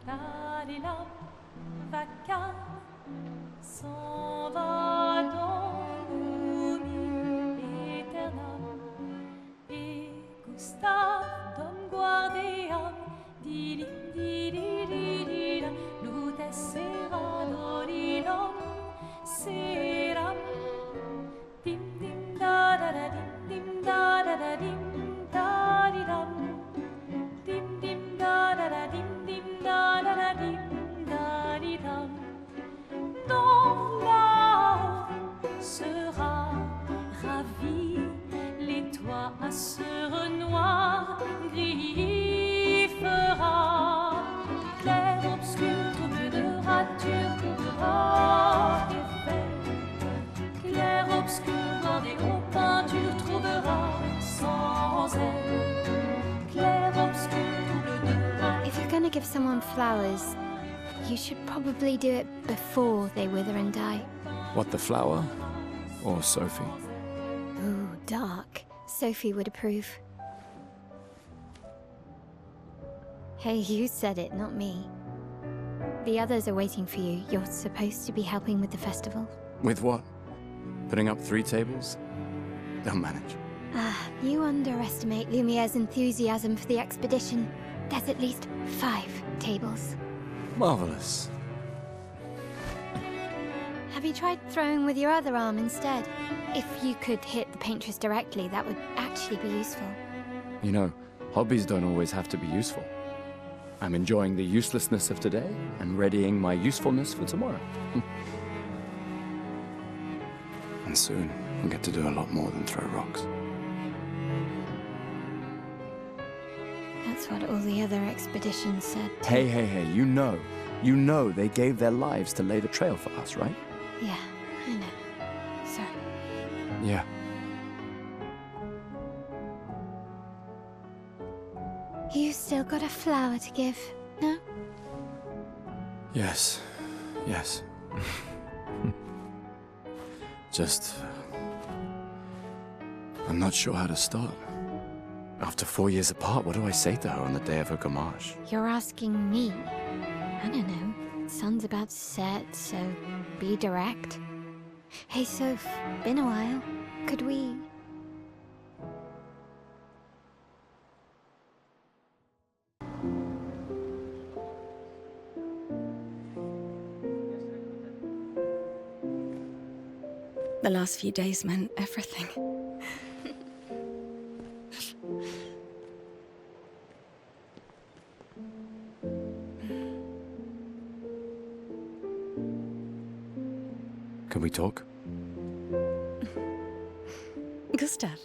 tadilam, vaca, s'en va dans l'oubli éternel. Et Gustave, Dom Guardiam, dilim, didididilam, lutes sera dodilom, seram, dim dim da da da dim da da da dim da di dam, dim dim da da da dim da da da dim da di dam. Dans là sera ravi, les toits à sœur noir gris fera. Clair obscur, trouble de rature, trouvera effet. Clair obscur, bordé aux peintures, trouvera sans elle. Clair obscur, trouble de rature. If you're gonna give someone flowers, you should probably do it before they wither and die. What, the flower? Or Sophie? Ooh, dark. Sophie would approve. Hey, you said it, not me. The others are waiting for you. You're supposed to be helping with the festival. With what? Putting up 3 tables? They'll manage. You underestimate Lumiere's enthusiasm for the expedition. There's at least 5 tables. Marvelous. Have you tried throwing with your other arm instead? If you could hit the paintress directly, that would actually be useful. You know, hobbies don't always have to be useful. I'm enjoying the uselessness of today and readying my usefulness for tomorrow. And soon, I'll get to do a lot more than throw rocks. That's what all the other expeditions said. Hey, you know they gave their lives to lay the trail for us, right? Yeah, I know. So, Yeah. you still got a flower to give, no? Yes. Just... I'm not sure how to start. After 4 years apart, what do I say to her on the day of her gommage? You're asking me. I don't know. Sun's about to set, so be direct. Hey, Soph, been a while. Could we... The last few days meant everything. Can we talk? Gustav,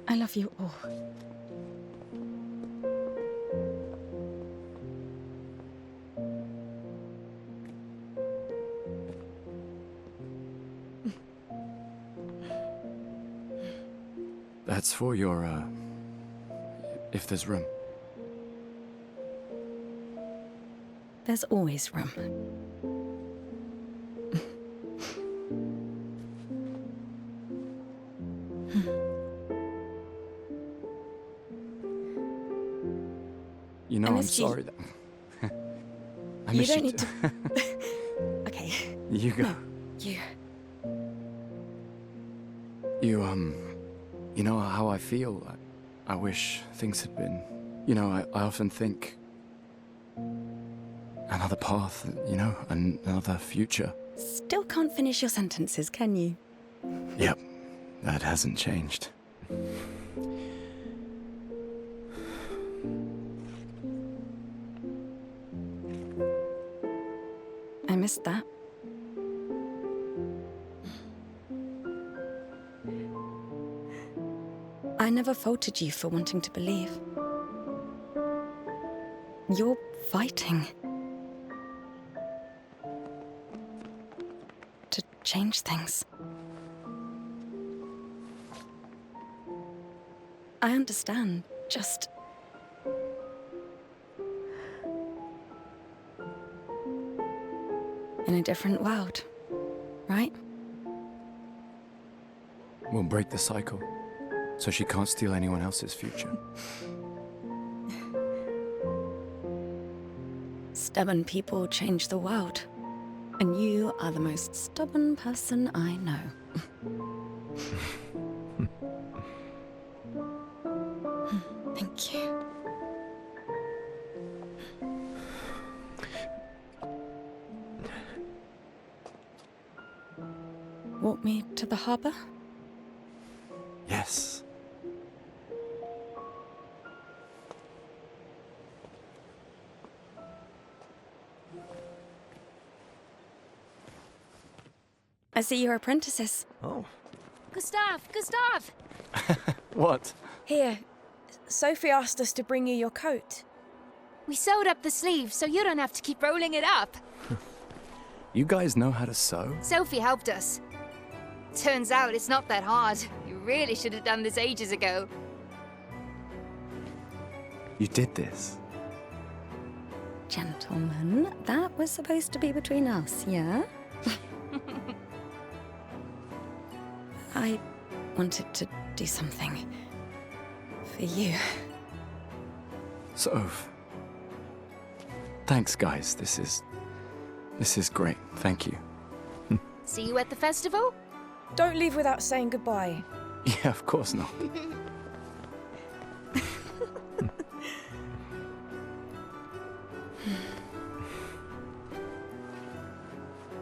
I love you all. That's for your, if there's room. There's always room. You know, I'm sorry that... I miss You don't you need to... Okay. You go. No, you. You know how I feel? I wish things had been... You know, I often think... Another path, you know, another future. Still can't finish your sentences, can you? Yep, that hasn't changed. I missed that. I never faulted you for wanting to believe. You're fighting to change things. I understand, just... in a different world, right? We'll break the cycle, so she can't steal anyone else's future. Stubborn people change the world. And you are the most stubborn person I know. Thank you. Walk me to the harbor? Yes. I see you're apprentices. Oh, Gustav! What? Here, Sophie asked us to bring you your coat. We sewed up the sleeves so you don't have to keep rolling it up. You guys know how to sew? Sophie helped us. Turns out it's not that hard. You really should have done this ages ago. You did this? Gentlemen, that was supposed to be between us, yeah? I wanted to do something for you. Soph. Thanks, guys. This is great. Thank you. See you at the festival? Don't leave without saying goodbye. Yeah, of course not.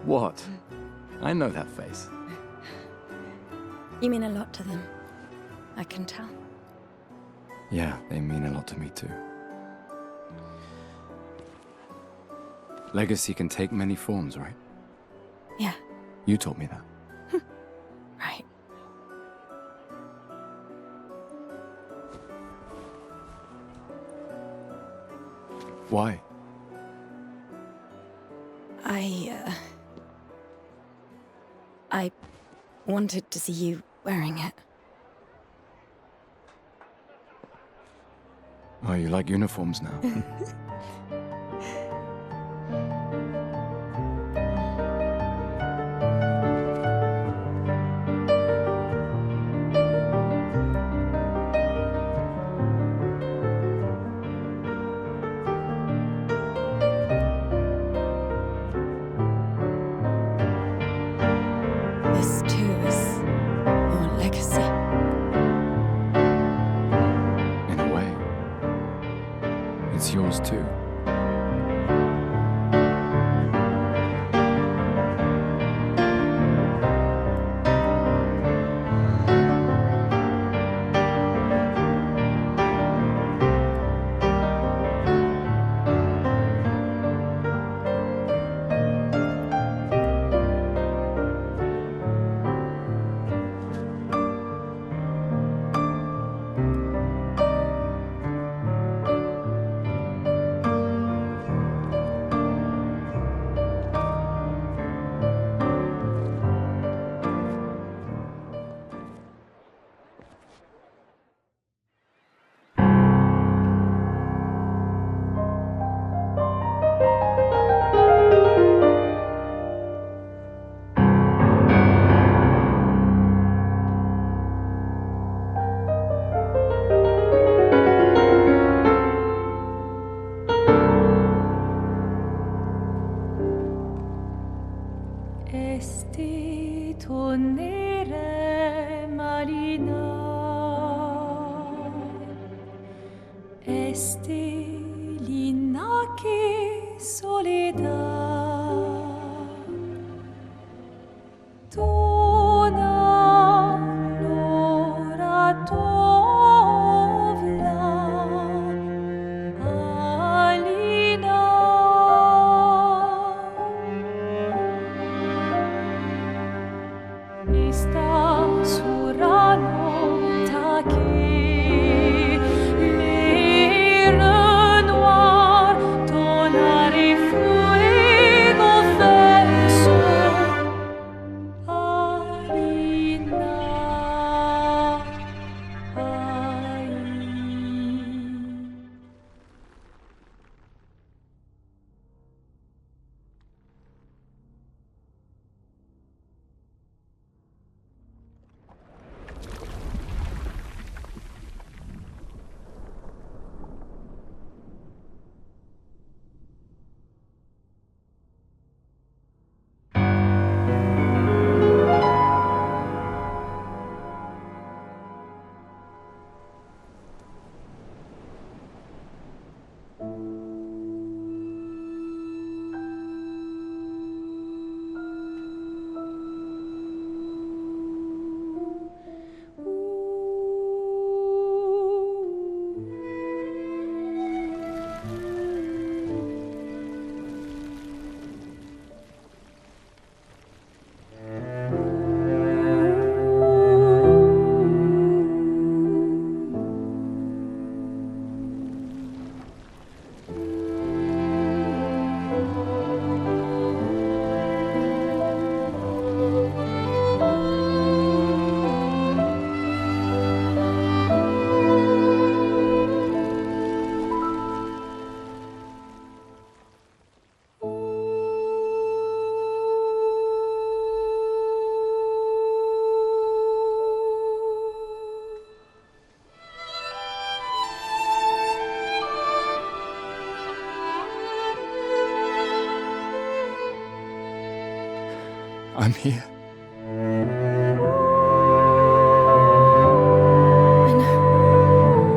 What? I know that face. You mean a lot to them. I can tell. Yeah, they mean a lot to me too. Legacy can take many forms, right? Yeah, You told me that. right. Why? I wanted to see you wearing it. Oh, you like uniforms now? This too is your legacy. In a way. It's yours too. I'm here. I know. I know.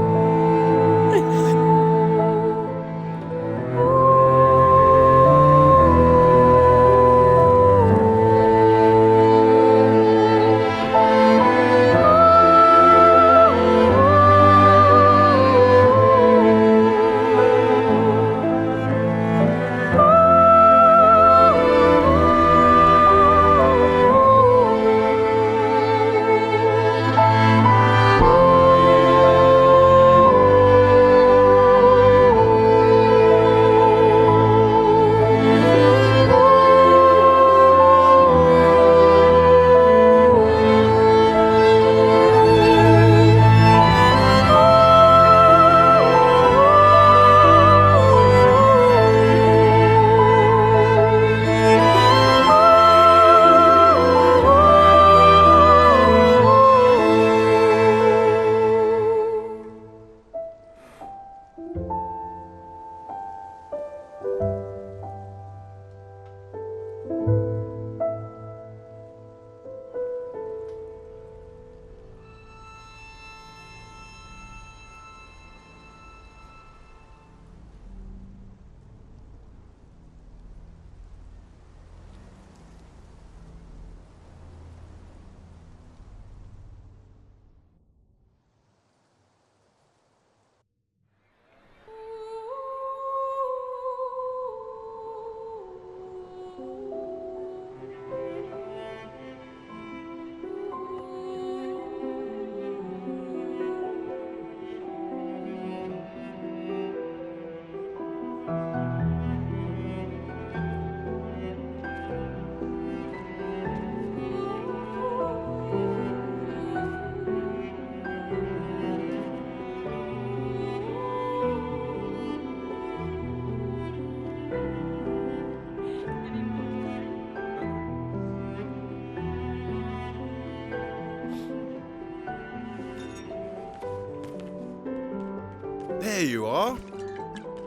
There you are.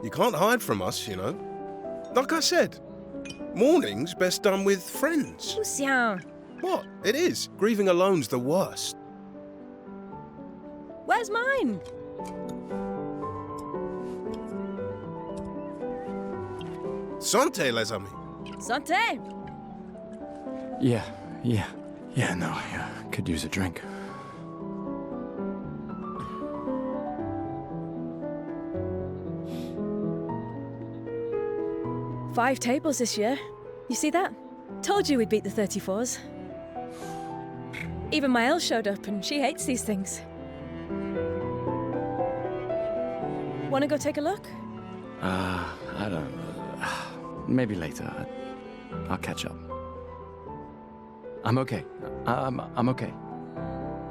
You can't hide from us, you know. Like I said, mourning's best done with friends. Lucien, What? It is. Grieving alone's the worst. where's mine? Santé, les amis. Santé. Yeah, no, yeah, could use a drink. Five tables this year. You see that? Told you we'd beat the 34s. Even Maëlle showed up and she hates these things. Wanna go take a look? I don't... maybe later. I'll catch up. I'm okay. I'm okay.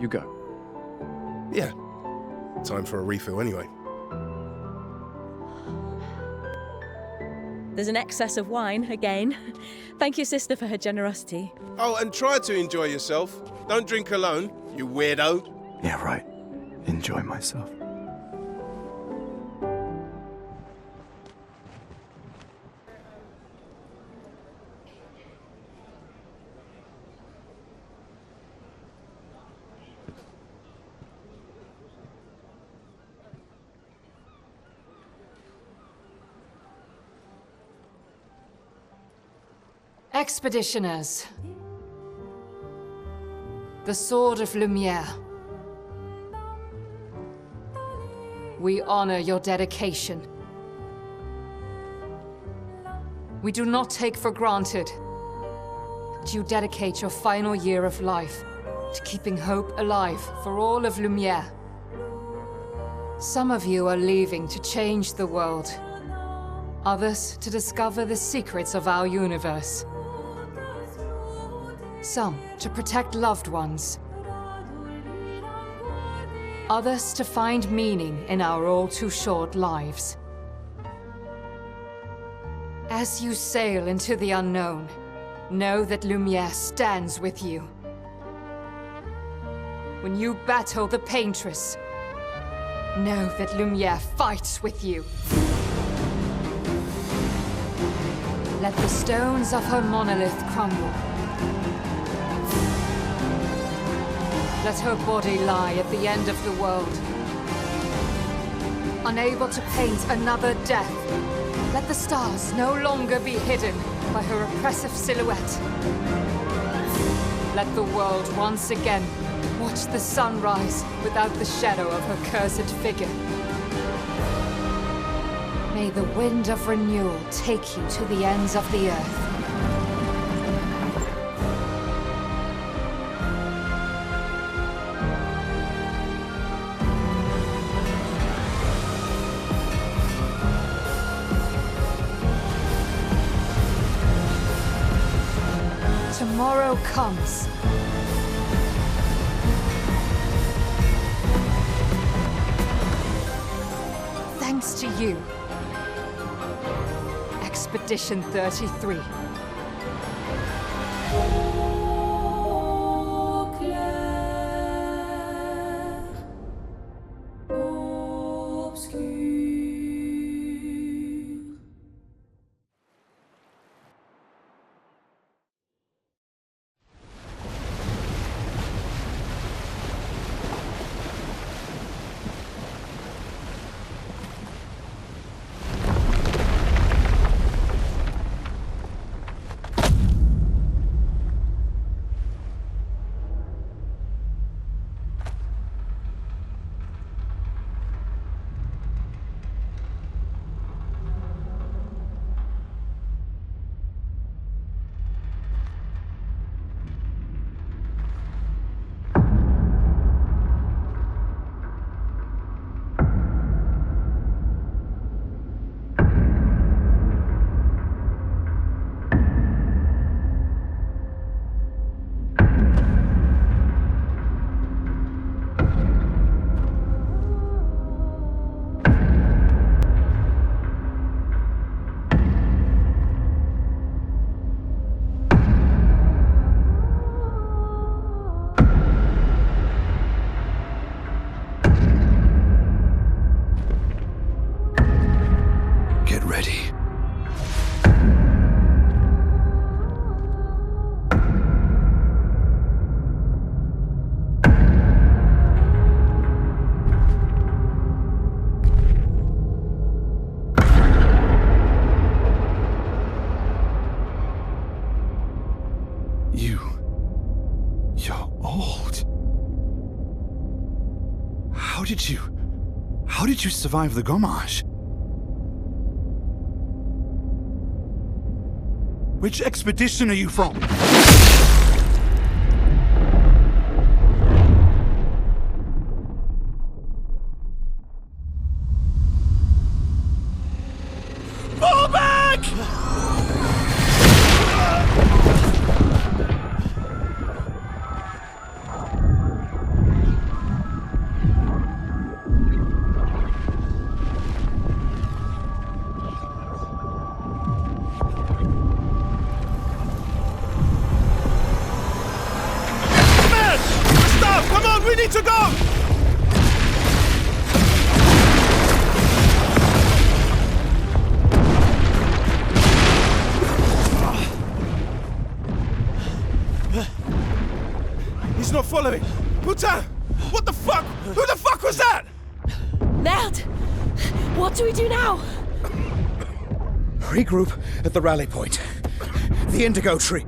You go. Yeah. Time for a refill anyway. There's an excess of wine, again. Thank your sister for her generosity. Oh, and try to enjoy yourself. Don't drink alone, you weirdo. Yeah, right. Enjoy myself. Expeditioners. The Sword of Lumiere. We honor your dedication. We do not take for granted that you dedicate your final year of life to keeping hope alive for all of Lumiere. Some of you are leaving to change the world. Others to discover the secrets of our universe. Some to protect loved ones. Others to find meaning in our all-too-short lives. As you sail into the unknown, know that Lumiere stands with you. When you battle the Paintress, know that Lumiere fights with you. Let the stones of her monolith crumble. Let her body lie at the end of the world. Unable to paint another death, let the stars no longer be hidden by her oppressive silhouette. Let the world once again watch the sun rise without the shadow of her cursed figure. May the wind of renewal take you to the ends of the earth. Tomorrow comes. Thanks to you. Expedition 33. Clair Obscur. You're old. How did you survive the Gommage? Which expedition are you from? Fall back! Come on, we need to go! He's not following. Putain! What the fuck? Who the fuck was that? Merde! What do we do now? Regroup at the rally point. The Indigo Tree.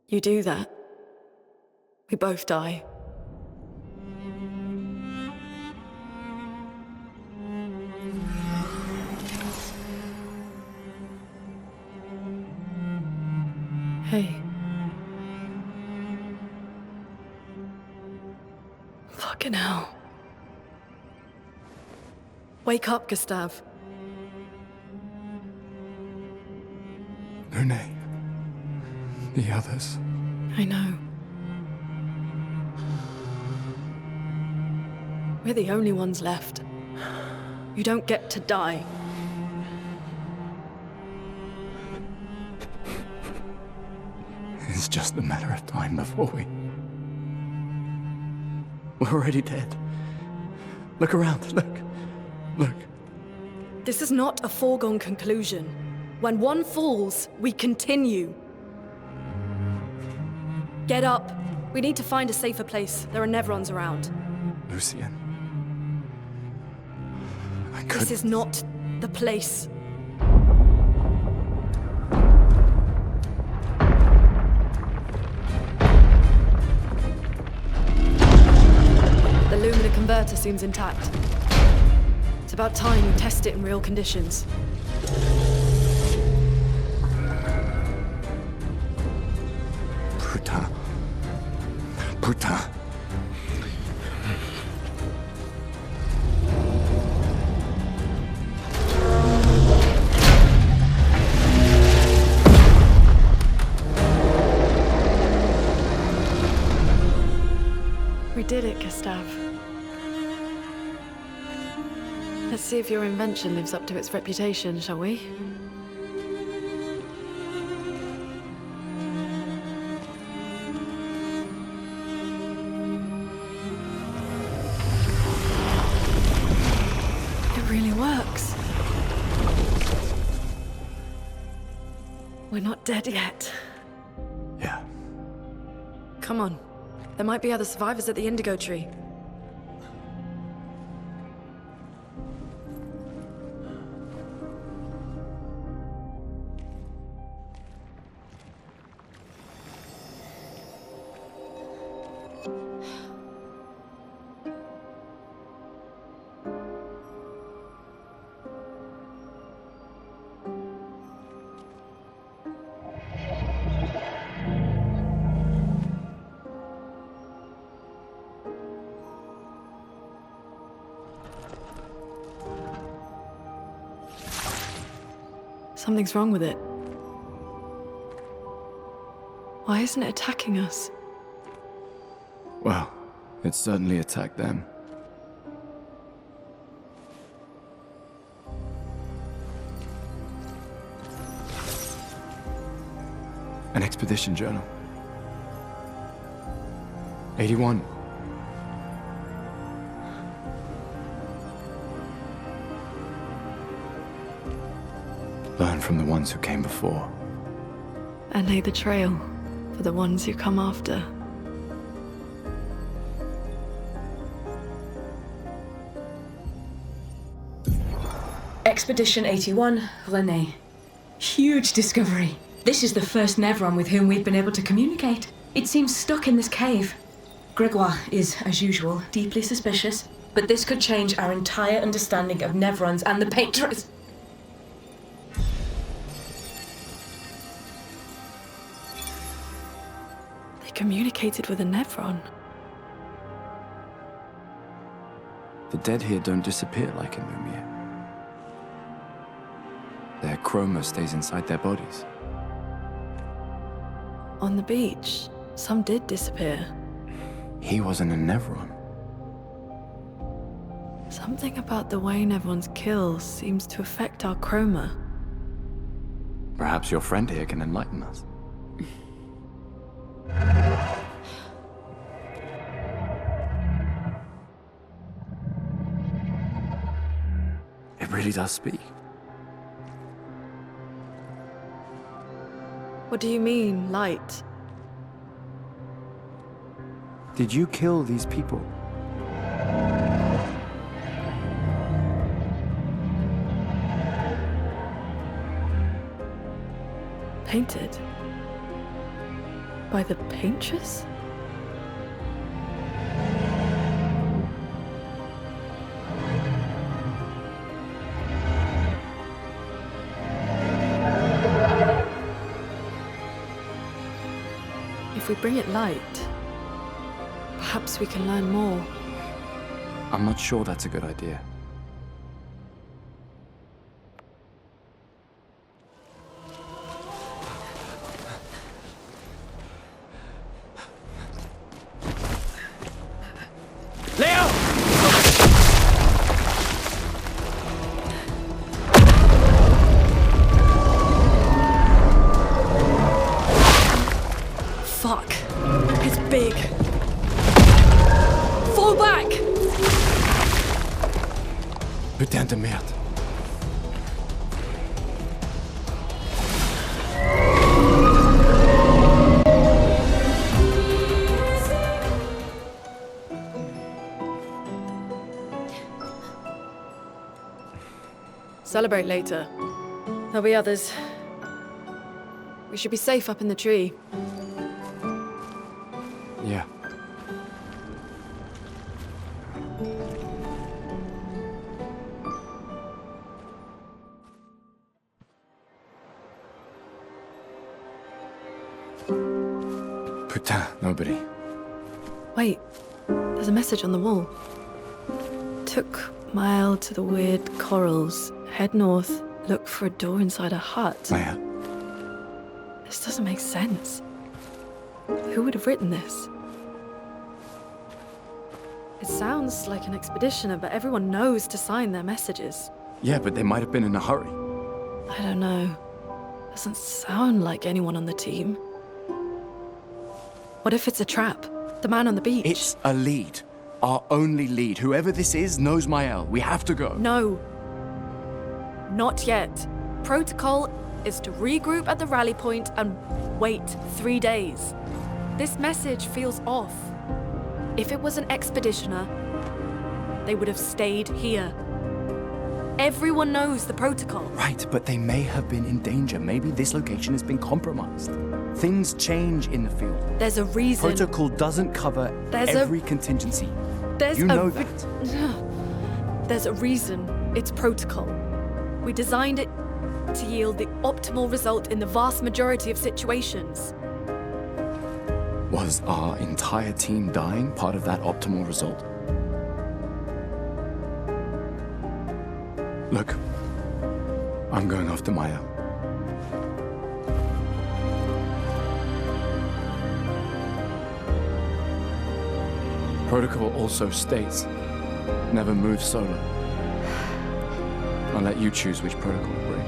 You do that, we both die. Hey. Fucking hell. Wake up, Gustav. Lune. The others. I know. We're the only ones left. You don't get to die. It's just a matter of time before we're already dead. Look around, look. This is not a foregone conclusion. When one falls, we continue. Get up. We need to find a safer place. There are Nevrons around. Lucian. This is not the place. The Lumina converter seems intact. It's about time you test it in real conditions. Putain. We did it, Gustav. Let's see if your invention lives up to its reputation, shall we? It really works. We're not dead yet. Yeah. Come on, There might be other survivors at the Indigo Tree. Something's wrong with it. Why isn't it attacking us? Well, it certainly attacked them. An expedition journal. 81. Learn from the ones who came before. And lay the trail for the ones who come after. Expedition 81, René. Huge discovery. This is the first Nevron with whom we've been able to communicate. It seems stuck in this cave. Gregoire is, as usual, deeply suspicious, but this could change our entire understanding of Nevrons and the Patrons. They communicated with a Nevron. The dead here don't disappear like in Lumiere. Their chroma stays inside their bodies. On the beach, some did disappear. He wasn't a Nevron. Something about the way Nevrons kill seems to affect our chroma. Perhaps your friend here can enlighten us. It really does speak. What do you mean, light? Did you kill these people? Painted? By the paintress? If we bring it light, perhaps we can learn more. I'm not sure that's a good idea. Leo! Fuck. It's big. Fall back! Putain de merde. Celebrate later. There'll be others. We should be safe up in the tree. Yeah. Putain, nobody. Wait, there's a message on the wall. Took mile to the weird corals. Head north, look for a door inside a hut. Leia. This doesn't make sense. Who would have written this? It sounds like an expeditioner, but everyone knows to sign their messages. Yeah, but they might have been in a hurry. I don't know. Doesn't sound like anyone on the team. What if it's a trap? The man on the beach? It's a lead. Our only lead. Whoever this is knows Mael. We have to go. No. Not yet. Protocol is to regroup at the rally point and wait 3 days. This message feels off. If it was an expeditioner, they would have stayed here. Everyone knows the protocol. Right, but they may have been in danger. Maybe this location has been compromised. Things change in the field. There's a reason. Protocol doesn't cover every contingency. You know that. There's a reason it's protocol. We designed it to yield the optimal result in the vast majority of situations. Was our entire team dying part of that optimal result? Look, I'm going after Maya. Protocol also states, never move solo. I'll let you choose which protocol to break.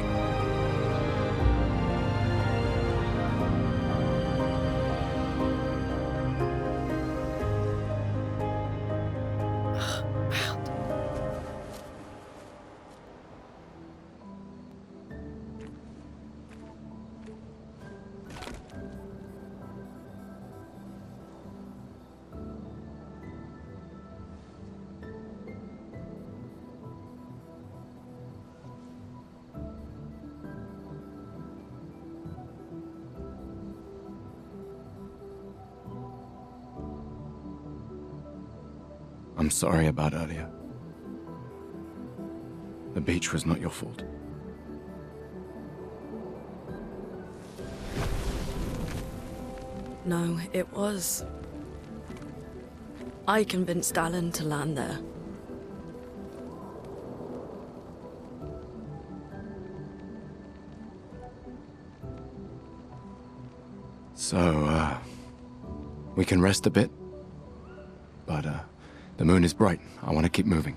I'm sorry about earlier. The beach was not your fault. No, it was. I convinced Alan to land there. So, we can rest a bit. But, the moon is bright. I want to keep moving.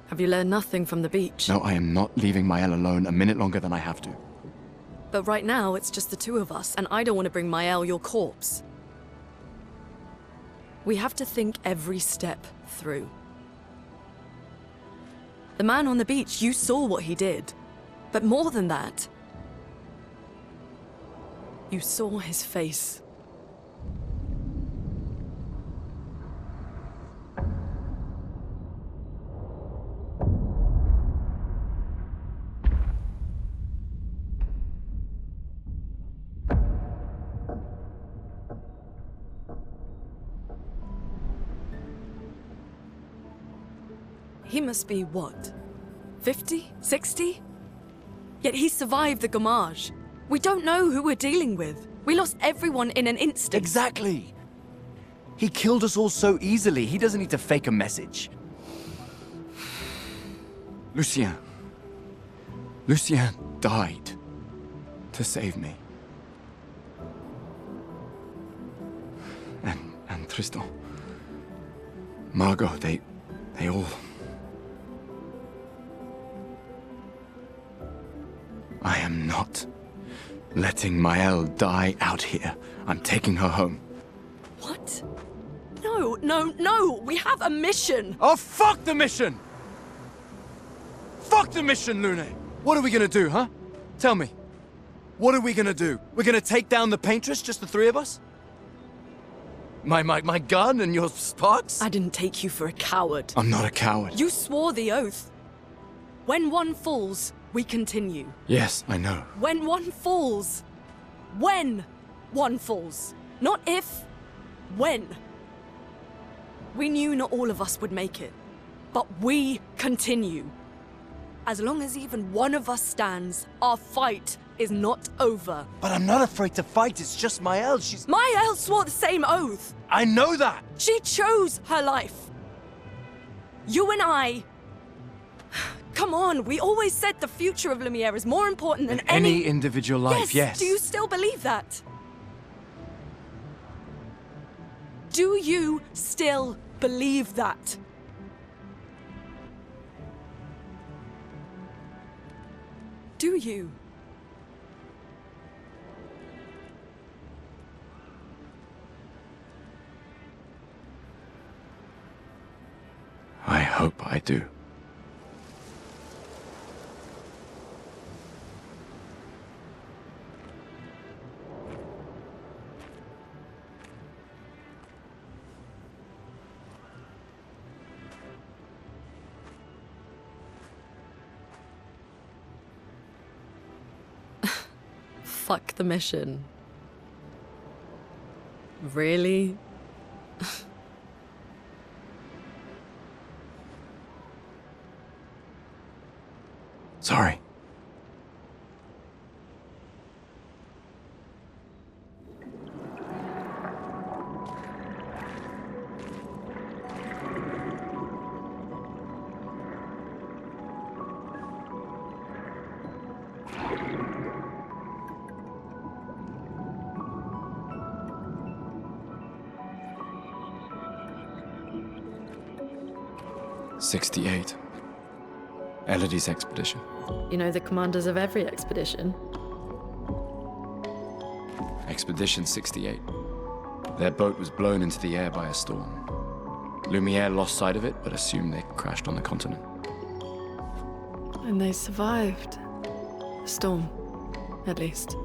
Have you learned nothing from the beach? No, I am not leaving Mael alone a minute longer than I have to. But right now, it's just the two of us, and I don't want to bring Mael your corpse. We have to think every step through. The man on the beach, you saw what he did. But more than that, you saw his face. He must be, what, 50? 60? Yet he survived the Gommage. We don't know who we're dealing with. We lost everyone in an instant. Exactly! He killed us all so easily. He doesn't need to fake a message. Lucien. Lucien died to save me. And Tristan. Margot, they all... I am not letting Mael die out here. I'm taking her home. What? No, no, no! We have a mission! Oh, fuck the mission! Fuck the mission, Lune! What are we gonna do, huh? Tell me. What are we gonna do? We're gonna take down the paintress, just the three of us? My gun and your sparks? I didn't take you for a coward. I'm not a coward. You swore the oath. When one falls, we continue. Yes, I know. When one falls. When one falls. Not if. When. We knew not all of us would make it. But we continue. As long as even one of us stands, our fight is not over. But I'm not afraid to fight. It's just Mael. She's... Mael swore the same oath. I know that. She chose her life. You and I... Come on, we always said the future of Lumiere is more important than any individual life, yes. Do you still believe that? Do you still believe that? Do you? I hope I do. the mission. Really? Sorry. '68. Elodie's expedition. You know the commanders of every expedition. Expedition 68. Their boat was blown into the air by a storm. Lumiere lost sight of it, but assumed they crashed on the continent. And they survived. The storm, at least.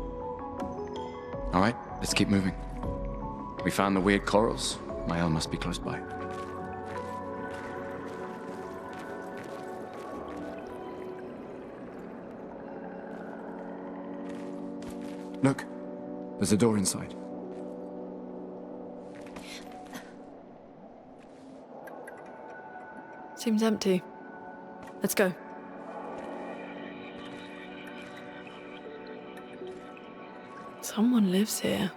All right, let's keep moving. We found the weird corals. Mael must be close by. Look, there's a door inside. Seems empty. Let's go. Someone lives here.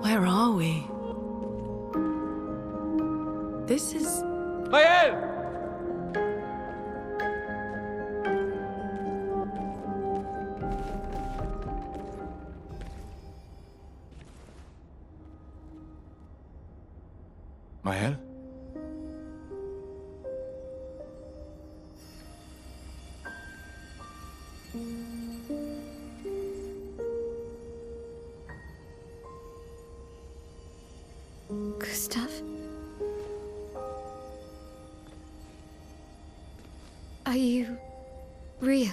Where are we? This is... Mael? Gustav? Are you real?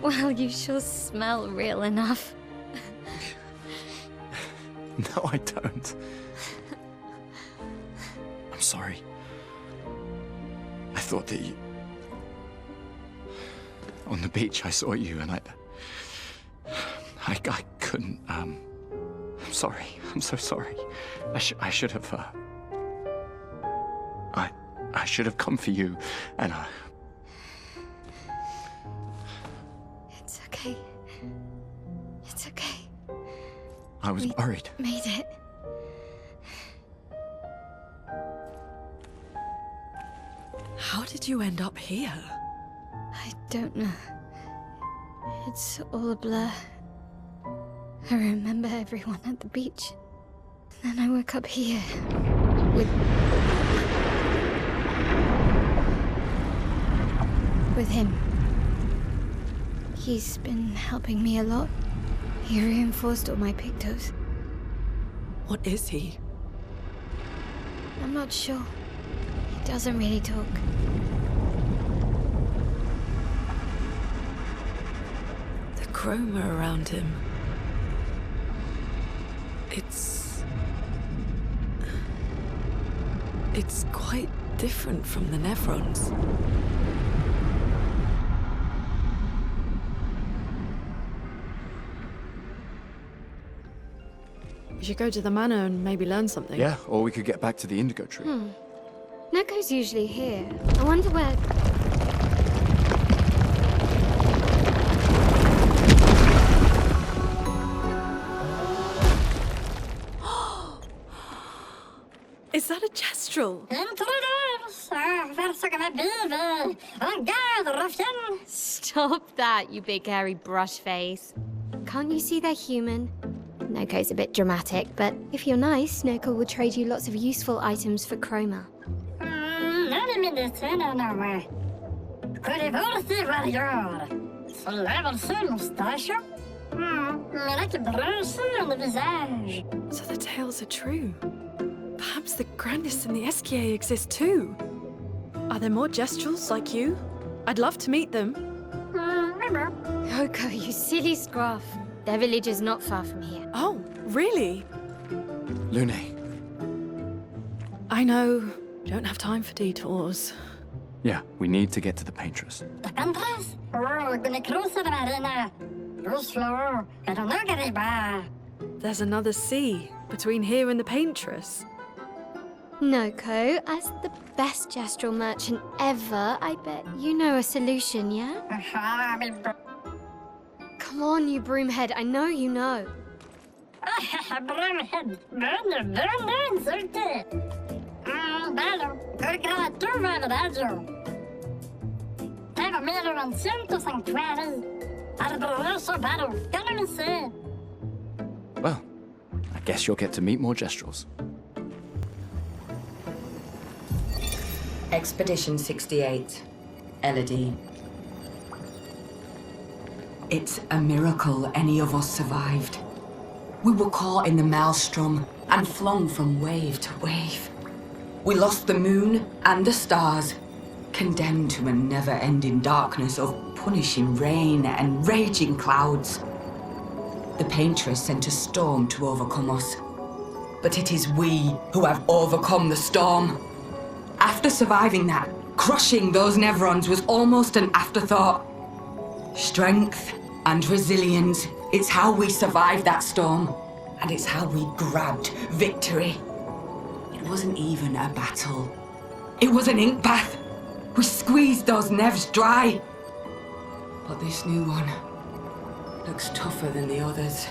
Well, you sure smell real enough. No, I don't. I'm sorry. I thought that you... On the beach, I saw you and I couldn't, I'm sorry. I'm so sorry. I should have, I should have come for you and It's okay. It's okay. I was worried. Made it. How did you end up here? I don't know. It's all a blur. I remember everyone at the beach. Then I woke up here with him. He's been helping me a lot. He reinforced all my pictos. What is he? I'm not sure. He doesn't really talk. The chroma around him. It's quite different from the Nevrons. We should go to the manor and maybe learn something. Yeah, or we could get back to the indigo tree. Neko's usually here. I wonder where... Is that a Gestrel? Stop that, you big hairy brush face. Can't you see they're human? Noko's a bit dramatic, but if you're nice, Noko will trade you lots of useful items for Chroma. So the tales are true. Perhaps the grandest in the Esquier exist too. Are there more Gestrels like you? I'd love to meet them. Noko, you silly scruff. Their village is not far from here. Oh, really? Lune, I know. Don't have time for detours. yeah, we need to get to the paintress. There's another sea between here and the paintress. Noko, as the best Gestrel merchant ever, I bet you know a solution, yeah? Come on, you broomhead, I know you know. Well, I guess you'll get to meet more Gestrels. Expedition 68, Elodie. It's a miracle any of us survived. We were caught in the maelstrom and flung from wave to wave. We lost the moon and the stars, condemned to a never-ending darkness of punishing rain and raging clouds. The paintress sent a storm to overcome us. But it is we who have overcome the storm. After surviving that, crushing those Nevrons was almost an afterthought. Strength and resilience, it's how we survived that storm. And it's how we grabbed victory. It wasn't even a battle. It was an ink bath. We squeezed those Nevs dry. But this new one looks tougher than the others.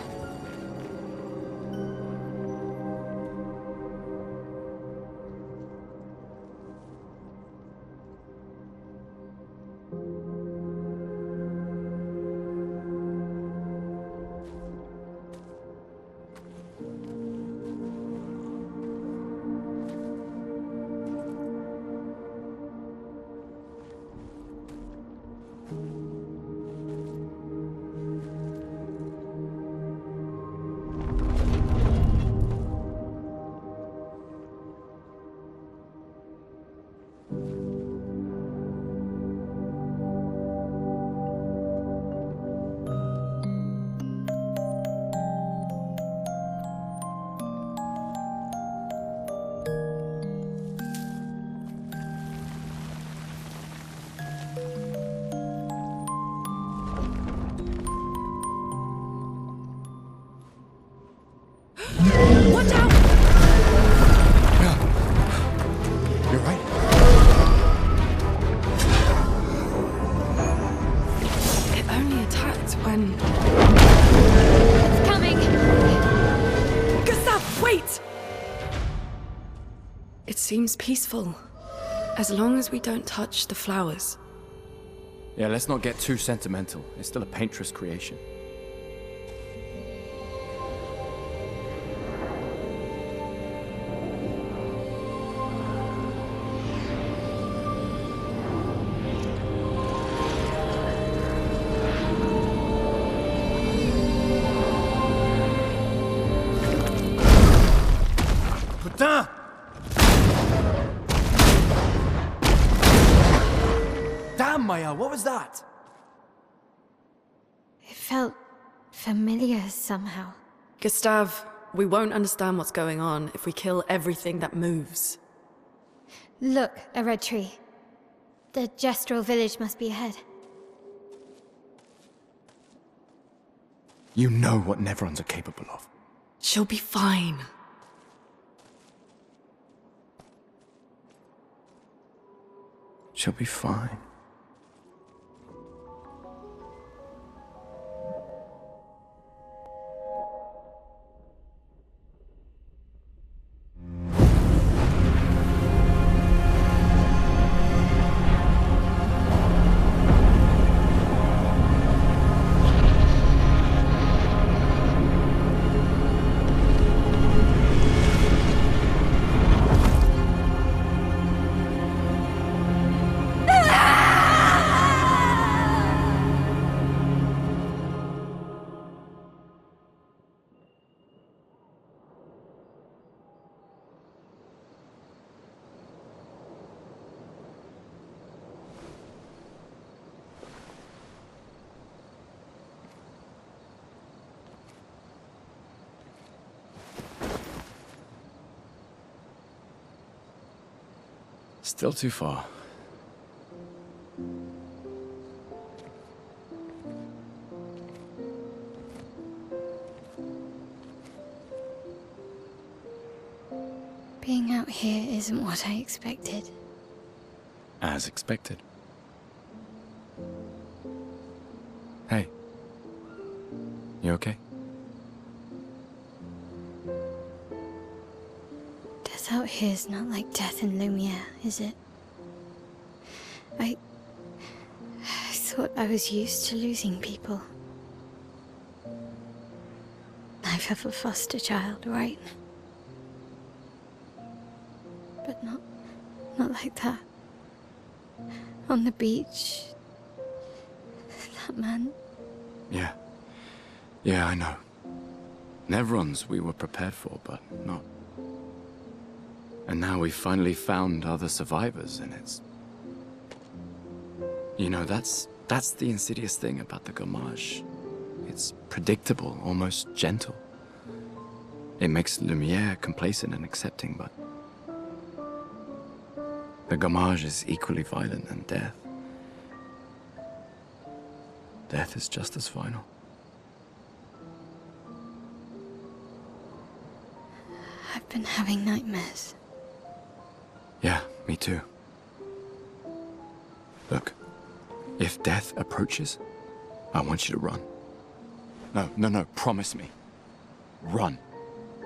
Watch out! You're right. It only attacked when... It's coming! Gustav, wait! It seems peaceful. As long as we don't touch the flowers. Yeah, let's not get too sentimental. It's still a paintress creation. Putain! Damn, Maya, what was that? It felt familiar somehow. Gustav, we won't understand what's going on if we kill everything that moves. Look, a red tree. The Gestrel village must be ahead. You know what Nevrons are capable of. She'll be fine. She'll be fine. Still too far. Being out here isn't what I expected. As expected. Hey. You okay? Death out here's not like death in Lumiere, is it? I thought I was used to losing people. I've have a foster child, right? But not like that. On the beach. That man. Yeah. Yeah, I know. Nevrons we were prepared for, but not. And now we've finally found other survivors, and it's... You know, that's the insidious thing about the Gommage. It's predictable, almost gentle. It makes Lumiere complacent and accepting, but... The Gommage is equally violent, and death... Death is just as final. I've been having nightmares. Yeah, me too. Look, if death approaches, I want you to run. No, promise me. Run.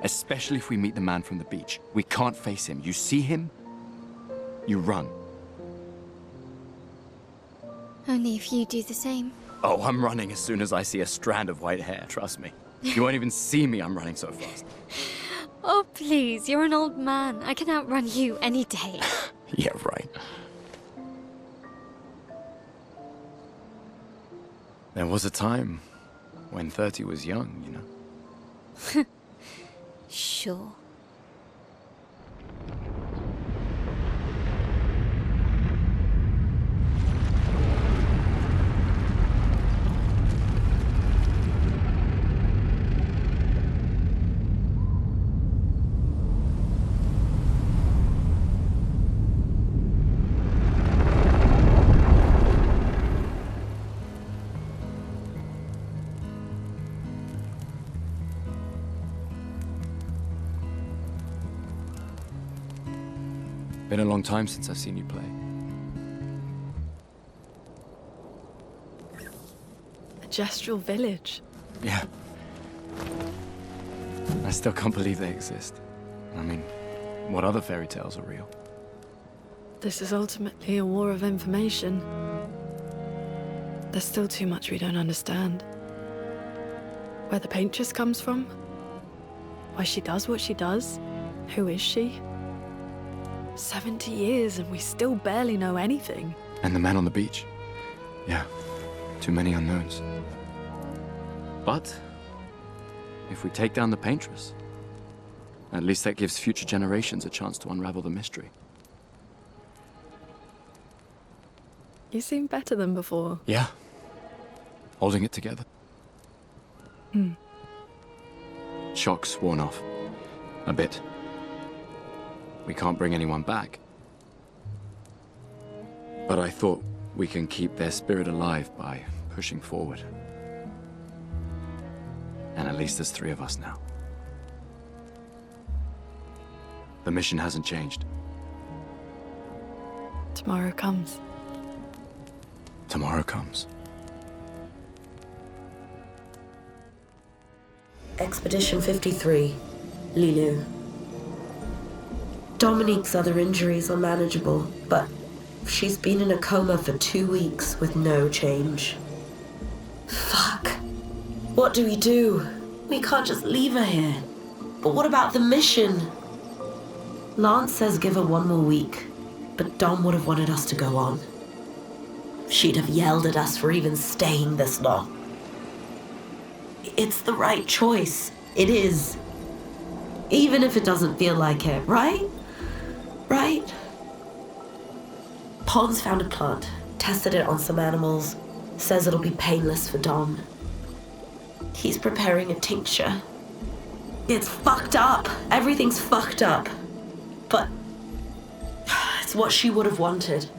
Especially if we meet the man from the beach. We can't face him. You see him, you run. Only if you do the same. Oh, I'm running as soon as I see a strand of white hair, trust me. You won't even see me, I'm running so fast. Oh, please, you're an old man. I can outrun you any day. Yeah, right. There was a time when 30 was young, you know? Sure. Been a long time since I've seen you play. A gestural village. Yeah. I still can't believe they exist. I mean, what other fairy tales are real? This is ultimately a war of information. There's still too much we don't understand. Where the paintress comes from? Why she does what she does? Who is she? 70 years and we still barely know anything. And the man on the beach. Yeah, too many unknowns. But, if we take down the paintress, at least that gives future generations a chance to unravel the mystery. You seem better than before. Yeah. Holding it together. Shock's worn off. A bit. We can't bring anyone back. But I thought we can keep their spirit alive by pushing forward. And at least there's 3 of us now. The mission hasn't changed. Tomorrow comes. Tomorrow comes. Expedition 53, Lilu. Dominique's other injuries are manageable, but she's been in a coma for 2 weeks with no change. Fuck. What do? We can't just leave her here. But what about the mission? Lance says give her 1 more week, but Dom would have wanted us to go on. She'd have yelled at us for even staying this long. It's the right choice. It is. Even if it doesn't feel like it, right? Right? Pons found a plant, tested it on some animals, says it'll be painless for Dom. He's preparing a tincture. It's fucked up. Everything's fucked up. But it's It's what she would have wanted.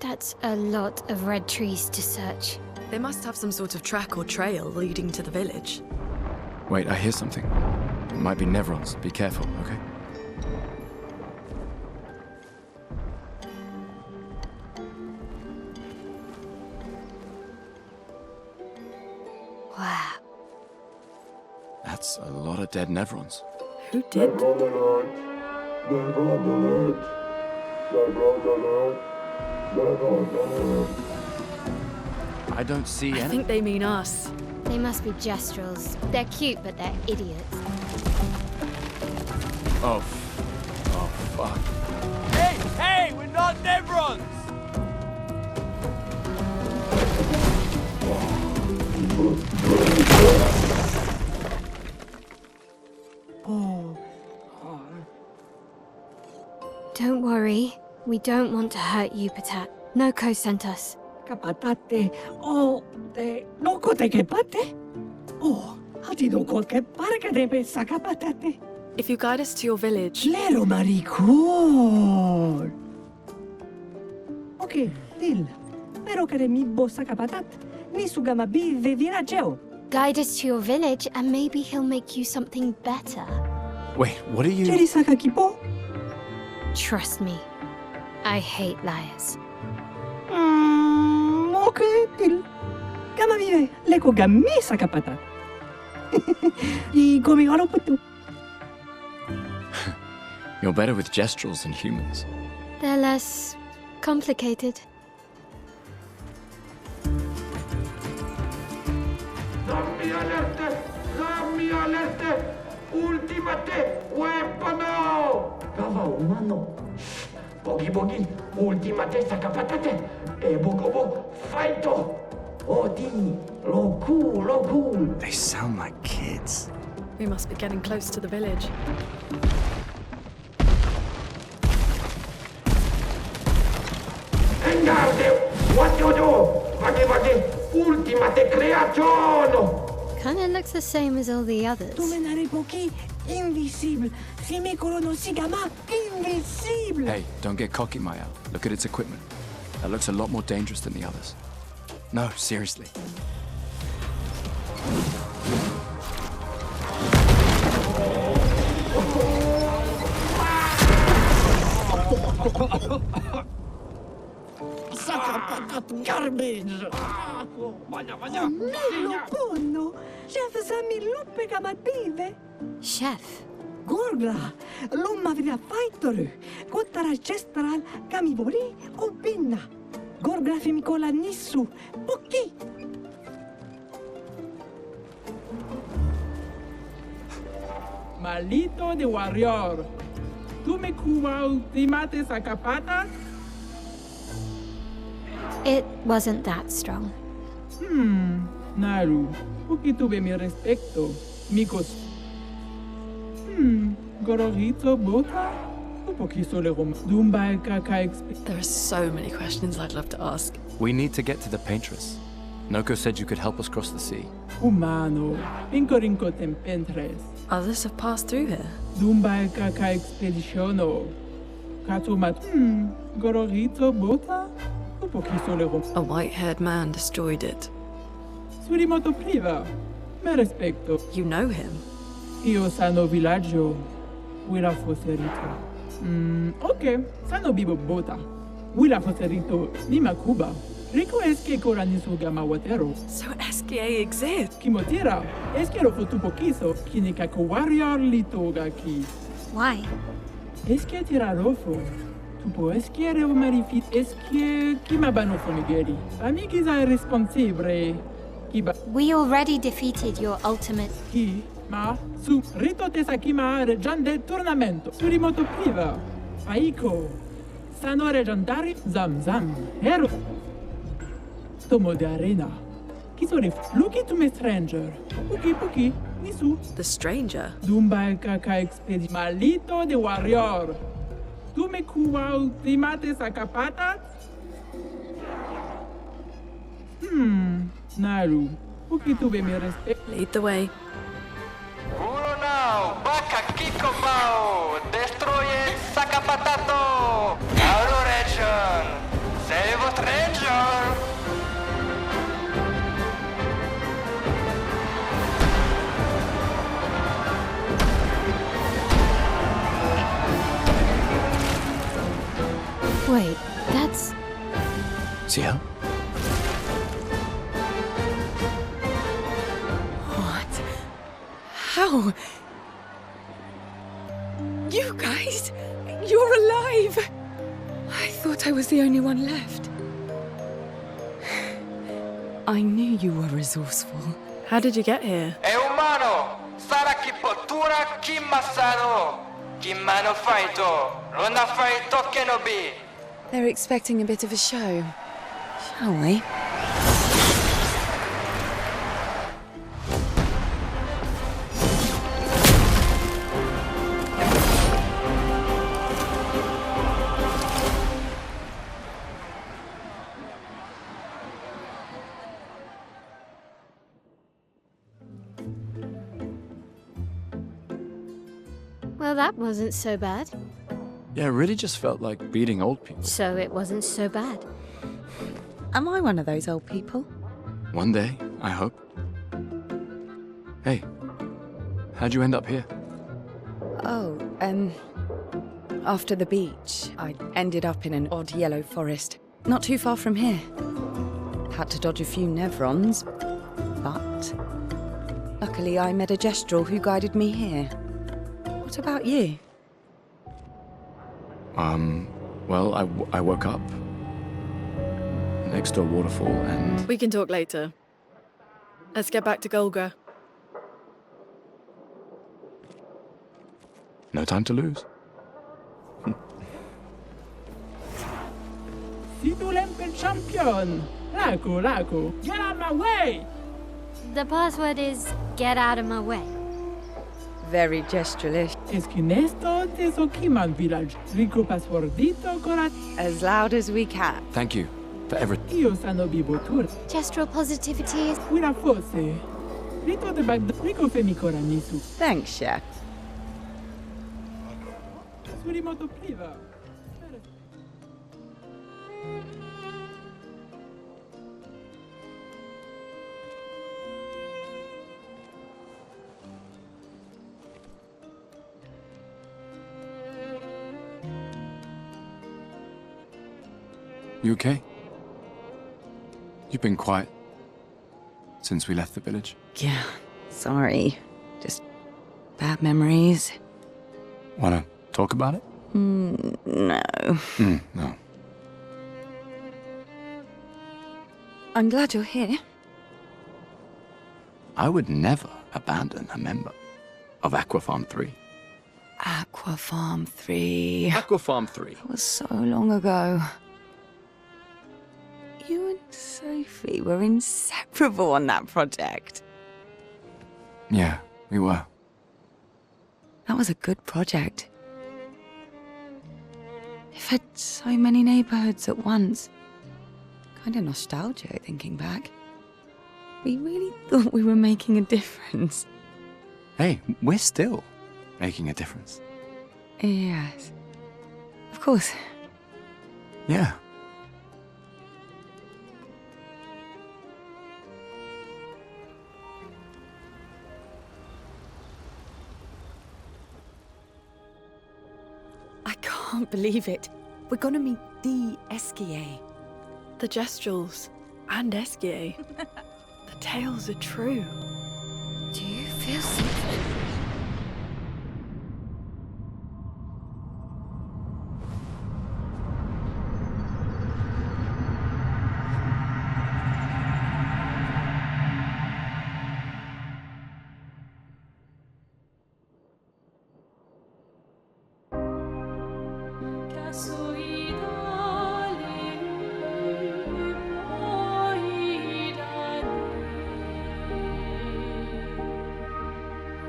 That's a lot of red trees to search. They must have some sort of track or trail leading to the village. Wait, I hear something. It might be Nevrons. Be careful, okay? Wow. That's a lot of dead Nevrons. Who did? I don't see I any. think they mean us. They must be Gestrels. They're cute, but they're idiots. Oh. Oh, fuck. Hey, hey, we're not Nevrons! Don't worry. We don't want to hurt you, Patat. Noko sent us. Kapatate, oh, te noko te kepate? Oh, hati noko ke parka debe sakapatate. If you guide us to your village... Lero maricón. Okay, Dil. Pero kare mi bo sakapatat. Ni sugama bive virageo. Guide us to your village and maybe he'll make you something better. Wait, what are you... Cheri sakakipo? Trust me. I hate liars. Okay, Dil. Kama vive, leko gami sakapatat. I komi garo putu. You're better with Gestrels than humans. They're less complicated. Zammi alerte! Ultimate weapono! Kava umano. Bogi bogi, ultimate sakapatate. E bogobo, fighto! Odi, loku. They sound like kids. We must be getting close to the village. Engarde! What you do? Vagi, ultimate creationo! Kinda looks the same as all the others. Invisible. Si mi corono si gama invisible. Hey, don't get cocky, Maya. Look at its equipment. That looks a lot more dangerous than the others. No, seriously. Garbage. Nello ponno. Chef sami luppe kamative. Chef. Gorgla. Lumma vida faitoru. Kottara chestral kamibori o pinna. Gorgla femikola nissu. Poki. Malito de warrior. ¿Tú me cuba ultimate sacapatas? It wasn't that strong. Naru, porque tuve mi respecto, micos. Gororito bota? There are so many questions I'd love to ask. We need to get to the paintress. Noko said you could help us cross the sea. Humano, incorinco tempentres. Others have passed through here. Dumba kaka expeditiono. Katumat, gororito bota? A white-haired man destroyed it. Surimoto priva. Me respecto. You know him? Io sano villaggio. Willa foserito. Ok, sano bibo bota. Willa foserito nima Cuba. Rico eske korani sugama watero. So SKA exists? Kimotira. Eskero fotupo kiso. Kinika warrior litoga ki. Why? Eske tirarofo. Tupo eskiere o marifit eskie kimabano fonigeri. Amigiza irresponsibile. Kiba. We already defeated your ultimate. Ki? Ma? Su rito tesakima regian del tournamento. Surimoto priva. Aiko. Sano regiandari zam. Hero. Tomo de arena. Kisore luki to me stranger. Puki. Nisu. The stranger? Dumba kaka expedi. Malito de warrior. ¿Tú me cuba ultimate sacapatas? Naru, porque tuve mi respeto. Lead the way. Puro now, Tia? What? How? You guys? You're alive! I thought I was the only one left. I knew you were resourceful. How did you get here? È umano! Sarà chi pottura, chi massano! Chi mano faito! Ronda faito che no be! They're expecting a bit of a show. Shall we? Well, that wasn't so bad. Yeah, it really just felt like beating old people. So it wasn't so bad. Am I one of those old people? One day, I hope. Hey, how'd you end up here? Oh, after the beach, I ended up in an odd yellow forest, not too far from here. Had to dodge a few Nevrons, but luckily I met a Gestrel who guided me here. What about you? Well, I woke up next to a waterfall and... We can talk later. Let's get back to Golga. No time to lose. Sidulempel champion! Laku! Get out of my way! The password is get out of my way. Very Gestrelish. Esquinesto tesokiman village. Rico passwordito corat. As loud as we can. Thank you for everything. Io sano bibotur. Gestural positivity is... Quina fosse. Rito de bag Rico femicora nisu. Thanks, Chef. Surimoto priva. You okay? You've been quiet since we left the village. Yeah, sorry. Just bad memories. Wanna talk about it? No. No. I'm glad you're here. I would never abandon a member of Aquafarm 3. Aquafarm 3. Aquafarm 3. That was so long ago. You and Sophie were inseparable on that project. Yeah, we were. That was a good project. It fed so many neighborhoods at once. Kind of nostalgic thinking back. We really thought we were making a difference. Hey, we're still making a difference. Yes. Of course. Yeah. I can't believe it. We're gonna meet the Esquier. The Gestrels and Esquier. The tales are true. Do you feel something?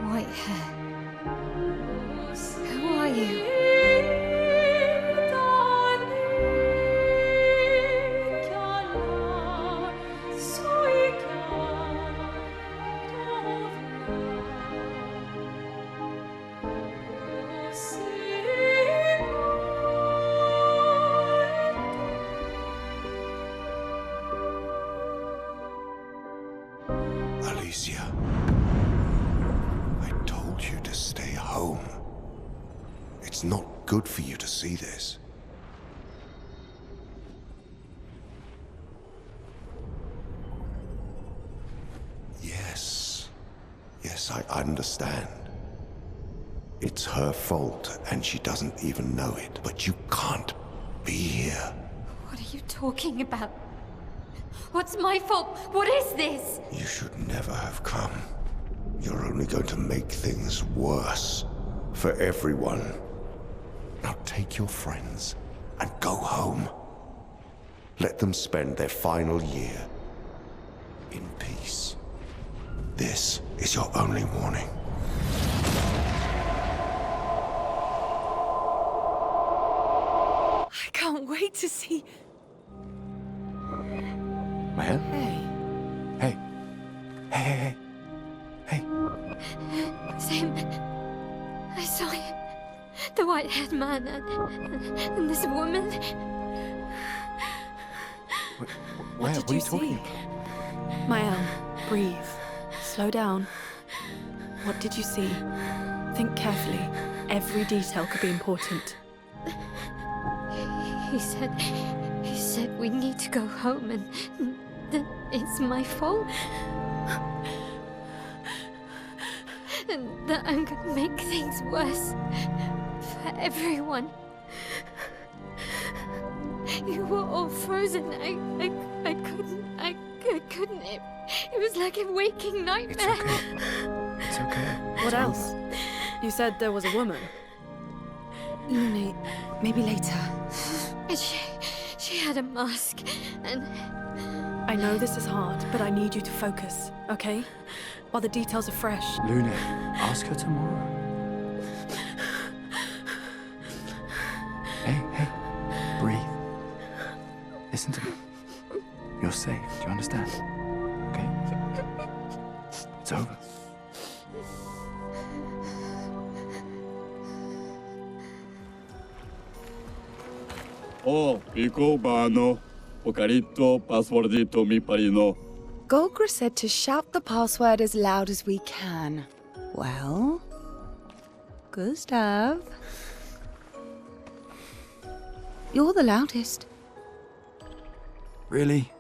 White hair. Who are you? Alicia. I told you to stay home. It's not good for you to see this. Yes, I understand. It's her fault, and she doesn't even know it. But you can't be here. What are you talking about? What's my fault? What is this? You should never have come. You're only going to make things worse for everyone. Now take your friends and go home. Let them spend their final year in peace. This is your only warning. I can't wait to see. Maya? Hey. Hey. Hey. Same. I saw him. The white-haired man and this woman. Where? What are you talking about? Mael, breathe. Slow down. What did you see? Think carefully. Every detail could be important. He said we need to go home and that it's my fault. And that I'm gonna make things worse for everyone. You were all frozen. I couldn't. It was like a waking nightmare. It's okay. What else? You said there was a woman. Lune, maybe later. She had a mask, and... I know this is hard, but I need you to focus, okay? While the details are fresh. Lune, ask her tomorrow. Hey, breathe. Listen to me. You're safe, do you understand? Okay? It's over. Oh, Pico Bano. Pocarito, passwordito, mi parino. Golgra said to shout the password as loud as we can. Well, Gustav, you're the loudest. Really?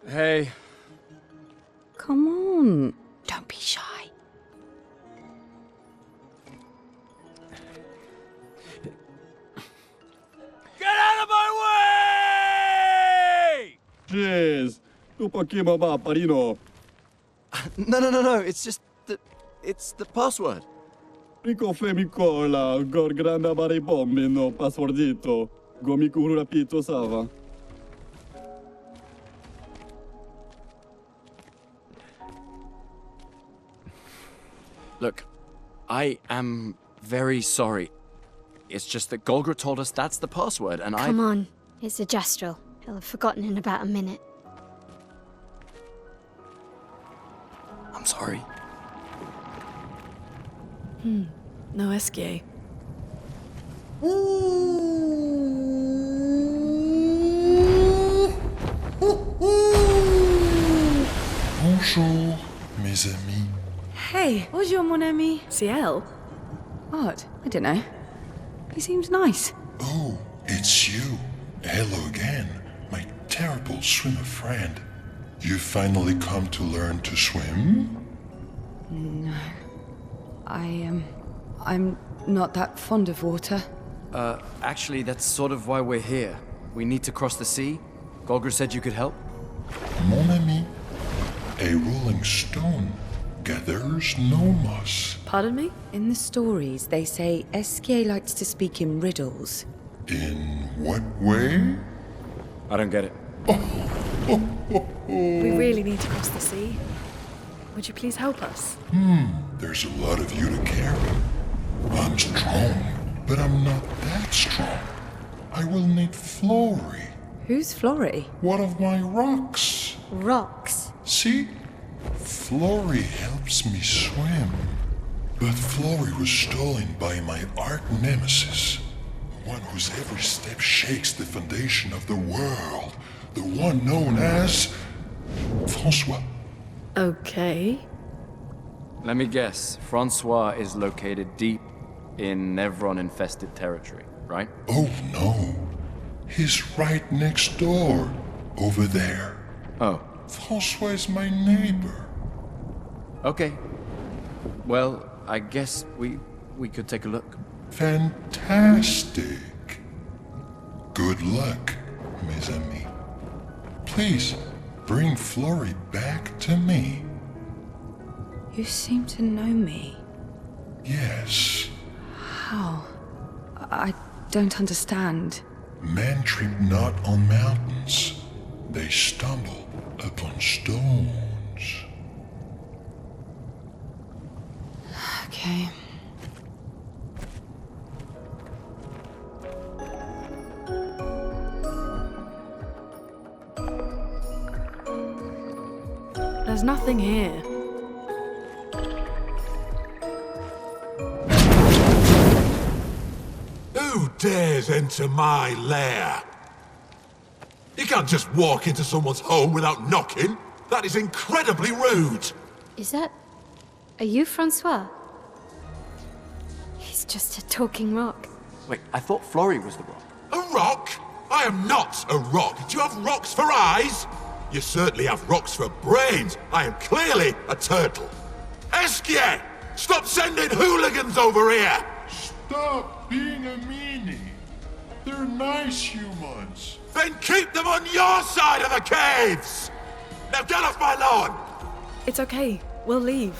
Hey. Come on, don't be shy. Get out of my way! Jeez, tu pochino ba, parino. No. It's just it's the password. Pico femicola, gor granda bari bombino, passwordito. Gomiku rapito sava. Look, I am very sorry. It's just that Golgra told us that's the password, and Come on, it's a gestural. He'll have forgotten in about a minute. I'm sorry. No Esquier. Bonjour, mes amis. Hey, bonjour mon ami. Ciel? What? I don't know. He seems nice. Oh, it's you. Hello again, my terrible swimmer friend. You finally come to learn to swim? No. I'm not that fond of water. Actually, that's sort of why we're here. We need to cross the sea. Golgra said you could help. Mon ami, a rolling stone gathers no moss. Pardon me? In the stories, they say Esquier likes to speak in riddles. In what way? I don't get it. We really need to cross the sea. Would you please help us? There's a lot of you to carry. I'm strong, but I'm not that strong. I will need Flory. Who's Flory? One of my rocks. Rocks? See? Flory helps me swim. But Flory was stolen by my arch nemesis. One whose every step shakes the foundation of the world. The one known as... Francois. Okay. Let me guess. Francois is located deep in Nevron-infested territory, right? Oh no. He's right next door. Over there. Oh, Francois is my neighbor. Okay. Well, I guess we could take a look. Fantastic. Good luck, mes amis. Please, bring Florrie back to me. You seem to know me. Yes. How? I don't understand. Men trip not on mountains. They stumble upon stones. Okay. There's nothing here. Who dares enter my lair? You can't just walk into someone's home without knocking. That is incredibly rude. Is that... Are you Francois? He's just a talking rock. Wait, I thought Florrie was the rock. A rock? I am not a rock. Do you have rocks for eyes? You certainly have rocks for brains. I am clearly a turtle. Esquier! Stop sending hooligans over here! Stop being a meanie. They're nice humans. Then keep them on your side of the caves! Now get off my lawn! It's okay. We'll leave.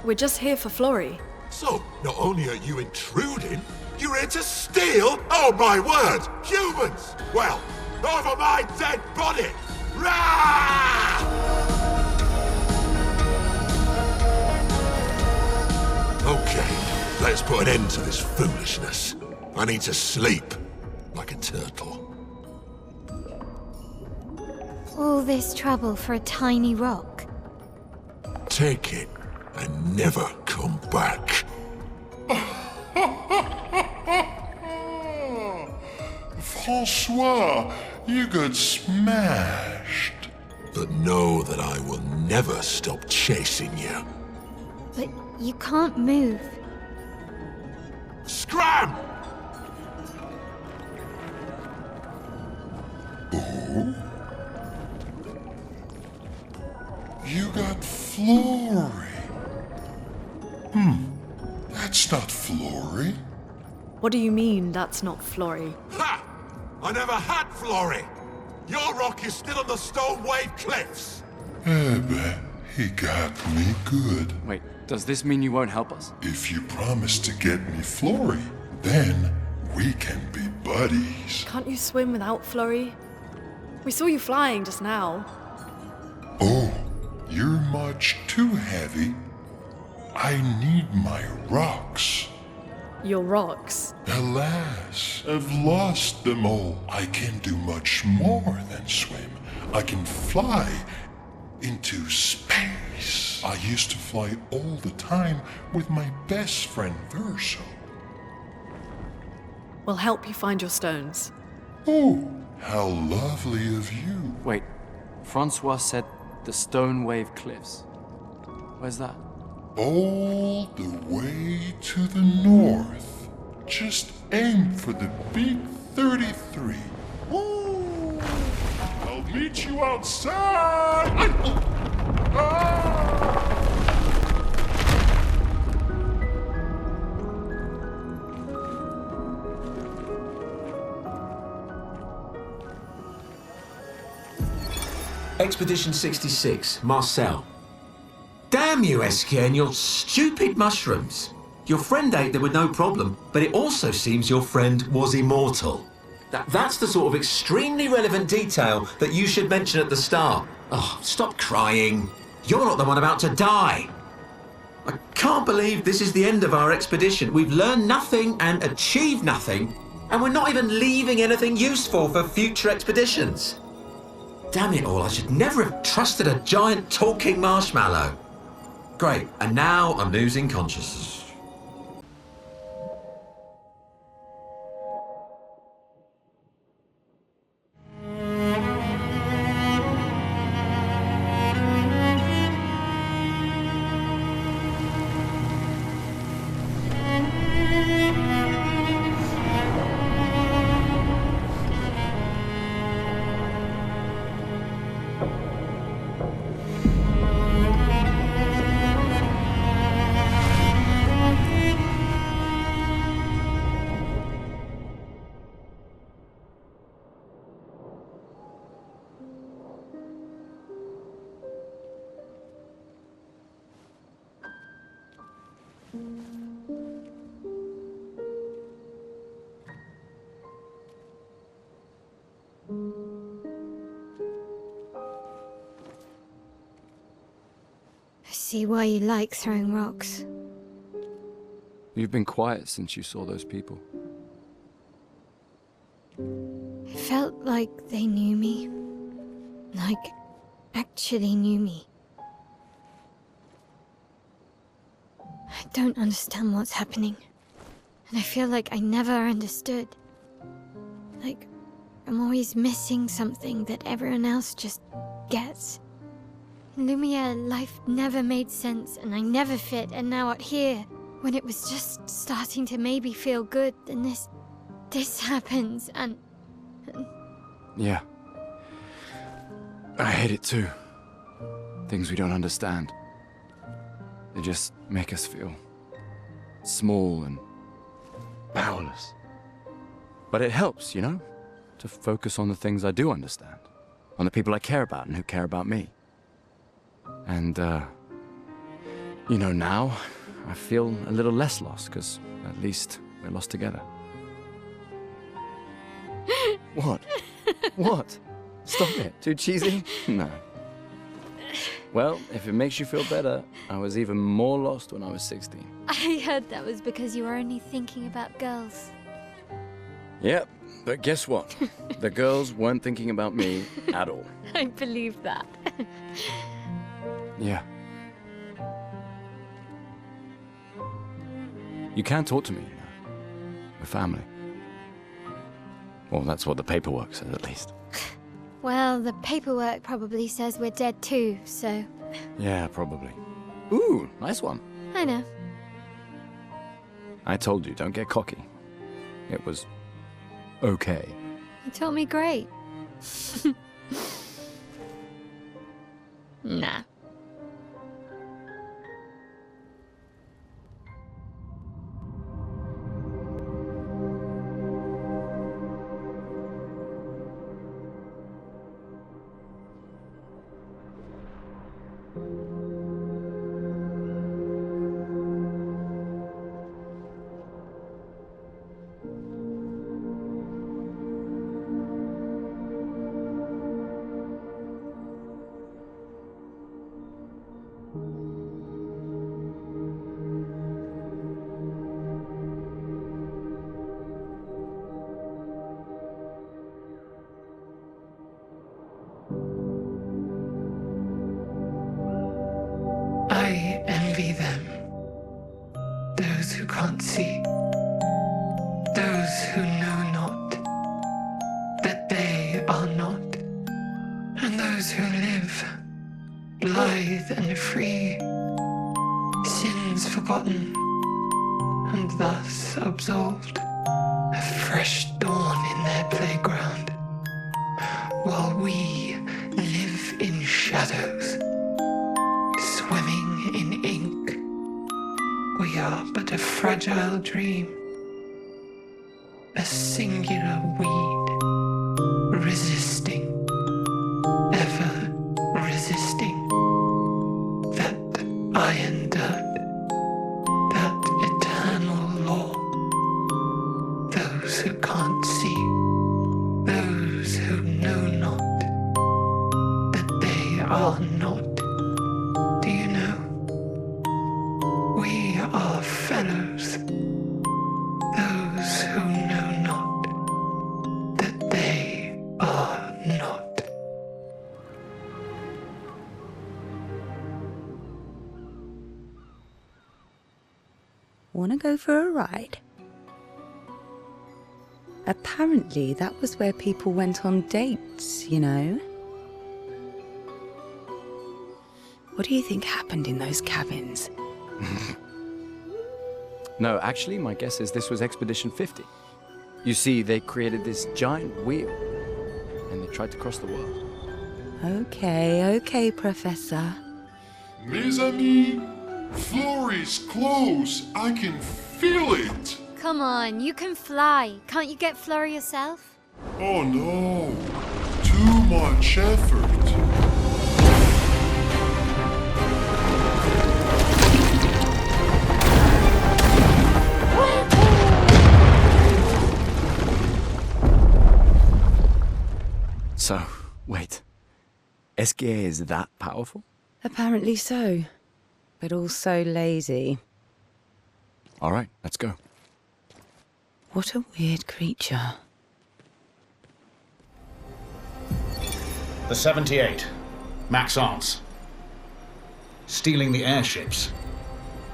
We're just here for Florrie. So, not only are you intruding, you're here to steal? Oh my word! Humans! Well, over my dead body! Rah! Okay, let's put an end to this foolishness. I need to sleep like a turtle. All this trouble for a tiny rock. Take it and never come back. Francois, you got smashed. But know that I will never stop chasing you. But you can't move. Scram! Oh? You got Florrie. That's not Florrie. What do you mean, that's not Florrie? Ha! I never had Florrie! Your rock is still on the Stone Wave Cliffs! But he got me good. Wait, does this mean you won't help us? If you promise to get me Florrie, then we can be buddies. Can't you swim without Florrie? We saw you flying just now. Oh, you're much too heavy. I need my rocks. Your rocks? Alas, I've lost them all. I can do much more than swim. I can fly into space. I used to fly all the time with my best friend Verso. We'll help you find your stones. Oh, how lovely of you. Wait, Francois said the Stone Wave Cliffs. Where's that? All the way to the north. Just aim for the big 33. Woo! I'll meet you outside! Expedition 66, Marcel. Damn you, Esquier, and your stupid mushrooms. Your friend ate them with no problem, but it also seems your friend was immortal. That's the sort of extremely relevant detail that you should mention at the start. Oh, stop crying. You're not the one about to die. I can't believe this is the end of our expedition. We've learned nothing and achieved nothing, and we're not even leaving anything useful for future expeditions. Damn it all, I should never have trusted a giant talking marshmallow. Great, and now I'm losing consciousness. see why you like throwing rocks. You've been quiet since you saw those people. It felt like they knew me. Like, actually knew me. I don't understand what's happening. And I feel like I never understood. Like, I'm always missing something that everyone else just gets. In Lumiere, life never made sense, and I never fit, and now out here, when it was just starting to maybe feel good, then this happens, and... Yeah. I hate it too. Things we don't understand. They just make us feel small and powerless. But it helps, you know? To focus on the things I do understand. On the people I care about and who care about me. And, you know, now I feel a little less lost, because at least we're lost together. What? What? Stop it. Too cheesy? No. Well, if it makes you feel better, I was even more lost when I was 16. I heard that was because you were only thinking about girls. Yep, but guess what? The girls weren't thinking about me at all. I believe that. Yeah. You can talk to me. We're family. Well, that's what the paperwork says, at least. Well, the paperwork probably says we're dead too, so... Yeah, probably. Ooh, nice one. I know. I told you, don't get cocky. It was... okay. You taught me great. Nah. I envy them. Those who can't see. Those who know not that they are not. And those who live, blithe and free, sins forgotten, and thus absolved. A fresh dawn in their playground, while we live in shadows. Swimming in ink, we are but a fragile dream, a singular weed, resisting, ever resisting, that iron dirt, that eternal law. Those who can't see, those who know not, that they are not. Do you know? We are fellows. Those who know not that they are not. Wanna go for a ride? Apparently, that was where people went on dates, you know? What do you think happened in those cabins? No, actually, my guess is this was Expedition 50. You see, they created this giant wheel, and they tried to cross the world. Okay, Professor. Mes amis, Florey's close. I can feel it. Come on, you can fly. Can't you get Flora yourself? Oh no, too much effort. So, wait. Esquier is that powerful? Apparently so. but also lazy. All right, let's go. What a weird creature. The 78. Maxence. Stealing the airships.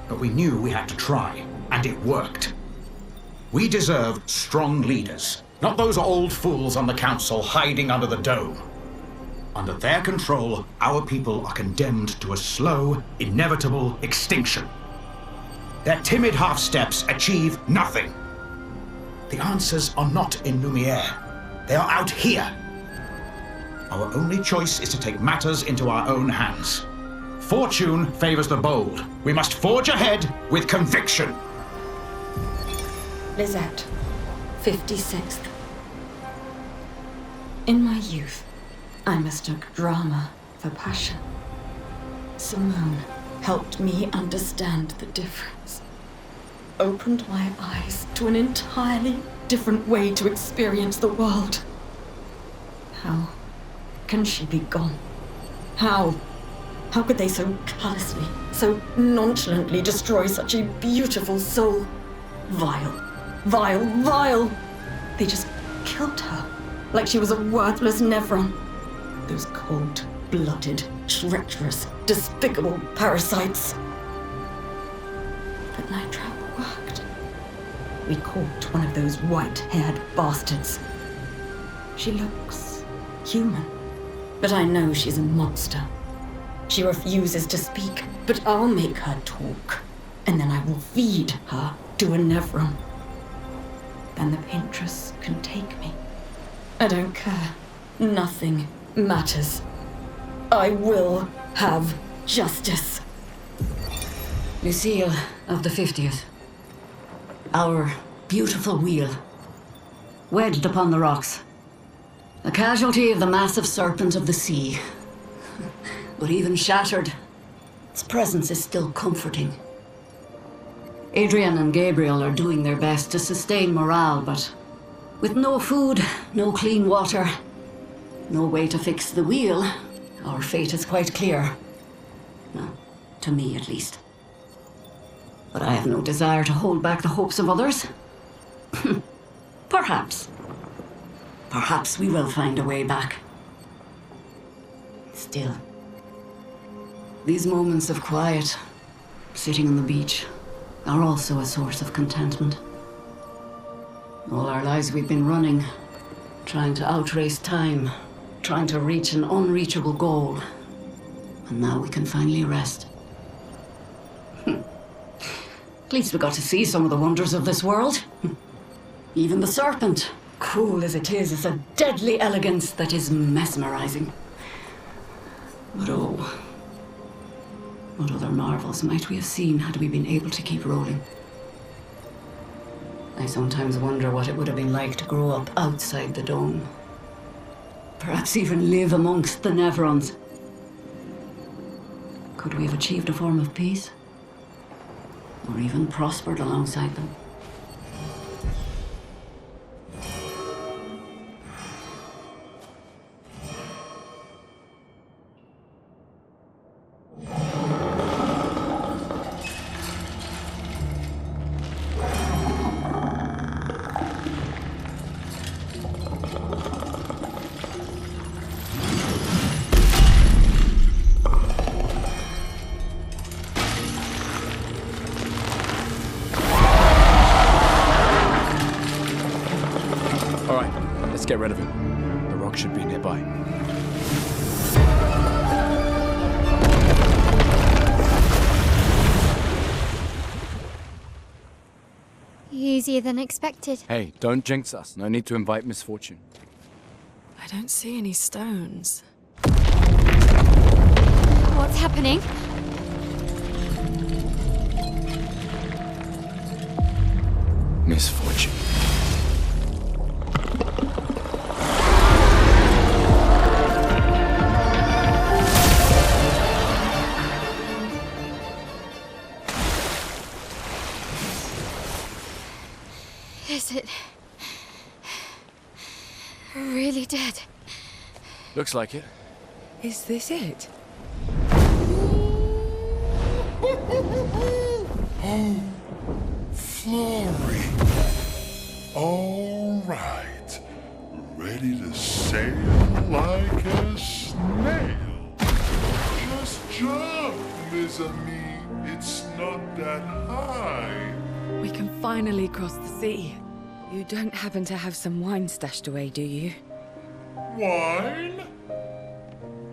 But we knew we had to try, and it worked. We deserve strong leaders, not those old fools on the council hiding under the dome. Under their control, our people are condemned to a slow, inevitable extinction. Their timid half-steps achieve nothing. The answers are not in Lumiere. They are out here. Our only choice is to take matters into our own hands. Fortune favors the bold. We must forge ahead with conviction. Lizette, 56th. In my youth, I mistook drama for passion. Simone helped me understand the difference. Opened my eyes to an entirely different way to experience the world. How can she be gone? How could they so callously, so nonchalantly destroy such a beautiful soul? Vile. Vile, vile! They just killed her, like she was a worthless Nevron. Those cold-blooded, treacherous, despicable parasites. But Night Trap worked. We caught one of those white-haired bastards. She looks human, but I know she's a monster. She refuses to speak, but I'll make her talk, and then I will feed her to a Nevron. Then the Paintress can take me. I don't care. Nothing matters. I will have justice. Lucille of the 50th. Our beautiful wheel. Wedged upon the rocks. A casualty of the massive serpent of the sea. But even shattered, its presence is still comforting. Adrian and Gabriel are doing their best to sustain morale, but with no food, no clean water, no way to fix the wheel, our fate is quite clear. Well, to me at least. But I have no desire to hold back the hopes of others. Perhaps. Perhaps we will find a way back. Still, these moments of quiet, sitting on the beach, are also a source of contentment. All our lives we've been running, trying to outrace time, trying to reach an unreachable goal. And now we can finally rest. At least we got to see some of the wonders of this world. Even the serpent, cruel as it is a deadly elegance that is mesmerizing. But oh, what other marvels might we have seen had we been able to keep rolling? I sometimes wonder what it would have been like to grow up outside the dome. Perhaps even live amongst the Nevrons. Could we have achieved a form of peace? Or even prospered alongside them? Let's get rid of him. The rock should be nearby. Easier than expected. Hey, don't jinx us. No need to invite misfortune. I don't see any stones. What's happening? Misfortune. Is it really dead? Looks like it. Is this it? Oh, Flory. All right. Ready to sail like a snail. Just jump, mes amis. It's not that high. We can finally cross the sea. You don't happen to have some wine stashed away, do you? Wine?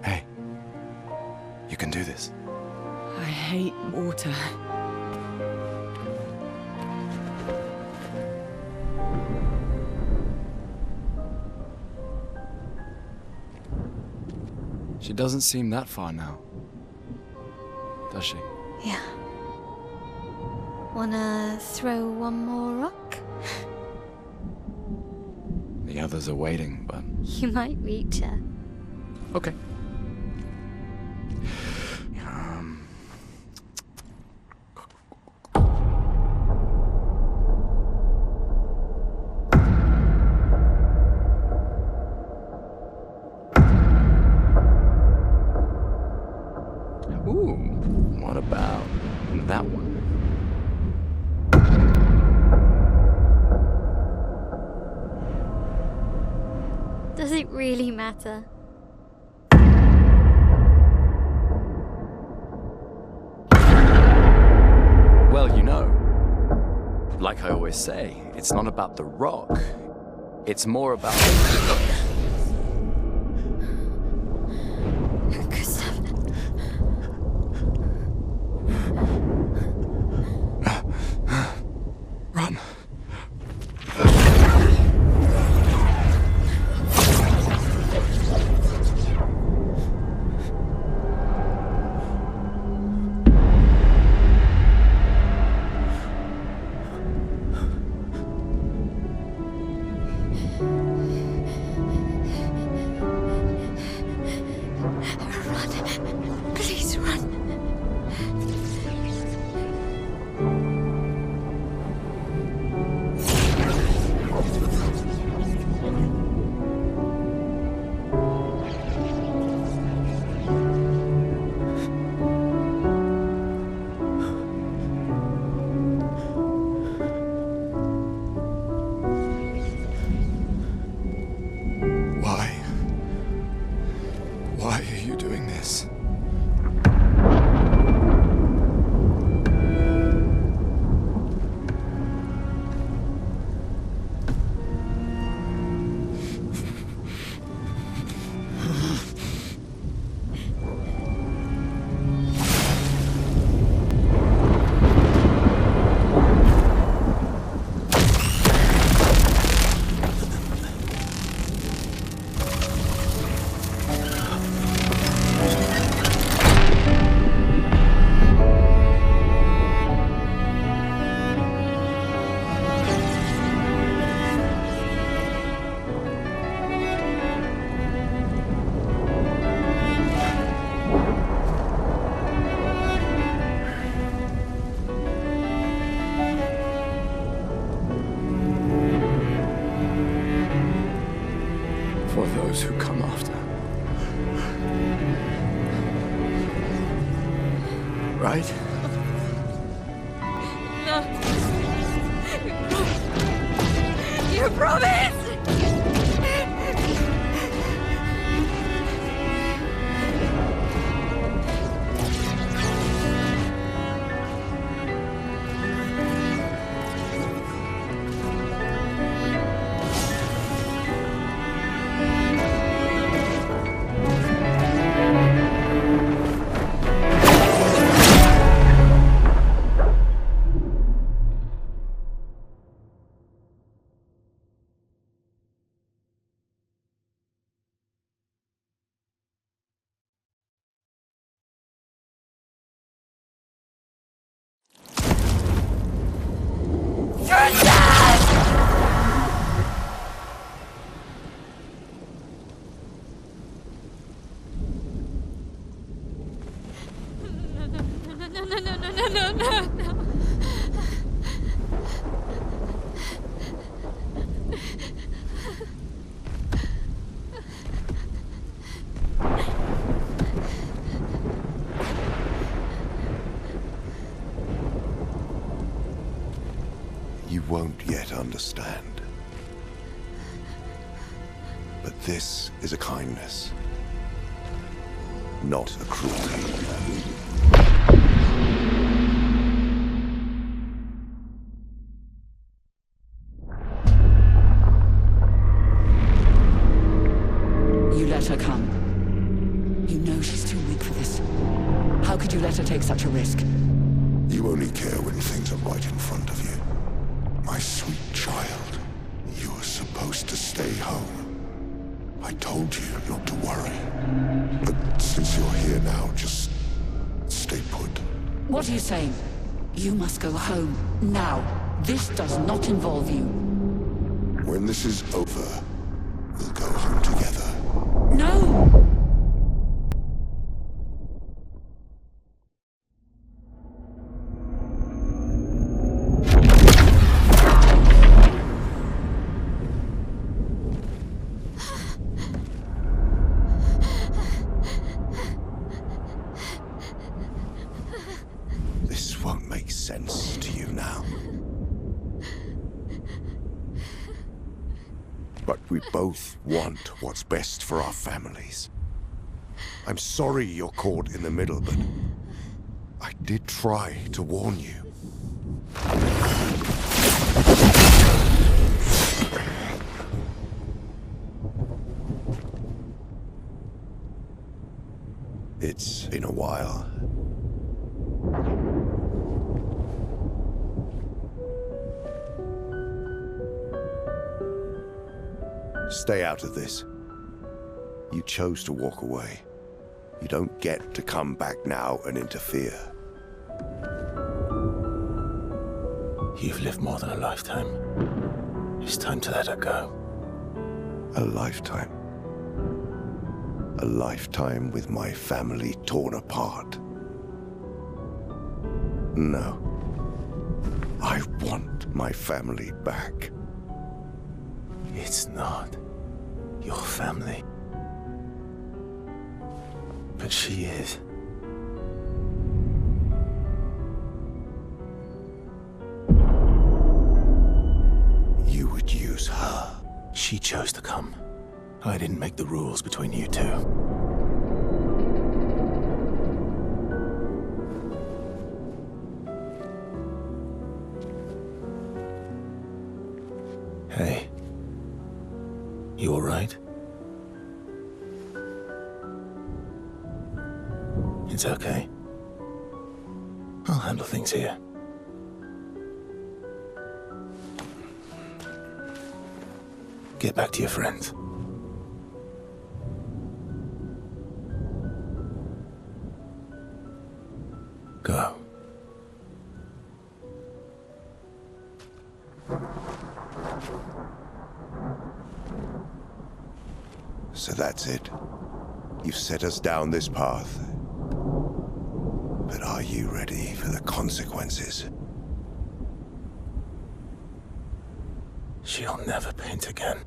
Hey, you can do this. I hate water. She doesn't seem that far now, does she? Yeah. Wanna throw one more rock? The others are waiting, but... You might reach her. Okay. Ooh, what about that one? Does it really matter? Well, you know, like I always say, it's not about the rock. It's more about... Run. Run. Please run. Why are you doing this? For those who come after. Right? No. You promised! No. won't yet understand. But this is a kindness, not a cruelty. You let her come. You know she's too weak for this. How could you let her take such a risk? You only care when things are right in front of you. My sweet child, you were supposed to stay home. I told you not to worry. But since you're here now, just stay put. What are you saying? You must go home, now. This does not involve you. When this is over, we'll go home together. No! This won't make sense to you now. But we both want what's best for our families. I'm sorry you're caught in the middle, but I did try to warn you. It's been a while. Stay out of this. You chose to walk away. You don't get to come back now and interfere. You've lived more than a lifetime. It's time to let her go. A lifetime. A lifetime with my family torn apart. No. I want my family back. It's not your family. But she is. You would use her. She chose to come. I didn't make the rules between you two. Hey. You all right? It's okay. I'll handle things here. Get back to your friends. Go. So that's it. You've set us down this path. But are you ready for the consequences? She'll never paint again.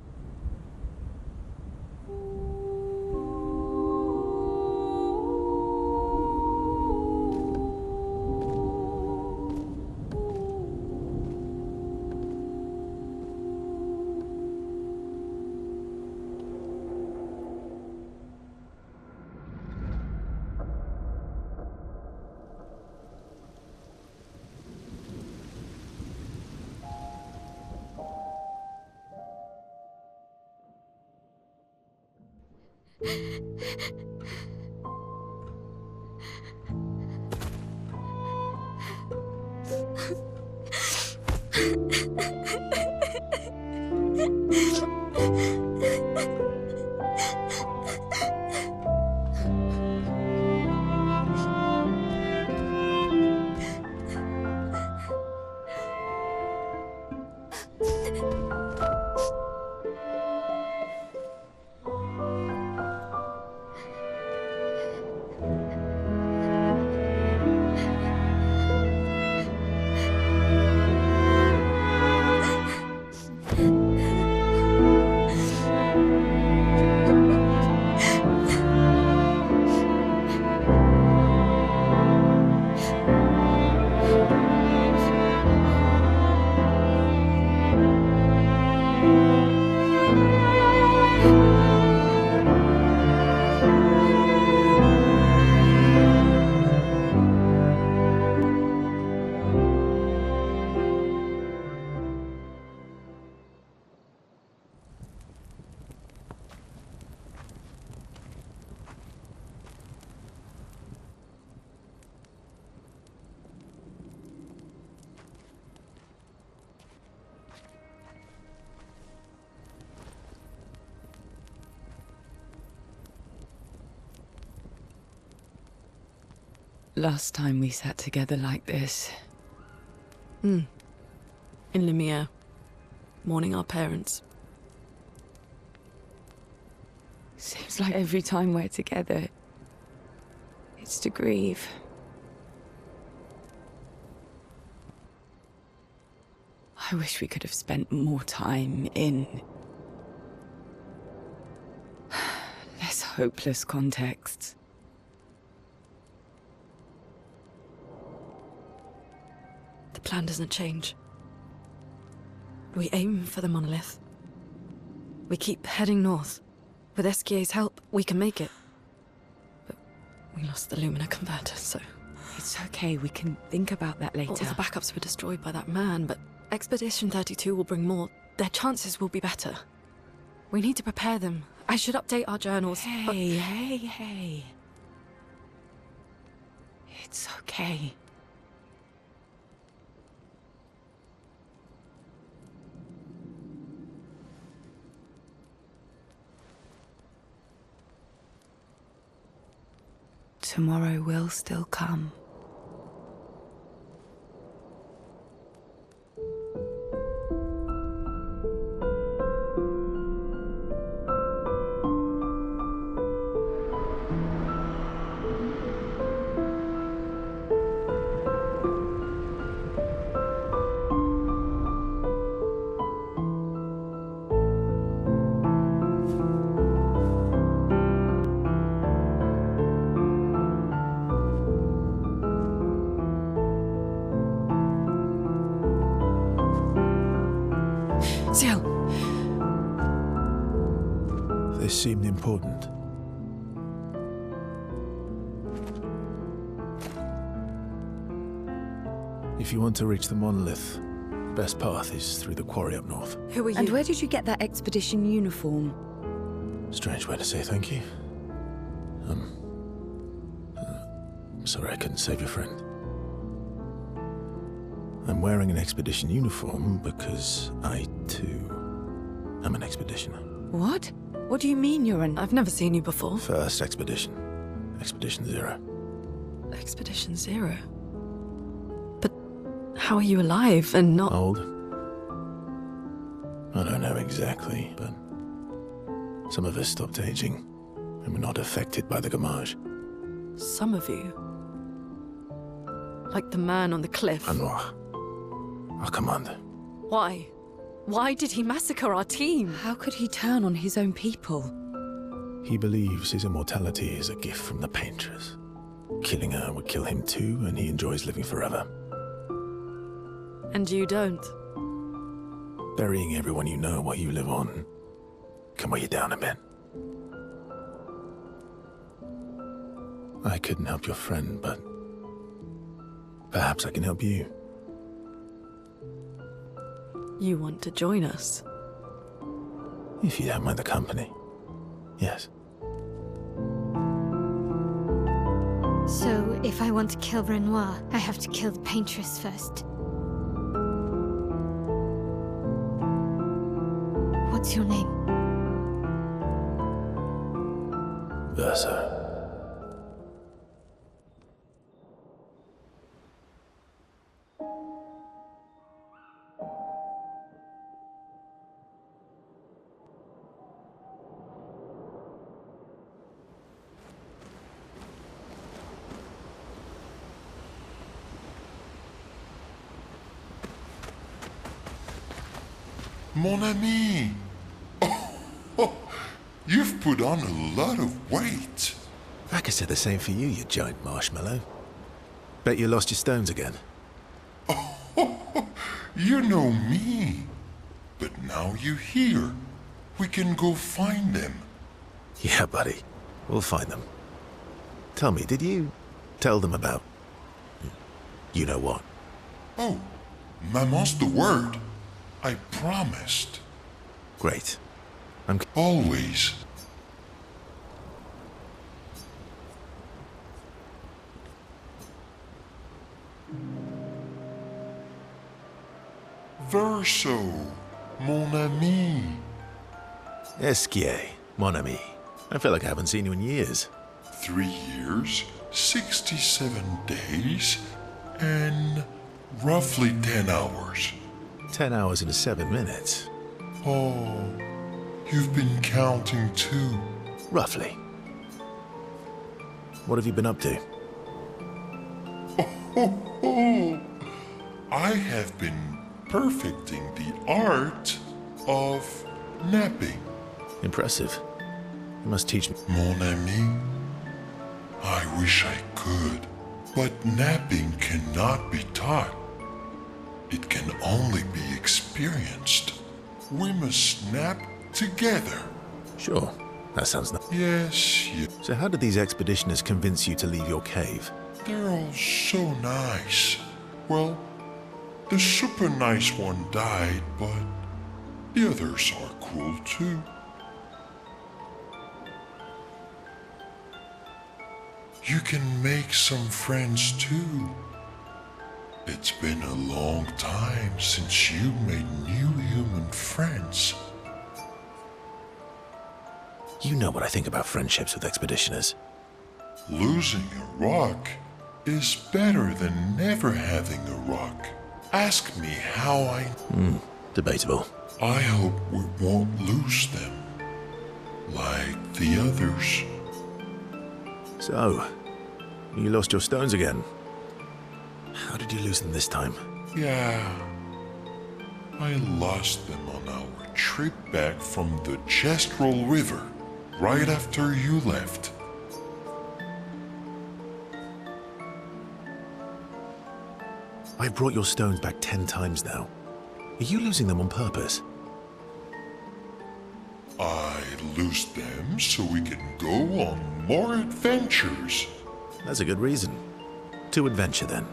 last time we sat together like this? In Lumiere, mourning our parents. Seems like every time we're together, it's to grieve. I wish we could have spent more time in less hopeless contexts. The plan doesn't change. We aim for the monolith. We keep heading north. With Esquier's help, we can make it. But we lost the Lumina converter, so... It's okay, we can think about that later. All the backups were destroyed by that man, but Expedition 32 will bring more. Their chances will be better. We need to prepare them. I should update our journals. Hey. It's okay. Tomorrow will still come. This seemed important. If you want to reach the monolith, the best path is through the quarry up north. Who are you? And where did you get that expedition uniform? Strange way to say thank you. I'm sorry I couldn't save your friend. I'm wearing an expedition uniform because I, too, am an expeditioner. What? What do you mean you're an... I've never seen you before. First expedition. Expedition 0. Expedition 0? But how are you alive and not... Old? I don't know exactly, but some of us stopped aging and were not affected by the Gamage. Some of you? Like the man on the cliff? Anwar, our commander. Why? Why did he massacre our team? How could he turn on his own people? He believes his immortality is a gift from the Paintress. Killing her would kill him too, and he enjoys living forever. And you don't? Burying everyone you know while you live on can weigh you down a bit. I couldn't help your friend, but perhaps I can help you. You want to join us? If you don't mind the company, yes. So, if I want to kill Renoir, I have to kill the Paintress first. What's your name? Versa. Mon ami! Oh, you've put on a lot of weight. I could say the same for you, you giant marshmallow. Bet you lost your stones again. You know me. But now you're here. We can go find them. Yeah, buddy. We'll find them. Tell me, did you tell them about... you know what? Oh, Maman's the word. I promised. Great. Always. Verso, mon ami. Esquier, mon ami. I feel like I haven't seen you in years. 3 years 67 days and roughly 10 hours. 10 hours and 7 minutes. Oh, you've been counting too. Roughly. What have you been up to? I have been perfecting the art of napping. Impressive. You must teach me. Mon ami, I wish I could, but napping cannot be taught. It can only be experienced. We must nap together. Sure, that sounds nice. Yes. So how did these expeditioners convince you to leave your cave? They're all so nice. Well, the super nice one died, but the others are cool too. You can make some friends too. It's been a long time since you made new human friends. You know what I think about friendships with expeditioners. Losing a rock is better than never having a rock. Ask me how I... Debatable. I hope we won't lose them. Like the others. So, you lost your stones again. How did you lose them this time? Yeah. I lost them on our trip back from the Chestrel River, right after you left. I've brought your stones back 10 times now. Are you losing them on purpose? I lose them so we can go on more adventures. That's a good reason. To adventure, then.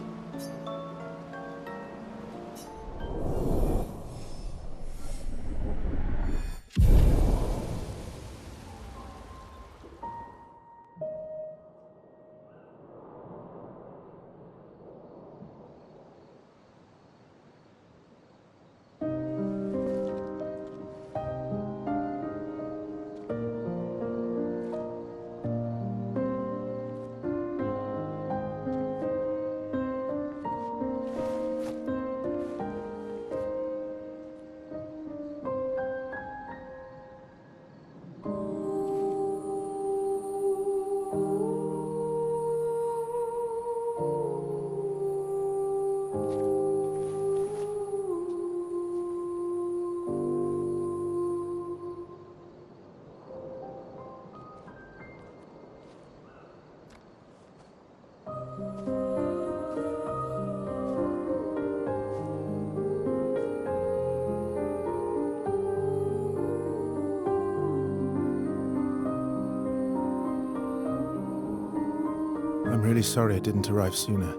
I'm really sorry I didn't arrive sooner.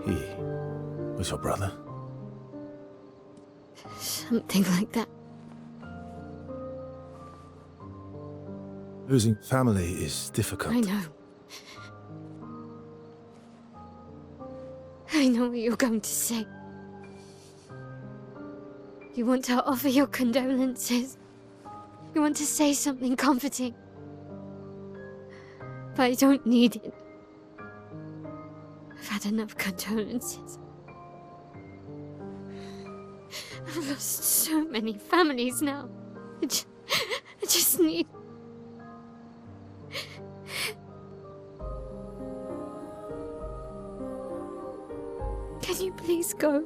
He was your brother? Something like that. Losing family is difficult. I know. I know what you're going to say. You want to offer your condolences. You want to say something comforting. But I don't need it. I've had enough condolences. I've lost so many families now. I just need... Can you please go?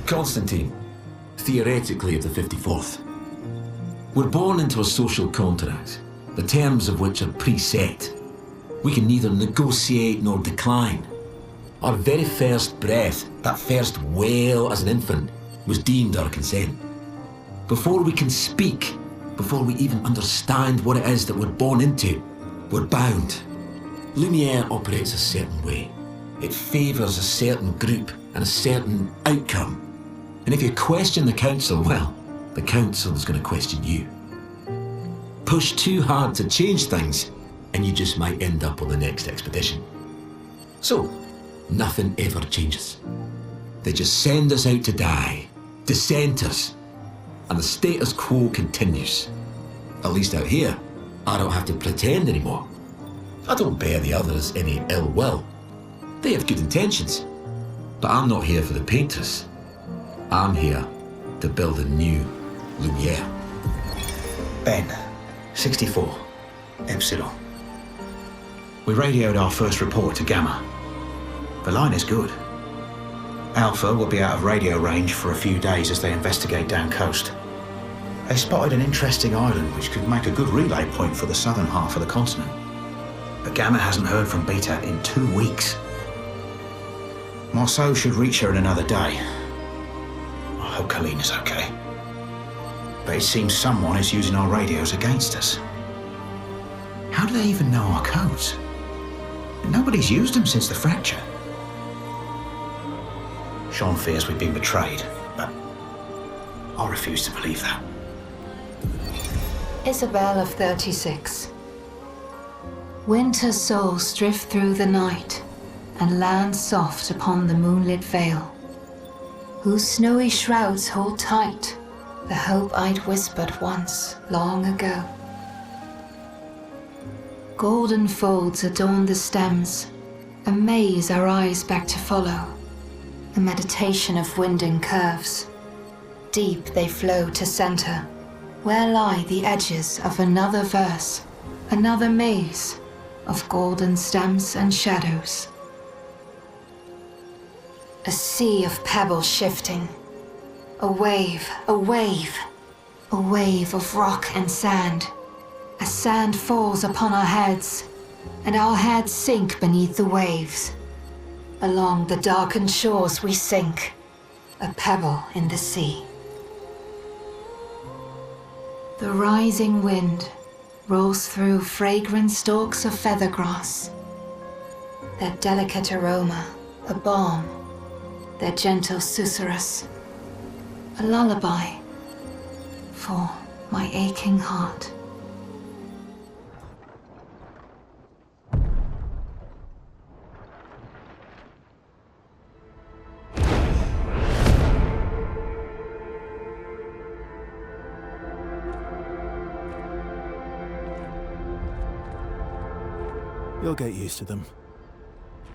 Constantine, theoretically of the 54th. We're born into a social contract, the terms of which are preset. We can neither negotiate nor decline. Our very first breath, that first wail as an infant, was deemed our consent. Before we can speak, before we even understand what it is that we're born into, we're bound. Lumiere operates a certain way. It favours a certain group and a certain outcome. And if you question the council, well, the council is going to question you. Push too hard to change things, and you just might end up on the next expedition. So, nothing ever changes. They just send us out to die, dissenters, and the status quo continues. At least out here, I don't have to pretend anymore. I don't bear the others any ill will. They have good intentions. But I'm not here for the painters. I'm here to build a new Lumiere. Ben, 64, Epsilon. We radioed our first report to Gamma. The line is good. Alpha will be out of radio range for a few days as they investigate down coast. They spotted an interesting island which could make a good relay point for the southern half of the continent. But Gamma hasn't heard from Beta in 2 weeks. Marceau should reach her in another day. I hope Colleen is okay. But it seems someone is using our radios against us. How do they even know our codes? Nobody's used them since the fracture. Sean fears we've been betrayed, but I refuse to believe that. Isabel of 36. Winter souls drift through the night and land soft upon the moonlit vale, whose snowy shrouds hold tight the hope I'd whispered once long ago. Golden folds adorn the stems, a maze our eyes back to follow, a meditation of winding curves. Deep they flow to center, where lie the edges of another verse, another maze of golden stems and shadows. A sea of pebbles shifting, a wave, a wave, a wave of rock and sand. As sand falls upon our heads, and our heads sink beneath the waves. Along the darkened shores we sink, a pebble in the sea. The rising wind rolls through fragrant stalks of feathergrass. Their delicate aroma, a balm, their gentle susurrus, a lullaby for my aching heart. You'll get used to them.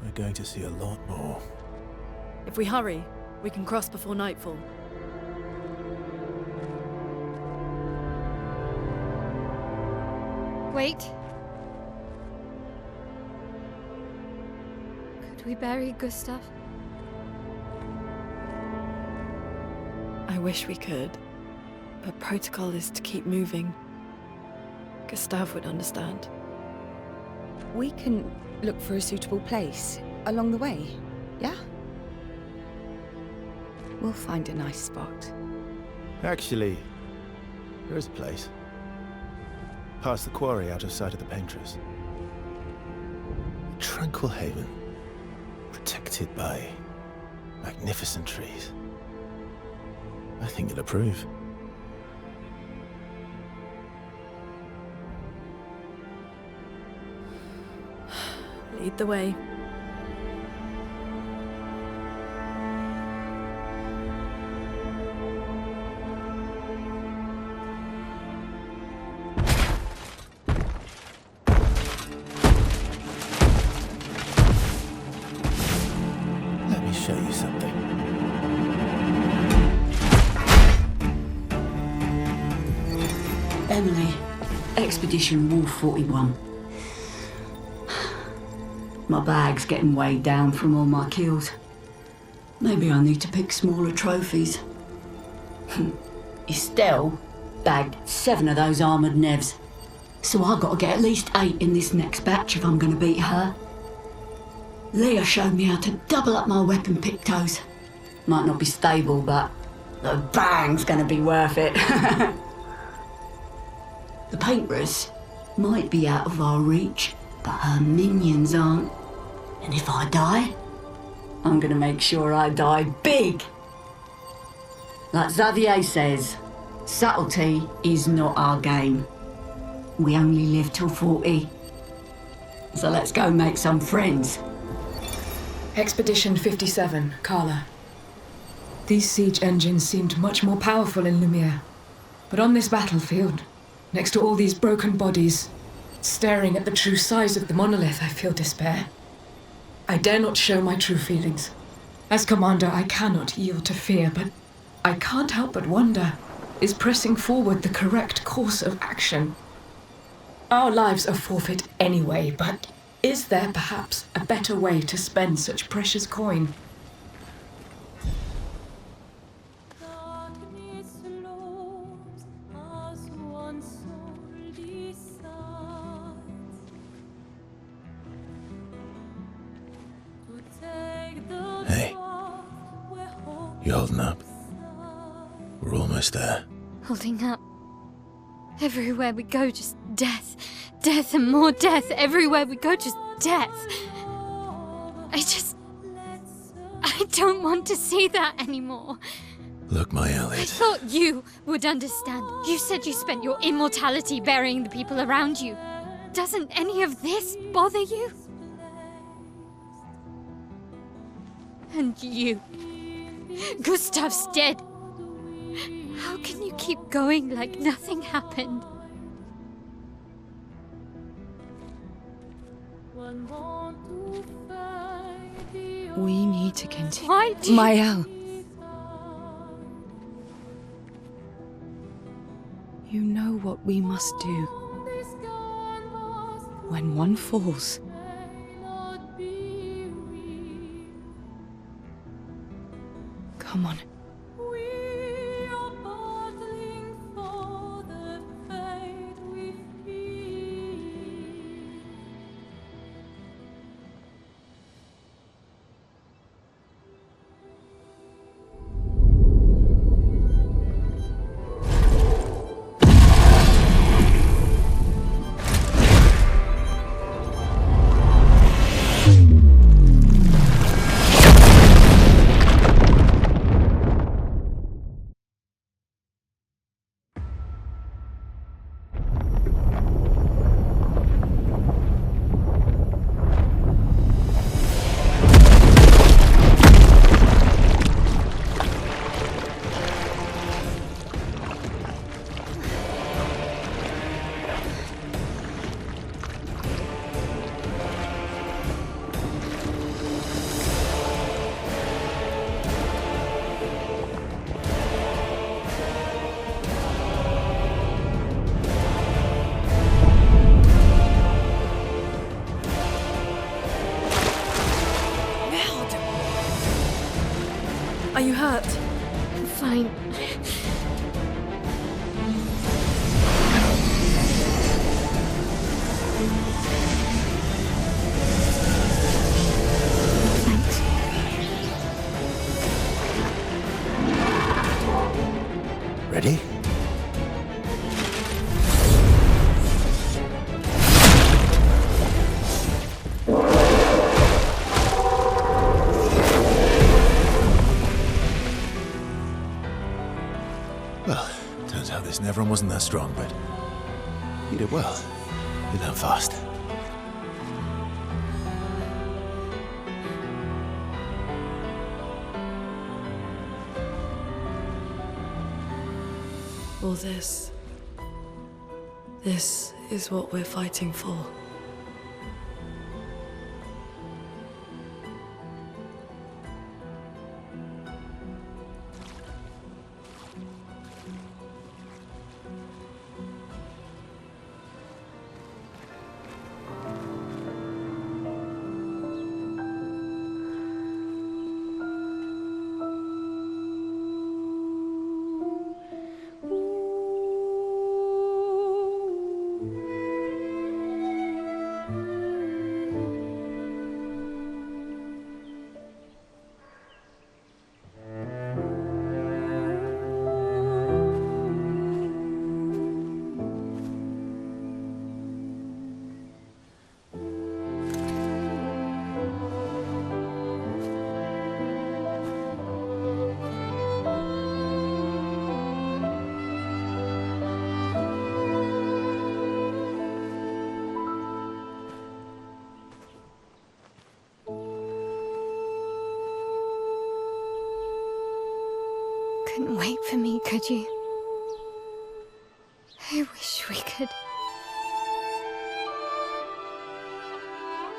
We're going to see a lot more. If we hurry, we can cross before nightfall. Wait. Could we bury Gustav? I wish we could, but protocol is to keep moving. Gustav would understand. We can look for a suitable place along the way, yeah? We'll find a nice spot. Actually, there is a place. Past the quarry, out of sight of the painters. A tranquil haven, protected by magnificent trees. I think you'll approve. Lead the way. Let me show you something. Emily, Expedition Wolf 41. My bag's getting weighed down from all my kills. Maybe I need to pick smaller trophies. Estelle bagged 7 of those armoured nevs. So I've got to get at least 8 in this next batch if I'm going to beat her. Leah showed me how to double up my weapon pictos. Might not be stable, but the bang's going to be worth it. The painters might be out of our reach, but her minions aren't. And if I die, I'm going to make sure I die big. Like Xavier says, subtlety is not our game. We only live till 40. So let's go make some friends. Expedition 57, Carla. These siege engines seemed much more powerful in Lumiere. But on this battlefield, next to all these broken bodies, staring at the true size of the monolith, I feel despair. I dare not show my true feelings. As commander, I cannot yield to fear, but I can't help but wonder, is pressing forward the correct course of action? Our lives are forfeit anyway, but is there perhaps a better way to spend such precious coin? Hey, you holding up? We're almost there. Holding up. Everywhere we go, just death. Death and more death. Everywhere we go, just death. I don't want to see that anymore. Look, my I Elliot. thought you would understand. You said you spent your immortality burying the people around you. Doesn't any of this bother you? And you. Gustav's dead. How can you keep going like nothing happened? We need to continue. Why do you... Mael. You know what we must do. When one falls, come on. Are you hurt? I'm fine. Thanks. Ready? Well, turns out this Nevron wasn't that strong, but you did well. You learned fast. All this. This is what we're fighting for. couldn't wait for me, could you? I wish we could.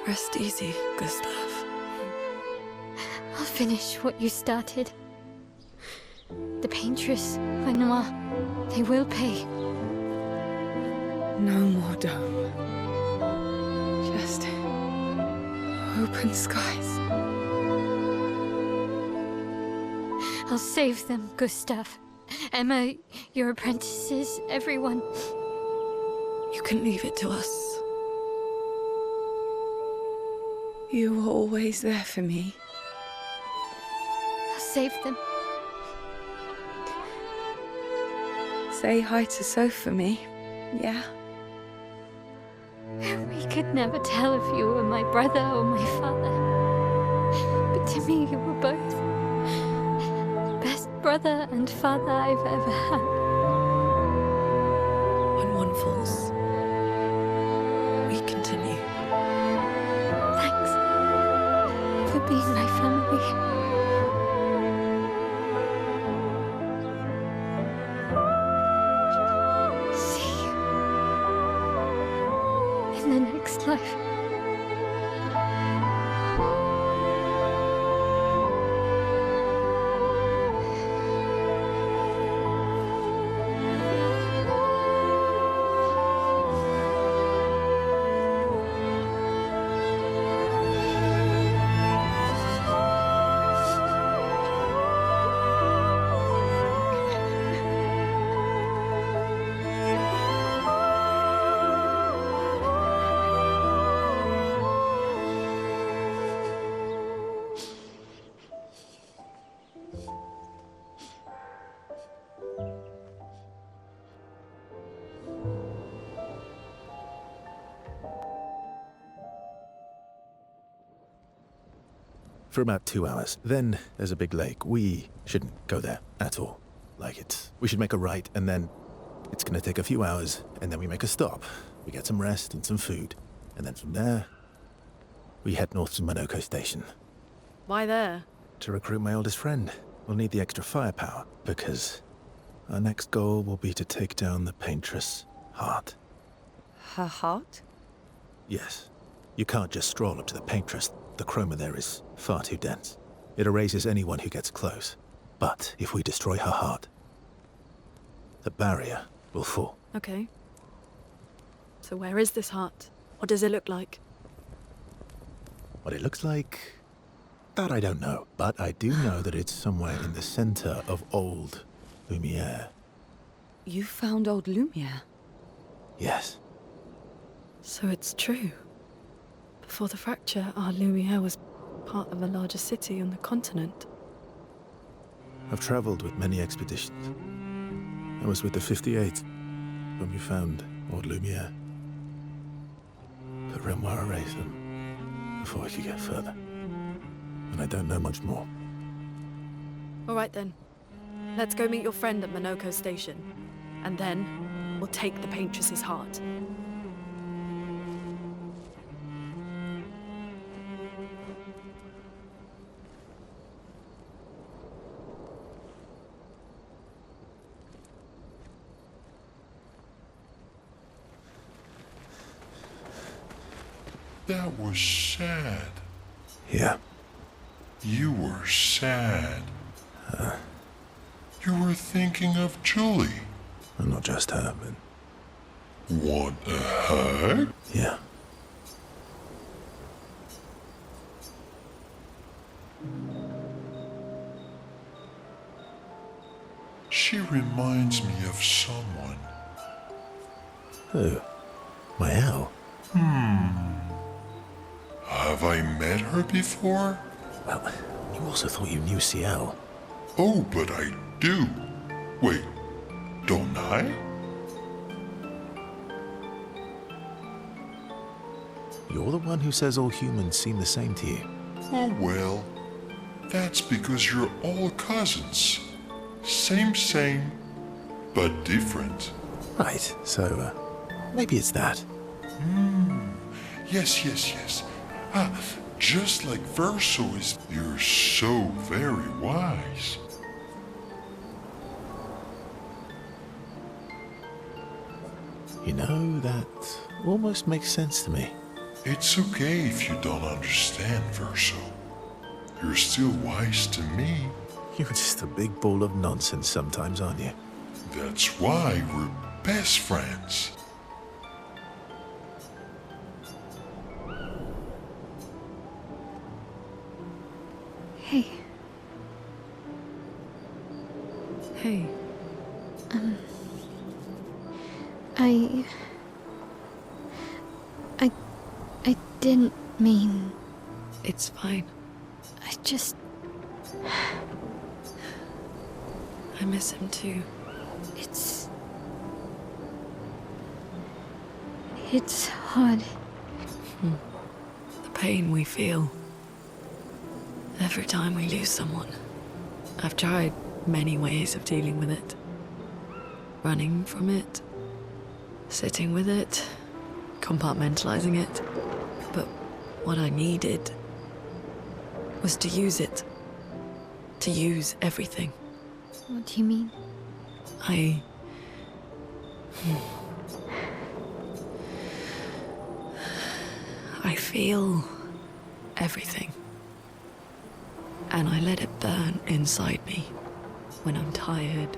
Rest easy, Gustav. I'll finish what you started. The paintress, Renoir, they will pay. No more dome. Just open skies. I'll save them, Gustav. Emma, your apprentices, everyone. You can leave it to us. You were always there for me. I'll save them. Say hi to Soph for me, yeah? We could never tell if you were my brother or my father. But to me, you were both. Best brother and father I've ever had. When one falls, we continue. Thanks for being my family. See you in the next life. For about 2 hours. Then there's a big lake. We shouldn't go there at all. We should make a right, and then it's gonna take a few hours, and then we make a stop. We get some rest and some food, and then from there, we head north to Monoko Station. Why there? To recruit my oldest friend. We'll need the extra firepower, because our next goal will be to take down the paintress' heart. Her heart? Yes. You can't just stroll up to the paintress. The chroma there is far too dense. It erases anyone who gets close. But if we destroy her heart, the barrier will fall. Okay. So where is this heart? What does it look like? What it looks like, that I don't know. But I do know that it's somewhere in the center of old Lumiere. You found old Lumiere? Yes. So it's true. Before the fracture, our Lumiere was part of a larger city on the continent. I've traveled with many expeditions. I was with the 58th when we found old Lumiere. But Renoir erased them before we could get further. And I don't know much more. All right then. Let's go meet your friend at Monoko Station. And then, we'll take the paintress's heart. That was sad. Yeah. You were sad. You were thinking of Julie. And not just her, but... What a hug? Yeah. She reminds me of someone. Who? Mael? Have I met her before? Well, you also thought you knew Ciel. Oh, but I do. Wait, don't I? You're the one who says all humans seem the same to you. Oh, well. That's because you're all cousins. Same, but different. Right, so, maybe it's that. Yes. Just like Verso is. You're so very wise. You know, that almost makes sense to me. It's okay if you don't understand, Verso. You're still wise to me. You're just a big ball of nonsense sometimes, aren't you? That's why we're best friends. Hey. Hey. I didn't mean... It's fine. I just... I miss him too. It's hard. The pain we feel every time we lose someone. I've tried many ways of dealing with it. Running from it, sitting with it, compartmentalizing it. But what I needed was to use it. To use everything. What do you mean? I feel everything. And I let it burn inside me. When I'm tired,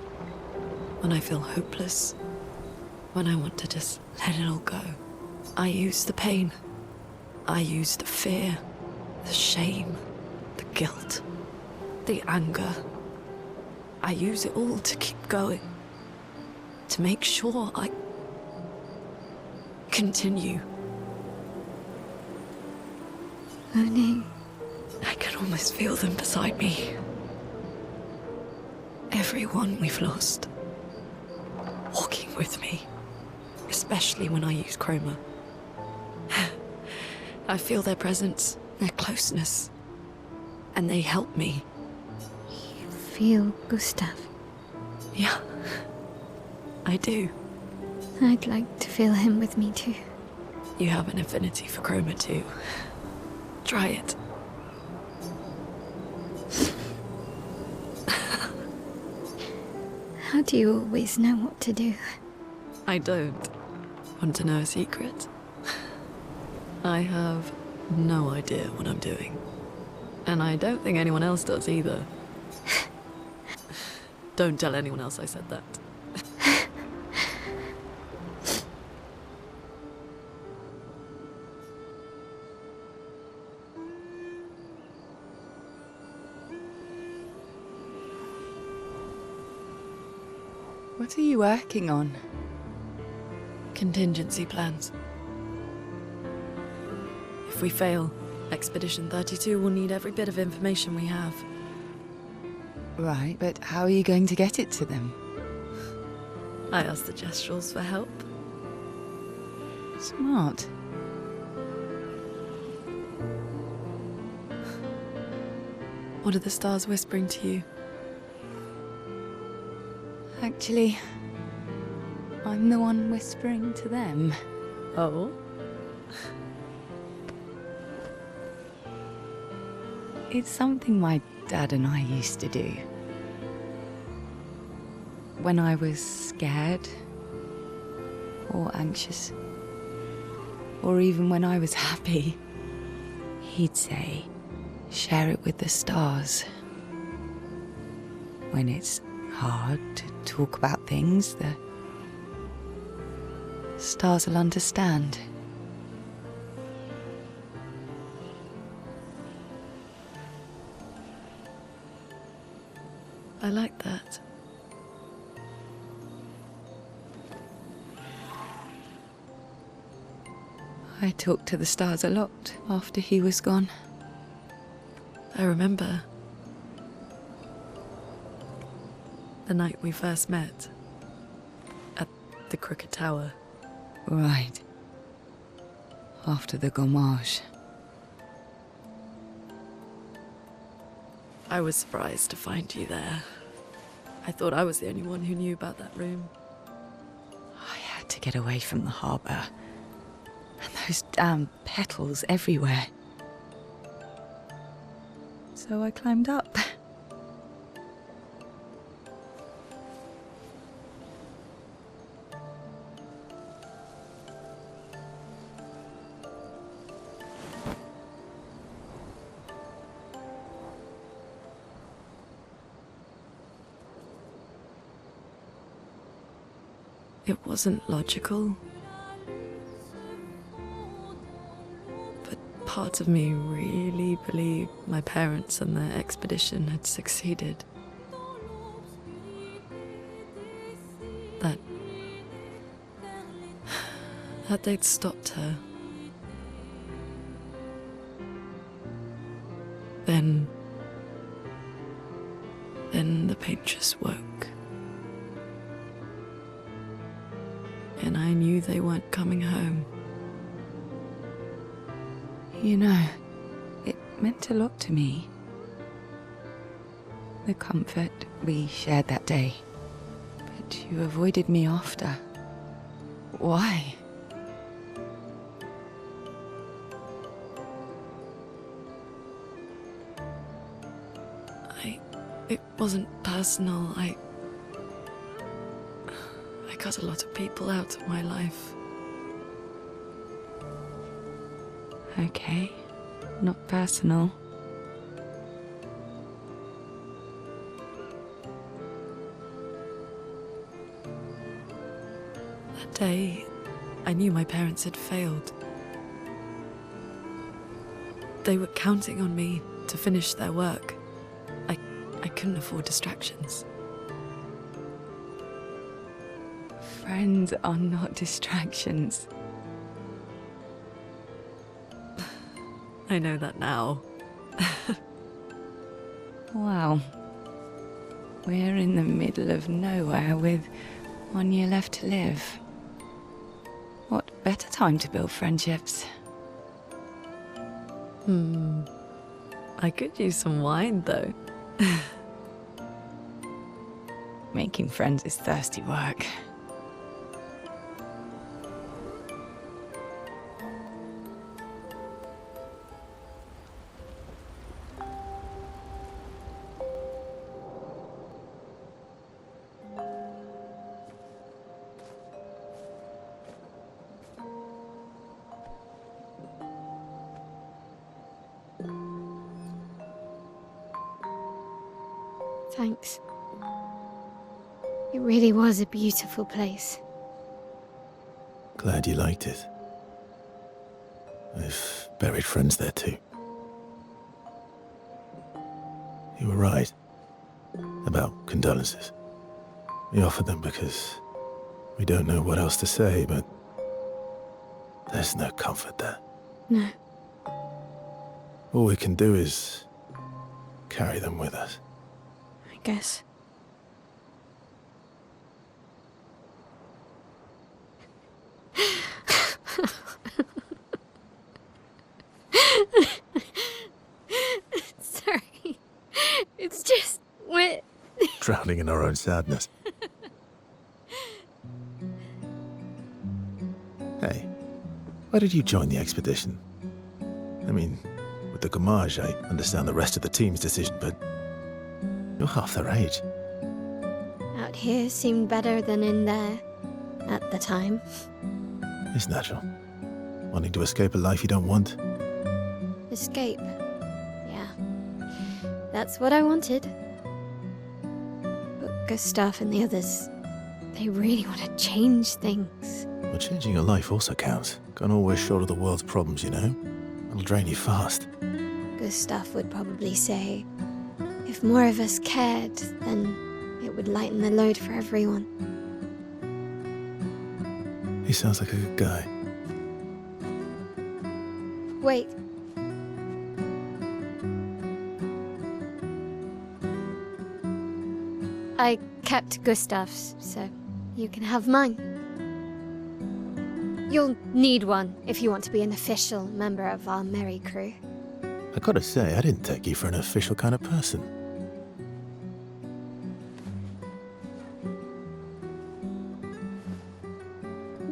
when I feel hopeless, when I want to just let it all go. I use the pain. I use the fear, the shame, the guilt, the anger. I use it all to keep going. To make sure I continue. Moaning. I can almost feel them beside me. Everyone we've lost. Walking with me. Especially when I use Chroma. I feel their presence, their closeness. And they help me. You feel Gustav? Yeah. I do. I'd like to feel him with me too. You have an affinity for Chroma too. Try it. How do you always know what to do? I don't. Want to know a secret? I have no idea what I'm doing. And I don't think anyone else does either. Don't tell anyone else I said that. What are you working on? Contingency plans. If we fail, Expedition 32 will need every bit of information we have. Right, but how are you going to get it to them? I asked the Gestrals for help. Smart. What are the stars whispering to you? Actually, I'm the one whispering to them. Oh? It's something my dad and I used to do. When I was scared, or anxious, or even when I was happy, he'd say, share it with the stars. When it's hard to talk about things, the stars will understand. I like that. I talked to the stars a lot after he was gone. I remember the night we first met at the Crooked Tower. Right. After the gommage. I was surprised to find you there. I thought I was the only one who knew about that room. I had to get away from the harbour. And those damn petals everywhere. So I climbed up. It wasn't logical. But parts of me really believed my parents and their expedition had succeeded. That they'd stopped her. Then the paintress woke. And I knew they weren't coming home. You know, it meant a lot to me. The comfort we shared that day. But you avoided me after. Why? It wasn't personal. I cut a lot of people out of my life. Okay, not personal. That day, I knew my parents had failed. They were counting on me to finish their work. I couldn't afford distractions. Friends are not distractions. I know that now. Wow. We're in the middle of nowhere with 1 year left to live. What better time to build friendships? I could use some wine, though. Making friends is thirsty work. Thanks. It really was a beautiful place. Glad you liked it. I've buried friends there too. You were right about condolences. We offered them because we don't know what else to say, but there's no comfort there. No. All we can do is carry them with us. I guess. Sorry. It's just we're Drowning in our own sadness. Hey, why did you join the expedition? I mean, with the Gommage, I understand the rest of the team's decision, but you're half their age. out here seemed better than in there at the time. It's natural. Wanting to escape a life you don't want. Escape. Yeah. That's what I wanted. But Gustav and the others, they really want to change things. Well, changing your life also counts. Can't always shoulder the world's problems, you know? It'll drain you fast. Gustav would probably say, if more of us cared, then it would lighten the load for everyone. He sounds like a good guy. Wait. I kept Gustav's, so you can have mine. You'll need one if you want to be an official member of our merry crew. I gotta say, I didn't take you for an official kind of person.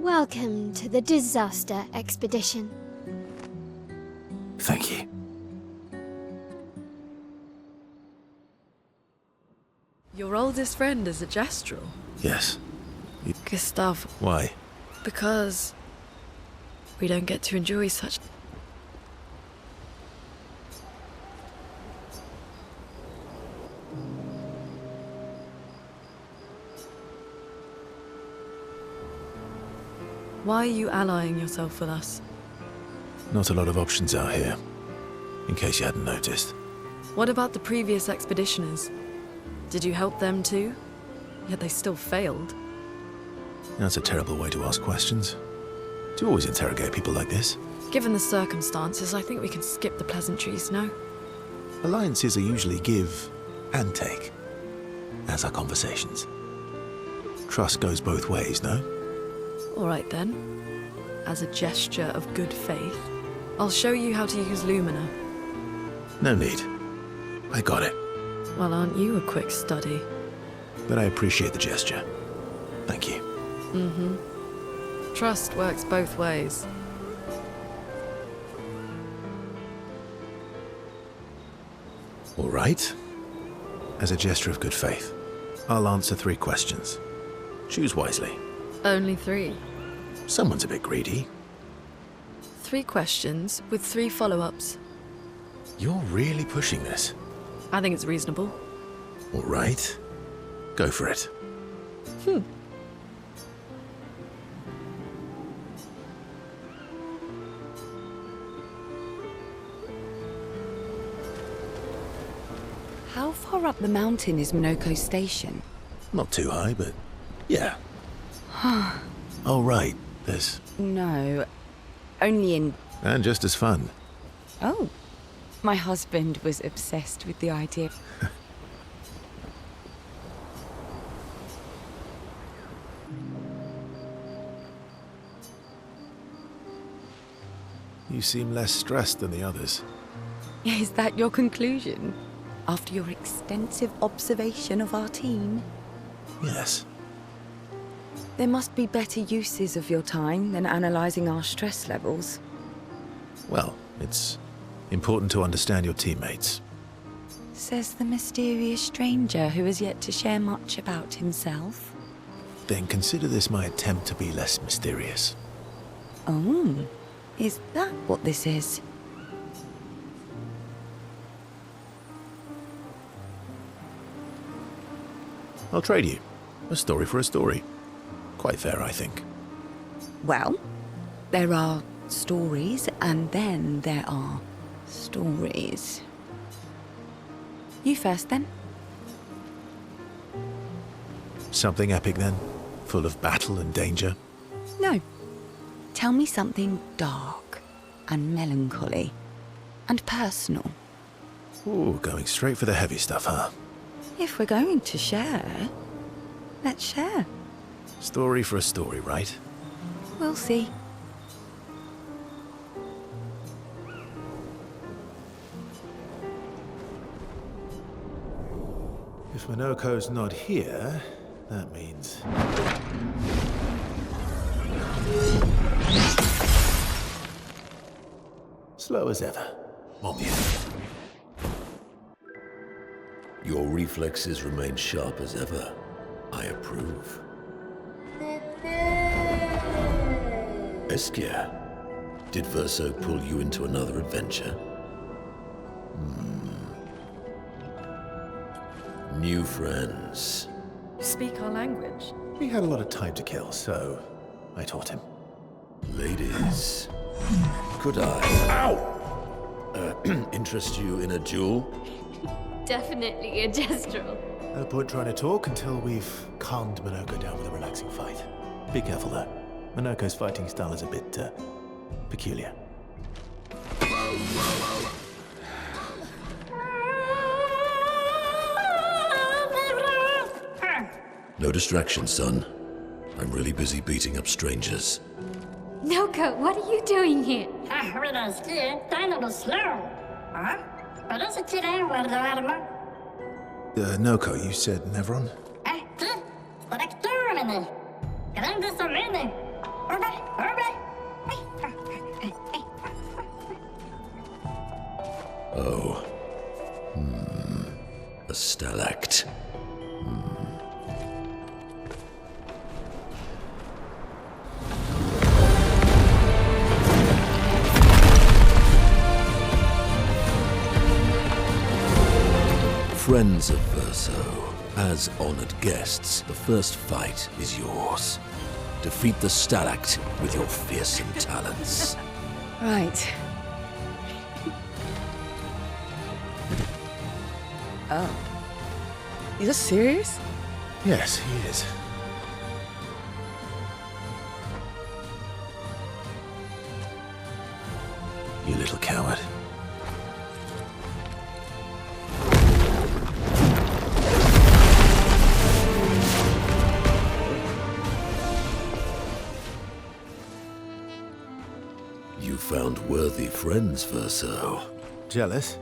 Welcome to the disaster expedition. Thank you. Your oldest friend is a Gestrel. Yes. Gustav. Why? Because we don't get to enjoy such... Why are you allying yourself with us? Not a lot of options out here, in case you hadn't noticed. What about the previous expeditioners? Did you help them too? Yet they still failed. That's a terrible way to ask questions. Do you always interrogate people like this? Given the circumstances, I think we can skip the pleasantries, no? Alliances are usually give and take, as are conversations. Trust goes both ways, no? All right then. As a gesture of good faith, I'll show you how to use Lumina. No need. I got it. Well, aren't you a quick study? But I appreciate the gesture. Thank you. Mm-hmm. Trust works both ways. All right. As a gesture of good faith, I'll answer 3 questions. Choose wisely. Only 3. Someone's a bit greedy. 3 questions with 3 follow-ups. You're really pushing this. I think it's reasonable. All right. Go for it. How far up the mountain is Minoko Station? Not too high, but yeah. Oh, right. There's... No, only in... And just as fun. Oh. My husband was obsessed with the idea. You seem less stressed than the others. Is that your conclusion? After your extensive observation of our team? Yes. There must be better uses of your time than analysing our stress levels. Well, it's important to understand your teammates. Says the mysterious stranger who has yet to share much about himself. Then consider this my attempt to be less mysterious. Oh, is that what this is? I'll trade you. A story for a story. Quite fair, I think. Well, there are stories, and then there are stories. You first, then. Something epic, then? Full of battle and danger? No. Tell me something dark and melancholy and personal. Ooh, going straight for the heavy stuff, huh? If we're going to share, let's share. Story for a story, right? We'll see. If Minoko's not here, that means... Slow as ever. Obvious. Your reflexes remain sharp as ever. I approve. Esquire, did Verso pull you into another adventure? New friends. Speak our language. He had a lot of time to kill, so I taught him. Ladies, could I... Ow! Interest you in a duel? Definitely a gestural. No point trying to talk until we've calmed Minoko down with a relaxing fight. Be careful, though. Minoko's fighting style is a bit, peculiar. No distraction, son. I'm really busy beating up strangers. Noko, what are you doing here? Noko, you said Nevron? Oh. A stalact. Friends of Verso, as honored guests, the first fight is yours. Defeat the Stalact with your fearsome talents. Right. Oh. You're serious? Yes, he is. You little coward. You found worthy friends, Verso. Jealous?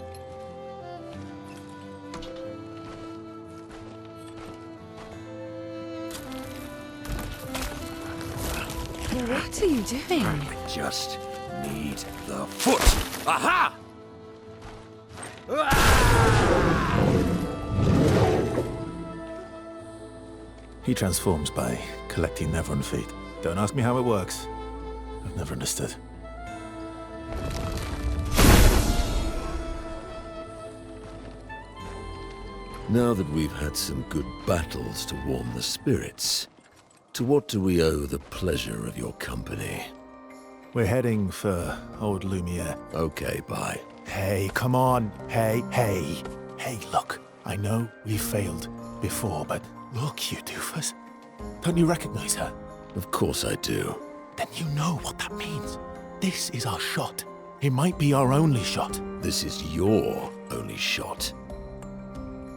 What are you doing? I just need the foot. Aha! He transforms by collecting Nevron feet. Don't ask me how it works. I've never understood. Now that we've had some good battles to warm the spirits, to what do we owe the pleasure of your company? We're heading for old Lumiere. Okay, bye. Hey, come on. Hey. Hey, look. I know we failed before, but look, you doofus. Don't you recognize her? Of course I do. Then you know what that means. This is our shot. It might be our only shot. This is your only shot.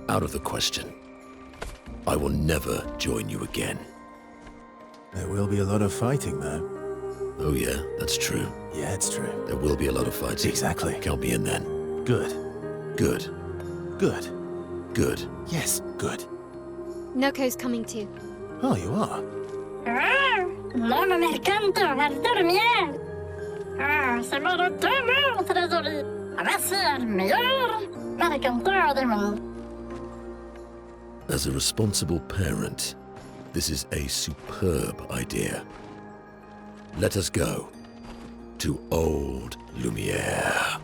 Out of the question. I will never join you again. There will be a lot of fighting, though. Oh yeah, that's true. Yeah, it's true. There will be a lot of fighting. Exactly. Count me in then. Good. Good. Good. Good. Yes, good. Noko's coming too. Oh, you are? L'homme mercanto al dormier. C'est mon retour, trésorier. Voici le meilleur mercanteur du monde. As a responsible parent, this is a superb idea. Let us go to old Lumiere.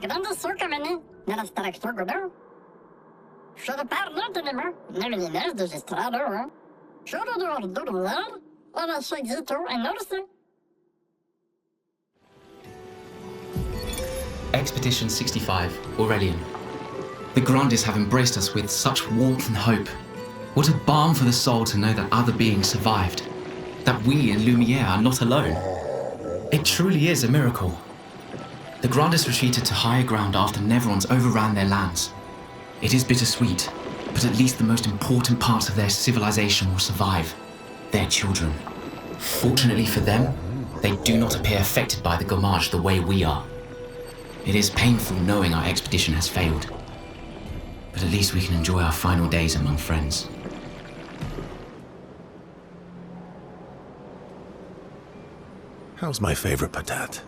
Grande succa veni, nella staraxo godo. Should parlo de nema, neminines de gestrado. Should do ordunar, ora shagito and notice. Expedition 65, Aurelian. The Grandes have embraced us with such warmth and hope. What a balm for the soul to know that other beings survived. That we in Lumiere are not alone. It truly is a miracle. The Grandes retreated to higher ground after Nevrons overran their lands. It is bittersweet, but at least the most important parts of their civilization will survive. Their children. Fortunately for them, they do not appear affected by the Gommage the way we are. It is painful knowing our expedition has failed. But at least we can enjoy our final days among friends. How's my favorite patat?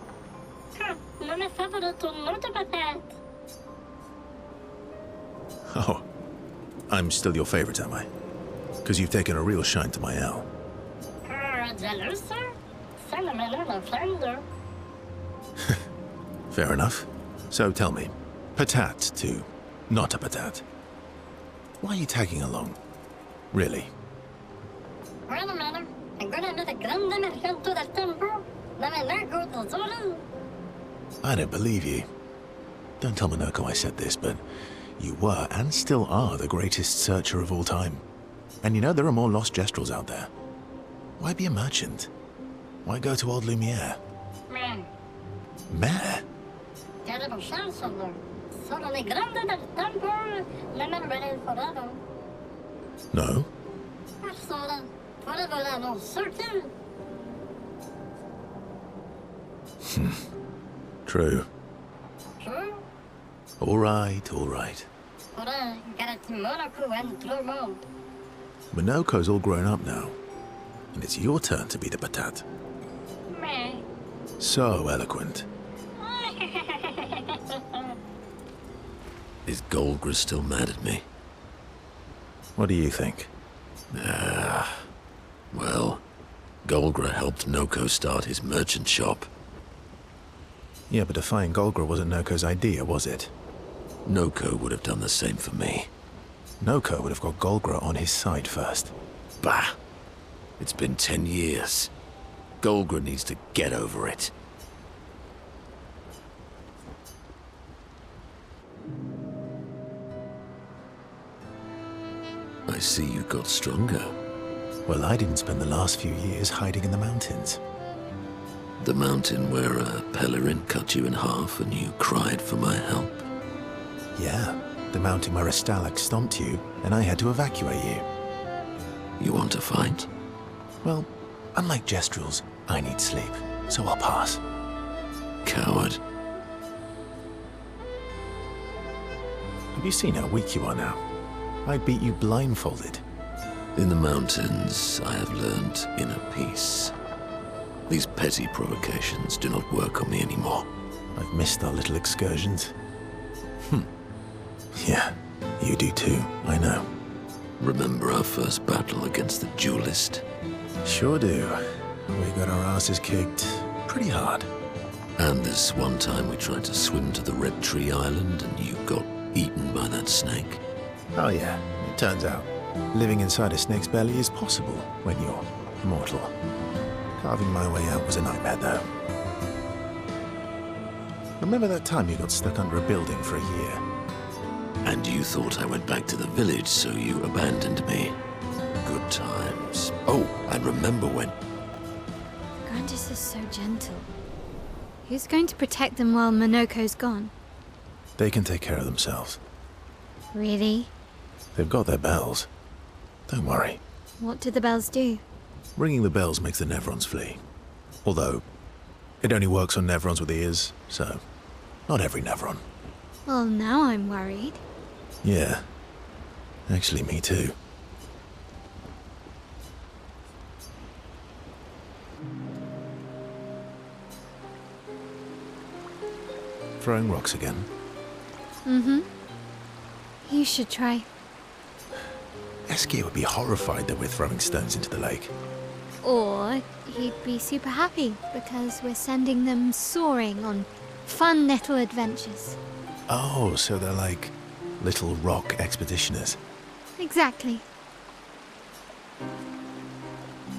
Non è favorito molto patate. Oh, I'm still your favorite, am I? Because you've taken a real shine to my L. Jealous? Sono meno la friend. Fair enough. So tell me, patat to not a patat. Why are you tagging along? Really? Wait a minute. I'm gonna meet a grande mercanto del tempo. La Minoko tesori. I don't believe you. Don't tell Minoko I said this, but you were and still are the greatest searcher of all time. And you know there are more lost Gestrels out there. Why be a merchant? Why go to old Lumiere? Me. Mare? Terrible chance sono. Sono le grande del tempo. Le merveille forever. No? Persona. Forever la non circle. True. True. All right, all right. Ora, garati Monaco and Trumont. Minoko's all grown up now. And it's your turn to be the patat. Me. So eloquent. Is Golgra still mad at me? What do you think? Well, Golgra helped Noko start his merchant shop. Yeah, but defying Golgra wasn't Noko's idea, was it? Noko would have done the same for me. Noko would have got Golgra on his side first. Bah! It's been 10 years. Golgra needs to get over it. I see you got stronger. Well, I didn't spend the last few years hiding in the mountains. The mountain where a Pelerin cut you in half and you cried for my help? Yeah, the mountain where a Stalak stomped you and I had to evacuate you. You want to fight? Well, unlike Jestrels, I need sleep, so I'll pass. Coward. Have you seen how weak you are now? I beat you blindfolded. In the mountains, I have learned inner peace. These petty provocations do not work on me anymore. I've missed our little excursions. Yeah, you do too, I know. Remember our first battle against the duelist? Sure do. We got our asses kicked pretty hard. And this one time we tried to swim to the Red Tree Island and you got eaten by that snake? Oh yeah, it turns out living inside a snake's belly is possible when you're mortal. Carving my way out was a nightmare though. Remember that time you got stuck under a building for a year? And you thought I went back to the village, so you abandoned me. Good times. Oh, and remember when... Grandis is so gentle. Who's going to protect them while Monoko's gone? They can take care of themselves. Really? They've got their bells. Don't worry. What do the bells do? Ringing the bells makes the Nevrons flee. Although, it only works on Nevrons with ears, so not every Nevron. Well, now I'm worried. Yeah. Actually, me too. Throwing rocks again? Mm-hmm. You should try. Eskia would be horrified that we're throwing stones into the lake. Or he'd be super happy because we're sending them soaring on fun little adventures. Oh, so they're like little rock expeditioners. Exactly.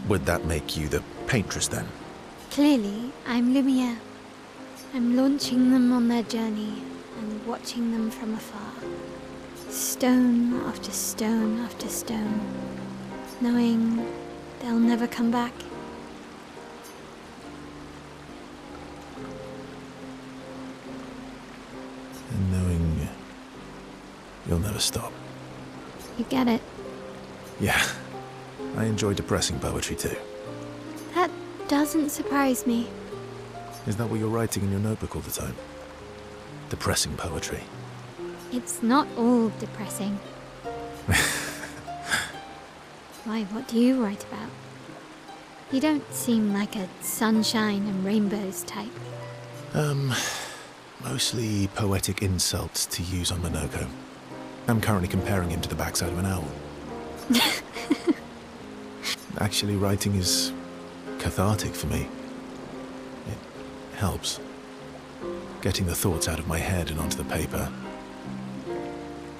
Would that make you the paintress then? Clearly, I'm Lumiere. I'm launching them on their journey and watching them from afar. Stone after stone after stone, knowing they'll never come back. And knowing you'll never stop. You get it? Yeah. I enjoy depressing poetry too. That doesn't surprise me. Is that what you're writing in your notebook all the time? Depressing poetry. It's not all depressing. Why, what do you write about? You don't seem like a sunshine and rainbows type. Mostly poetic insults to use on Monoko. I'm currently comparing him to the backside of an owl. Actually, writing is cathartic for me. It helps. Getting the thoughts out of my head and onto the paper.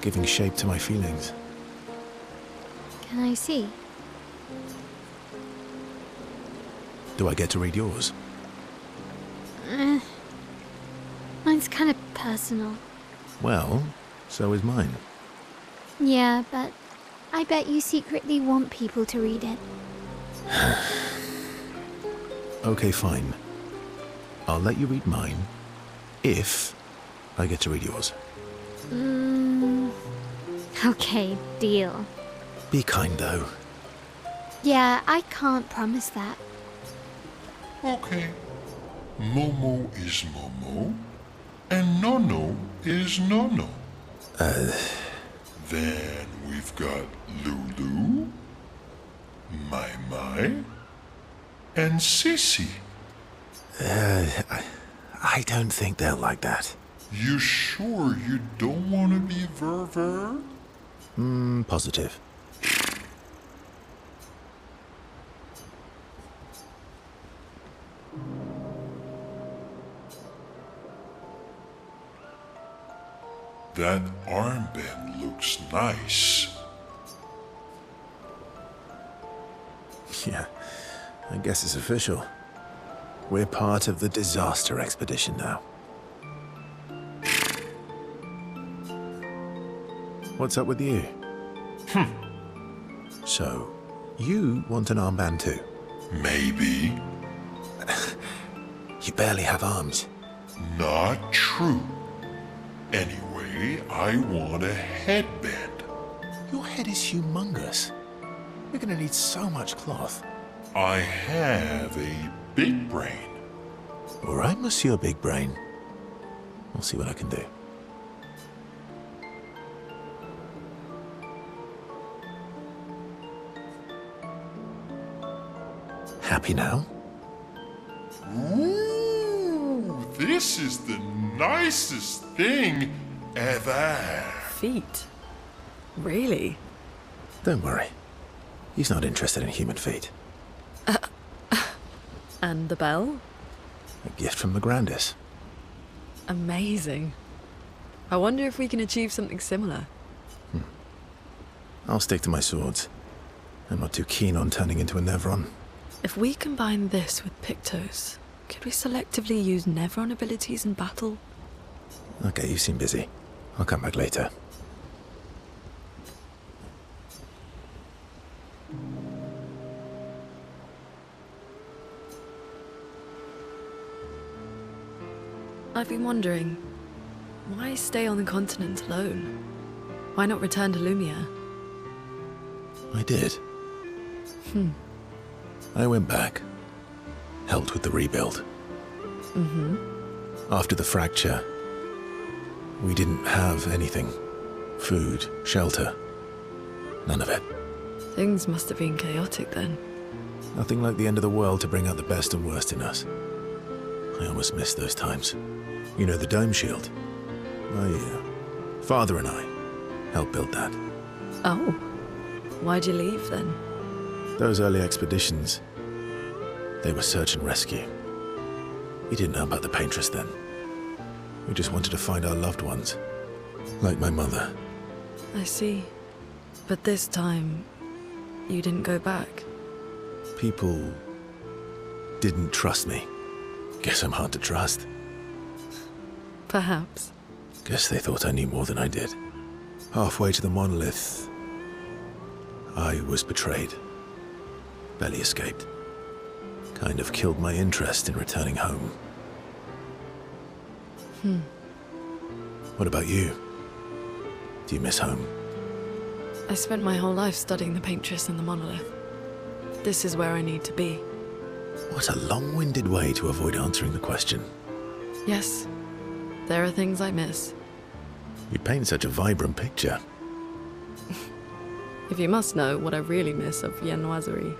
Giving shape to my feelings. Can I see? Do I get to read yours? Mine's kind of personal. Well, so is mine. Yeah, but I bet you secretly want people to read it. Okay, fine. I'll let you read mine, if I get to read yours. Okay, deal. Be kind, though. Yeah, I can't promise that. Okay. Momo is Momo, and Nono is Nono. Then we've got Lulu, Mai, and Sissy. I don't think they'll like that. You sure you don't want to be Ver? Positive. nice. Yeah, I guess it's official. We're part of the disaster expedition now. What's up with you? So, you want an armband too? Maybe. You barely have arms. Not true. Anyway, I want a headband. Your head is humongous. You're gonna need so much cloth. I have a big brain. All right, Monsieur Big Brain. I'll see what I can do. Happy now? Ooh, this is the nicest thing ever. Feet? Really? Don't worry. He's not interested in human feet. And the bell? A gift from the Grandis. Amazing. I wonder if we can achieve something similar. I'll stick to my swords. I'm not too keen on turning into a Nevron. If we combine this with Pictos, could we selectively use Nevron abilities in battle? Okay, you seem busy. I'll come back later. I've been wondering, why stay on the continent alone? Why not return to Lumia? I did. I went back. Helped with the rebuild. After the fracture, we didn't have anything. Food, shelter. None of it. Things must have been chaotic then. Nothing like the end of the world to bring out the best and worst in us. I almost miss those times. You know, the dome shield? My father and I helped build that. Oh. Why'd you leave then? Those early expeditions, they were search and rescue. We didn't know about the Paintress then. We just wanted to find our loved ones. Like my mother. I see. But this time, you didn't go back. People didn't trust me. Guess I'm hard to trust. Perhaps. Guess they thought I knew more than I did. Halfway to the monolith, I was betrayed. Barely escaped. Kind of killed my interest in returning home. What about you? Do you miss home? I spent my whole life studying the Paintress and the monolith. This is where I need to be. What a long-winded way to avoid answering the question. Yes, there are things I miss. You paint such a vibrant picture. If you must know what I really miss of viennoiserie.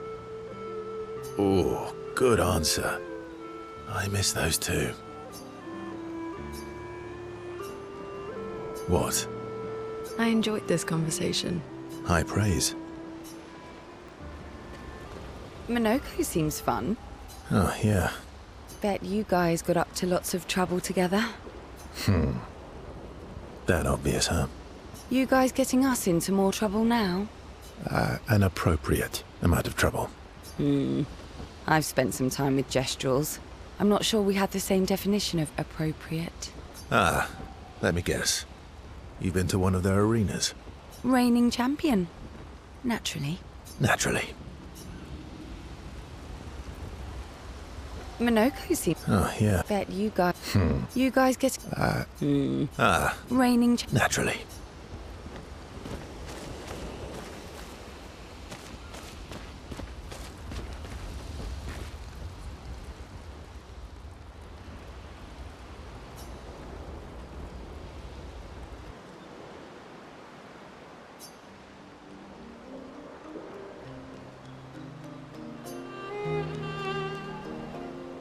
Oh, good answer. I miss those too. What? I enjoyed this conversation. High praise. Minoko seems fun. Oh, yeah. Bet you guys got up to lots of trouble together. That obvious, huh? You guys getting us into more trouble now? An appropriate amount of trouble. I've spent some time with Gestrals. I'm not sure we had the same definition of appropriate. Ah, let me guess. You've been to one of their arenas? Reigning champion. Naturally. Naturally. Minoko seems... Oh, yeah. Bet you guys... You guys get... Reigning... Naturally.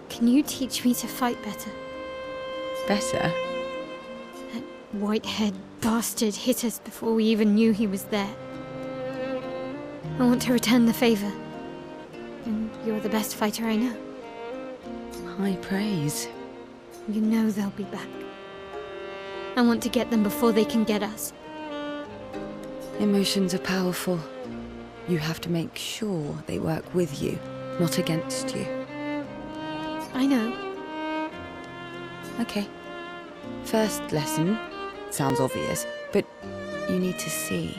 Can you teach me to fight better? Better? That white-haired bastard hit us before we even knew he was there. I want to return the favor. And you're the best fighter I know. High praise. You know they'll be back. I want to get them before they can get us. Emotions are powerful. You have to make sure they work with you, not against you. I know. Okay. First lesson sounds obvious, but you need to see.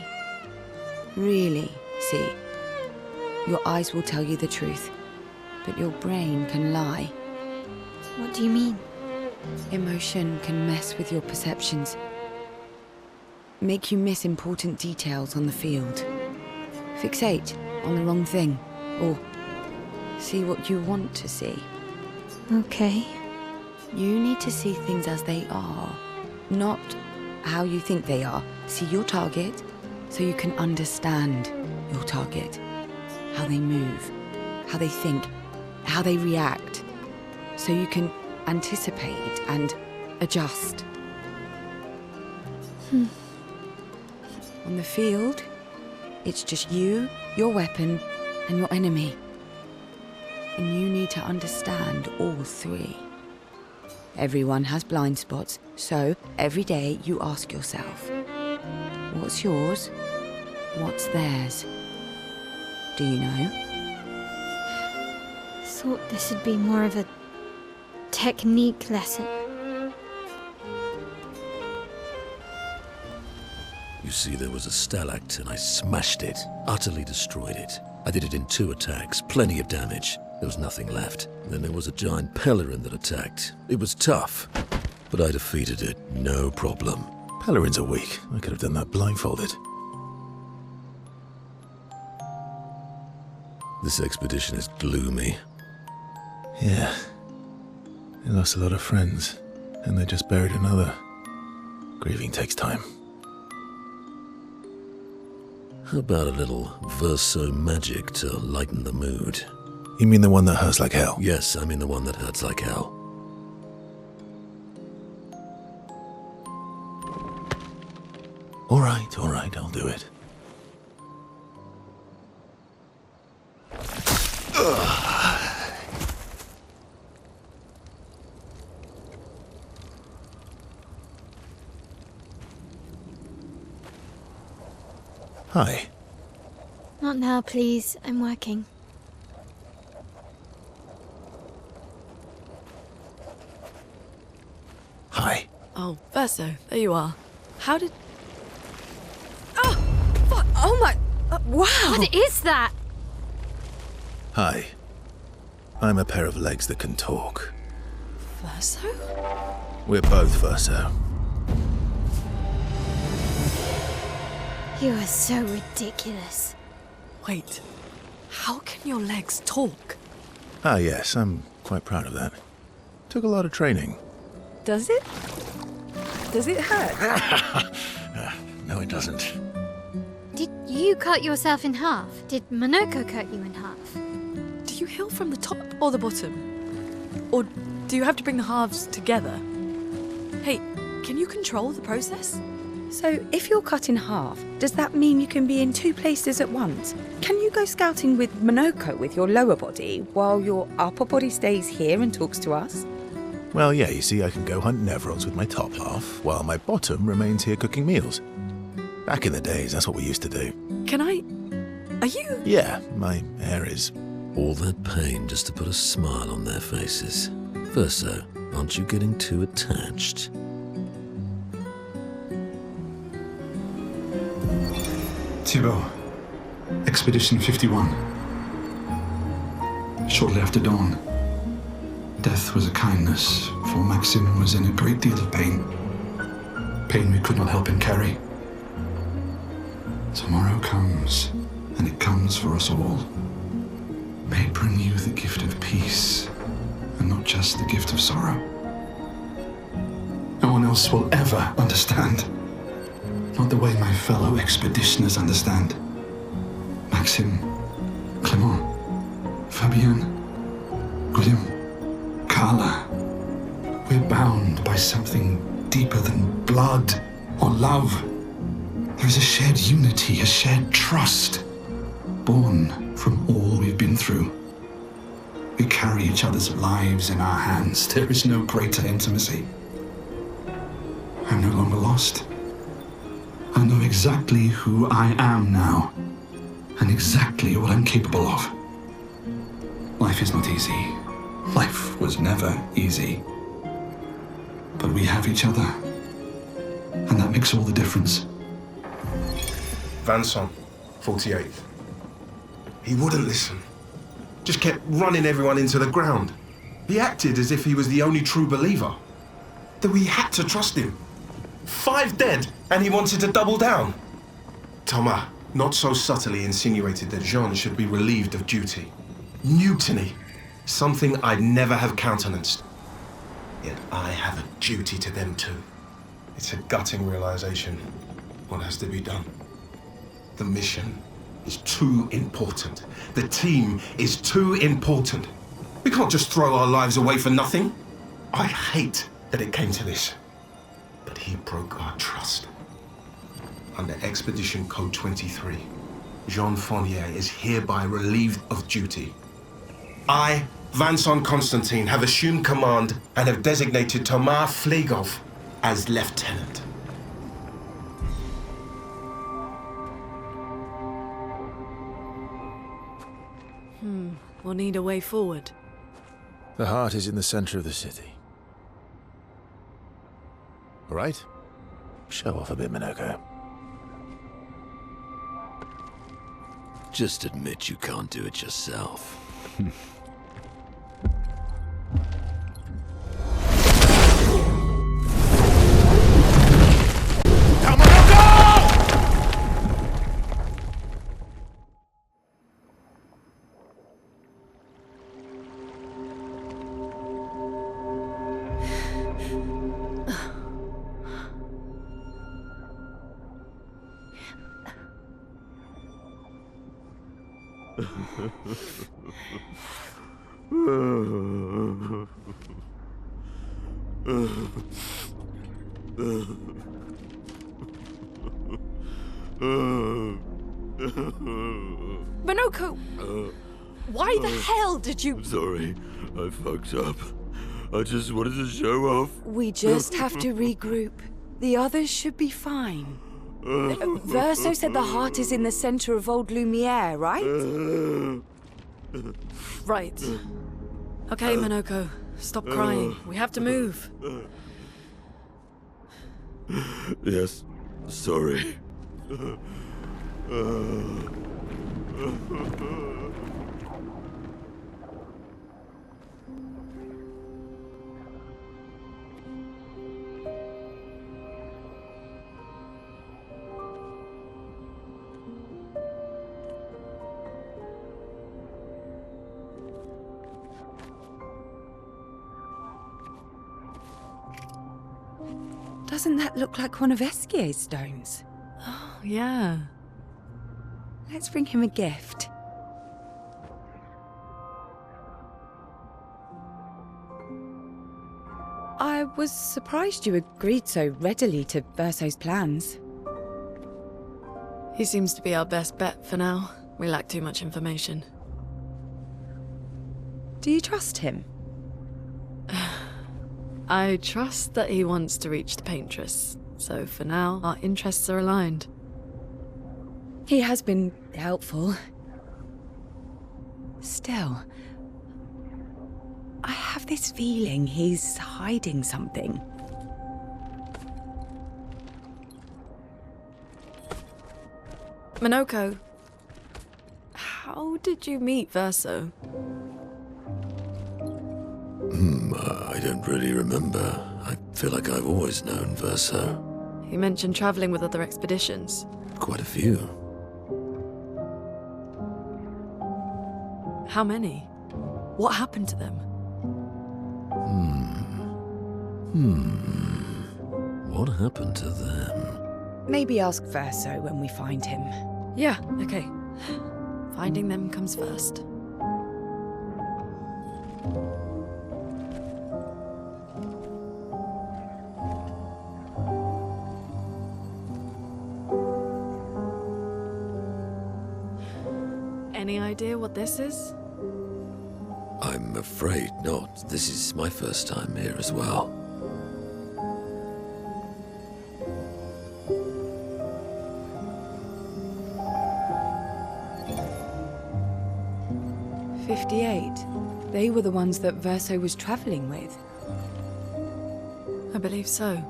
Really see. Your eyes will tell you the truth, but your brain can lie. What do you mean? Emotion can mess with your perceptions. Make you miss important details on the field. Fixate on the wrong thing, or see what you want to see. Okay. You need to see things as they are, not how you think they are. See your target so you can understand your target. How they move, how they think, how they react. So you can anticipate and adjust. On the field, it's just you, your weapon, and your enemy. And you need to understand all three. Everyone has blind spots, so every day you ask yourself, what's yours? What's theirs? Do you know? Thought this would be more of a technique lesson. You see, there was a stalactite and I smashed it, utterly destroyed it. I did it in 2 attacks, plenty of damage. There was nothing left. Then there was a giant pelerin that attacked. It was tough, but I defeated it, no problem. Pelerins are weak. I could have done that blindfolded. This expedition is gloomy. Yeah. They lost a lot of friends, and they just buried another. Grieving takes time. How about a little verso magic to lighten the mood? You mean the one that hurts like hell? Yes, I mean the one that hurts like hell. All right, I'll do it. Hi. Not now, please. I'm working. Hi. Oh, Verso, there you are. How did... Oh! Fuck! Oh my... wow! What is that? Hi. I'm a pair of legs that can talk. Verso? We're both Verso. You are so ridiculous. Wait. How can your legs talk? Ah, yes, I'm quite proud of that. Took a lot of training. Does it? Does it hurt? No, it doesn't. Did you cut yourself in half? Did Monoko cut you in half? Do you heal from the top or the bottom? Or do you have to bring the halves together? Hey, can you control the process? So, if you're cut in half, does that mean you can be in 2 places at once? Can you go scouting with Monoko with your lower body, while your upper body stays here and talks to us? Well, yeah, you see, I can go hunt Nevrons with my top half, while my bottom remains here cooking meals. Back in the days, that's what we used to do. Can I... Are you... Yeah, my hair is... All that pain just to put a smile on their faces. Verso, aren't you getting too attached? Thibault, Expedition 51. Shortly after dawn, death was a kindness, for Maxim was in a great deal of pain. Pain we could not help him carry. Tomorrow comes, and it comes for us all. May it bring you the gift of peace, and not just the gift of sorrow. No one else will ever understand. Not the way my fellow expeditioners understand. Maxim, Clement, Fabienne, Guillaume, Carla. We're bound by something deeper than blood or love. There is a shared unity, a shared trust, born from all we've been through. We carry each other's lives in our hands. There is no greater intimacy. I'm no longer lost. I know exactly who I am now, and exactly what I'm capable of. Life is not easy. Life was never easy. But we have each other, and that makes all the difference. Vanson, 48th. He wouldn't listen. Just kept running everyone into the ground. He acted as if he was the only true believer. That we had to trust him. 5 dead, and he wanted to double down. Thomas, not so subtly insinuated that Jean should be relieved of duty. Mutiny. Something I'd never have countenanced. Yet I have a duty to them too. It's a gutting realization. What has to be done? The mission is too important. The team is too important. We can't just throw our lives away for nothing. I hate that it came to this. But he broke our trust. Under Expedition Code 23, Jean Fournier is hereby relieved of duty. I, Vanson Constantine, have assumed command and have designated Thomas Flegov as lieutenant. We'll need a way forward. The heart is in the center of the city. All right? Show off a bit, Minoko. Just admit you can't do it yourself. Minoko! Why the hell did you... Sorry, I fucked up. I just wanted to show off. We just have to regroup. The others should be fine. Verso said the heart is in the center of Old Lumiere, right? Right. Okay, Minoko. Stop crying. We have to move. Yes, sorry. Doesn't that look like one of Esquier's stones? Oh, yeah. Let's bring him a gift. I was surprised you agreed so readily to Verso's plans. He seems to be our best bet for now. We lack too much information. Do you trust him? I trust that he wants to reach the Paintress, so for now, our interests are aligned. He has been helpful. Still, I have this feeling he's hiding something. Minoko, how did you meet Verso? I don't really remember. I feel like I've always known Verso. He mentioned traveling with other expeditions. Quite a few. How many? What happened to them? What happened to them? Maybe ask Verso when we find him. Yeah, okay. Finding them comes first. Any idea what this is? I'm afraid not. This is my first time here as well. 58. They were the ones that Verso was traveling with. I believe so.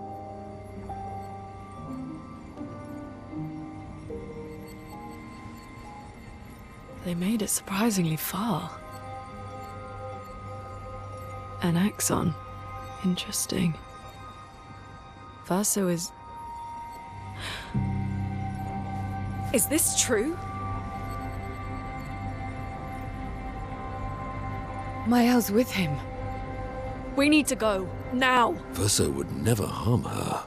They made it surprisingly far. An axon. Interesting. Verso is... Is this true? Mael's with him. We need to go. Now. Verso would never harm her.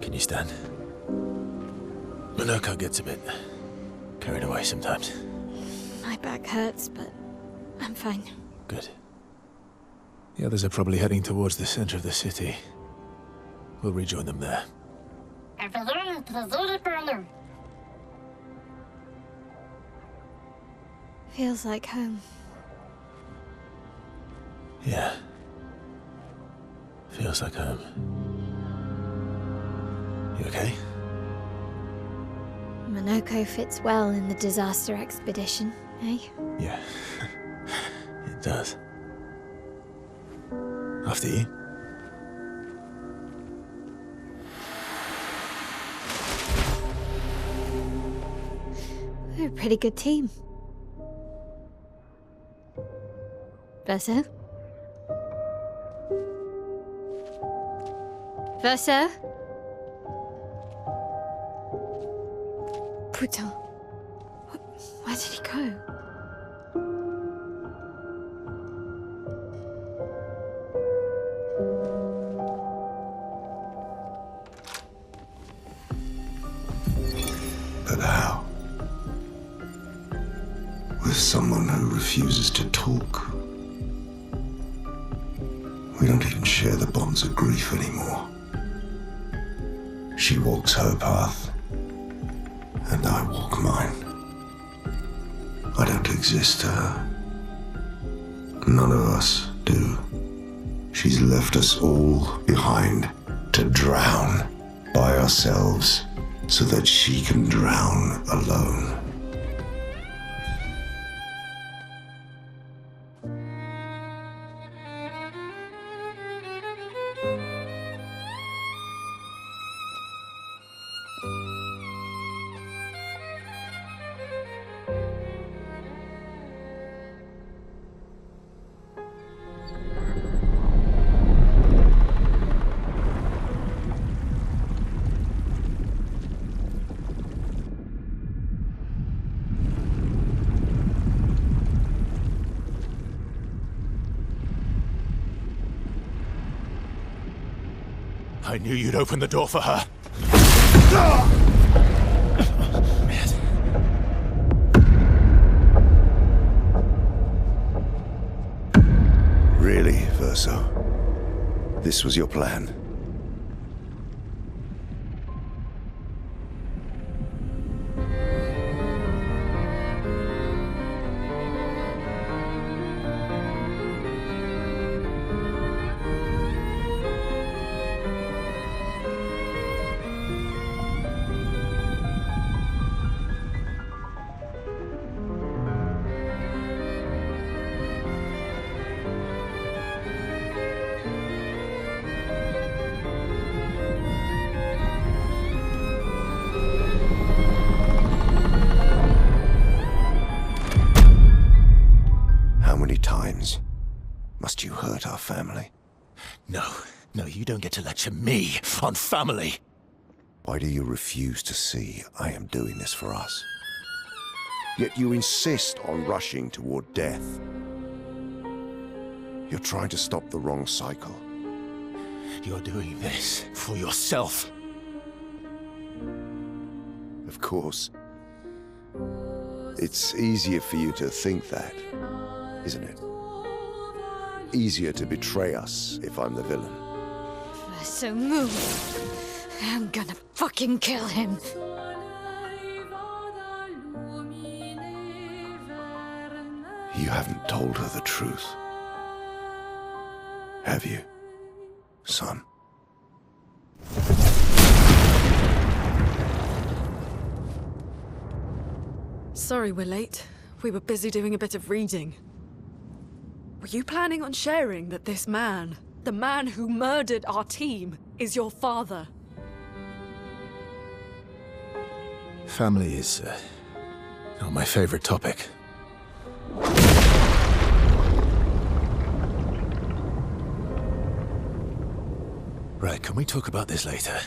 Can you stand? Minoko gets a bit carried away sometimes. My back hurts, but I'm fine. Good. The others are probably heading towards the center of the city. We'll rejoin them there. Feels like home. Yeah. Feels like home. You okay? Minoko fits well in the disaster expedition, eh? Yeah. It does. After you. We're a pretty good team. Verso? Verso? Putain. Where did he go? But how? With someone who refuses to talk. We don't even share the bonds of grief anymore. She walks her path, and I walk mine. I don't exist to her. None of us do. She's left us all behind to drown by ourselves so that she can drown alone. I knew you'd open the door for her. Really, Verso? This was your plan? How many times must you hurt our family? No, you don't get to lecture me on family. Why do you refuse to see I am doing this for us? Yet you insist on rushing toward death. You're trying to stop the wrong cycle. You're doing this for yourself. Of course. It's easier for you to think that, isn't it? Easier to betray us if I'm the villain. Verso, move. I'm gonna fucking kill him. haven't told her the truth. Have you, son? Sorry we're late. We were busy doing a bit of reading. Were you planning on sharing that this man, the man who murdered our team, is your father? Family is not my favorite topic. Right, can we talk about this later?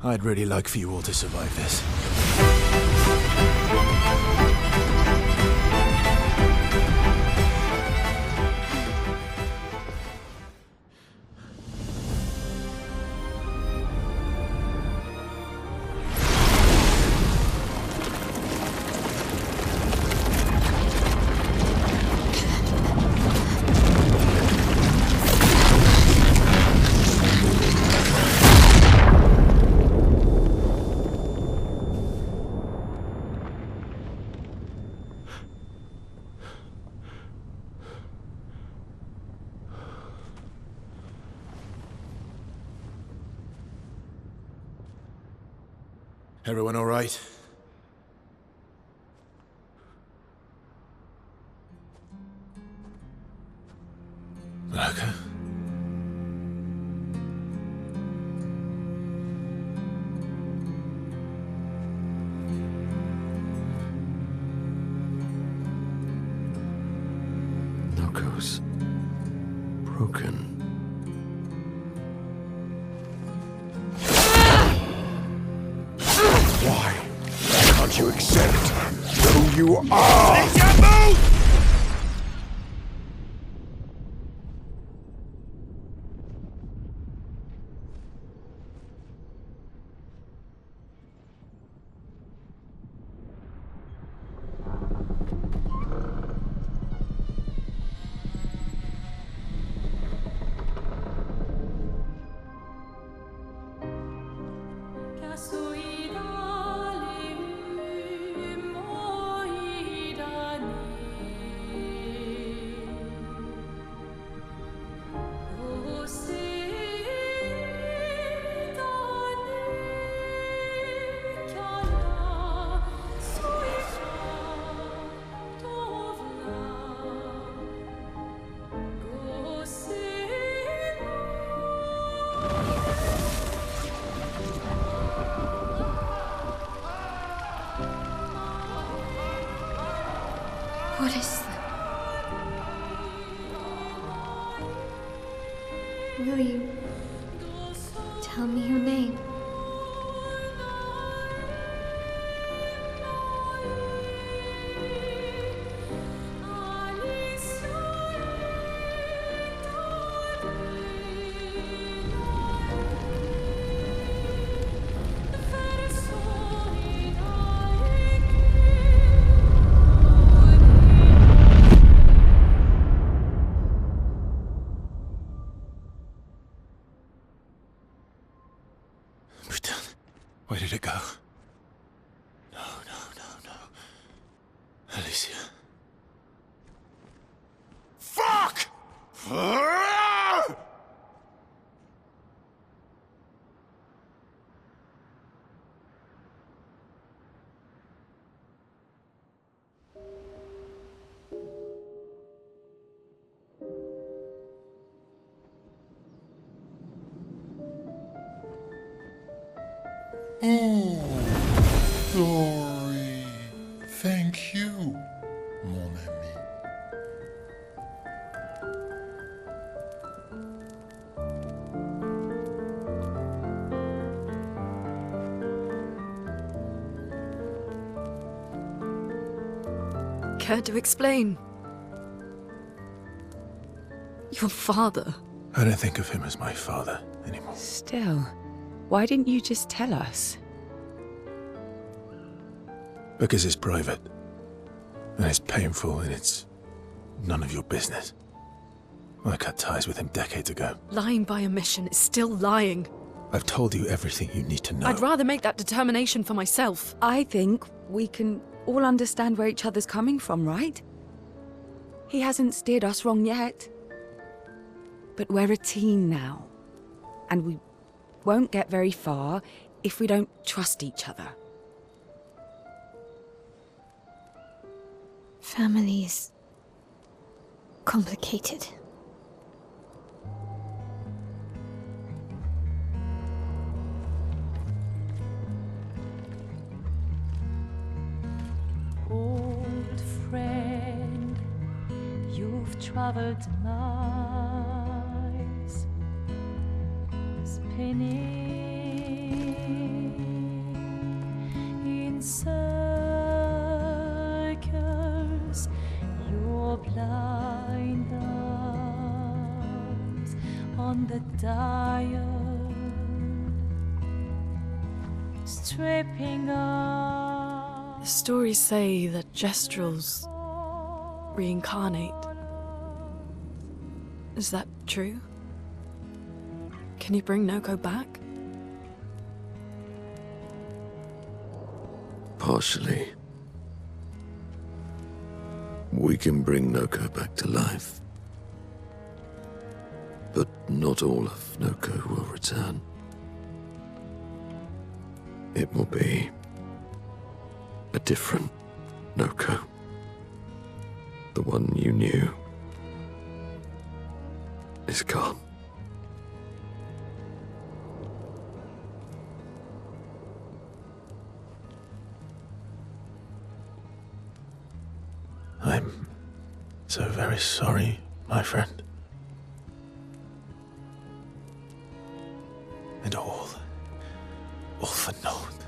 I'd really like for you all to survive this. Everyone all right? Okay. Knuckles. Broken. Why can't you accept who you are? What is that? Will you tell me your name? Where did it go? No. Alicia. Fuck! Oh, Glory. Thank you, mon ami. Care to explain? Your father. I don't think of him as my father anymore. Still, why didn't you just tell us? Because it's private. And it's painful and it's none of your business. I cut ties with him decades ago. Lying by omission is still lying. I've told you everything you need to know. I'd rather make that determination for myself. I think we can all understand where each other's coming from, right? He hasn't steered us wrong yet. But we're a team now. And we won't get very far if we don't trust each other. Family's complicated. Old friend, you've traveled miles, spinning in circles, your blind eyes on the dial, stripping off. The stories say that Gestrels reincarnate. Is that true? Can you bring Noko back? Partially. We can bring Noko back to life. But not all of Noko will return. It will be a different Noko. The one you knew is gone. I'm so very sorry, my friend. And all for naught.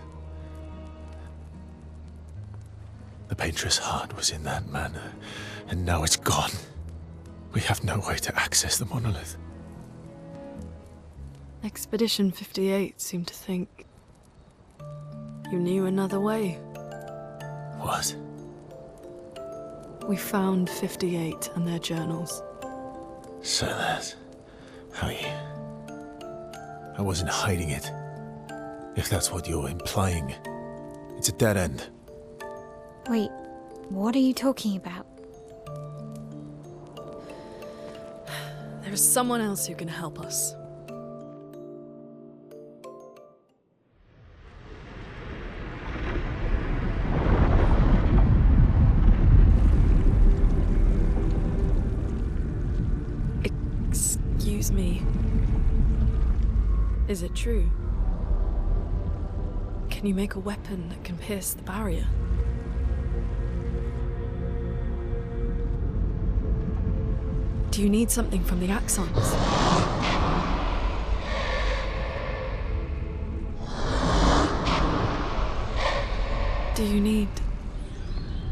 The Painter's heart was in that manor, and now it's gone. We have no way to access the monolith. Expedition 58 seemed to think you knew another way. What? We found 58 and their journals. So that's how you... I wasn't hiding it. If that's what you're implying. It's a dead end. Wait, what are you talking about? There is someone else who can help us. Excuse me. Is it true? Can you make a weapon that can pierce the barrier? Do you need something from the Axons? Do you need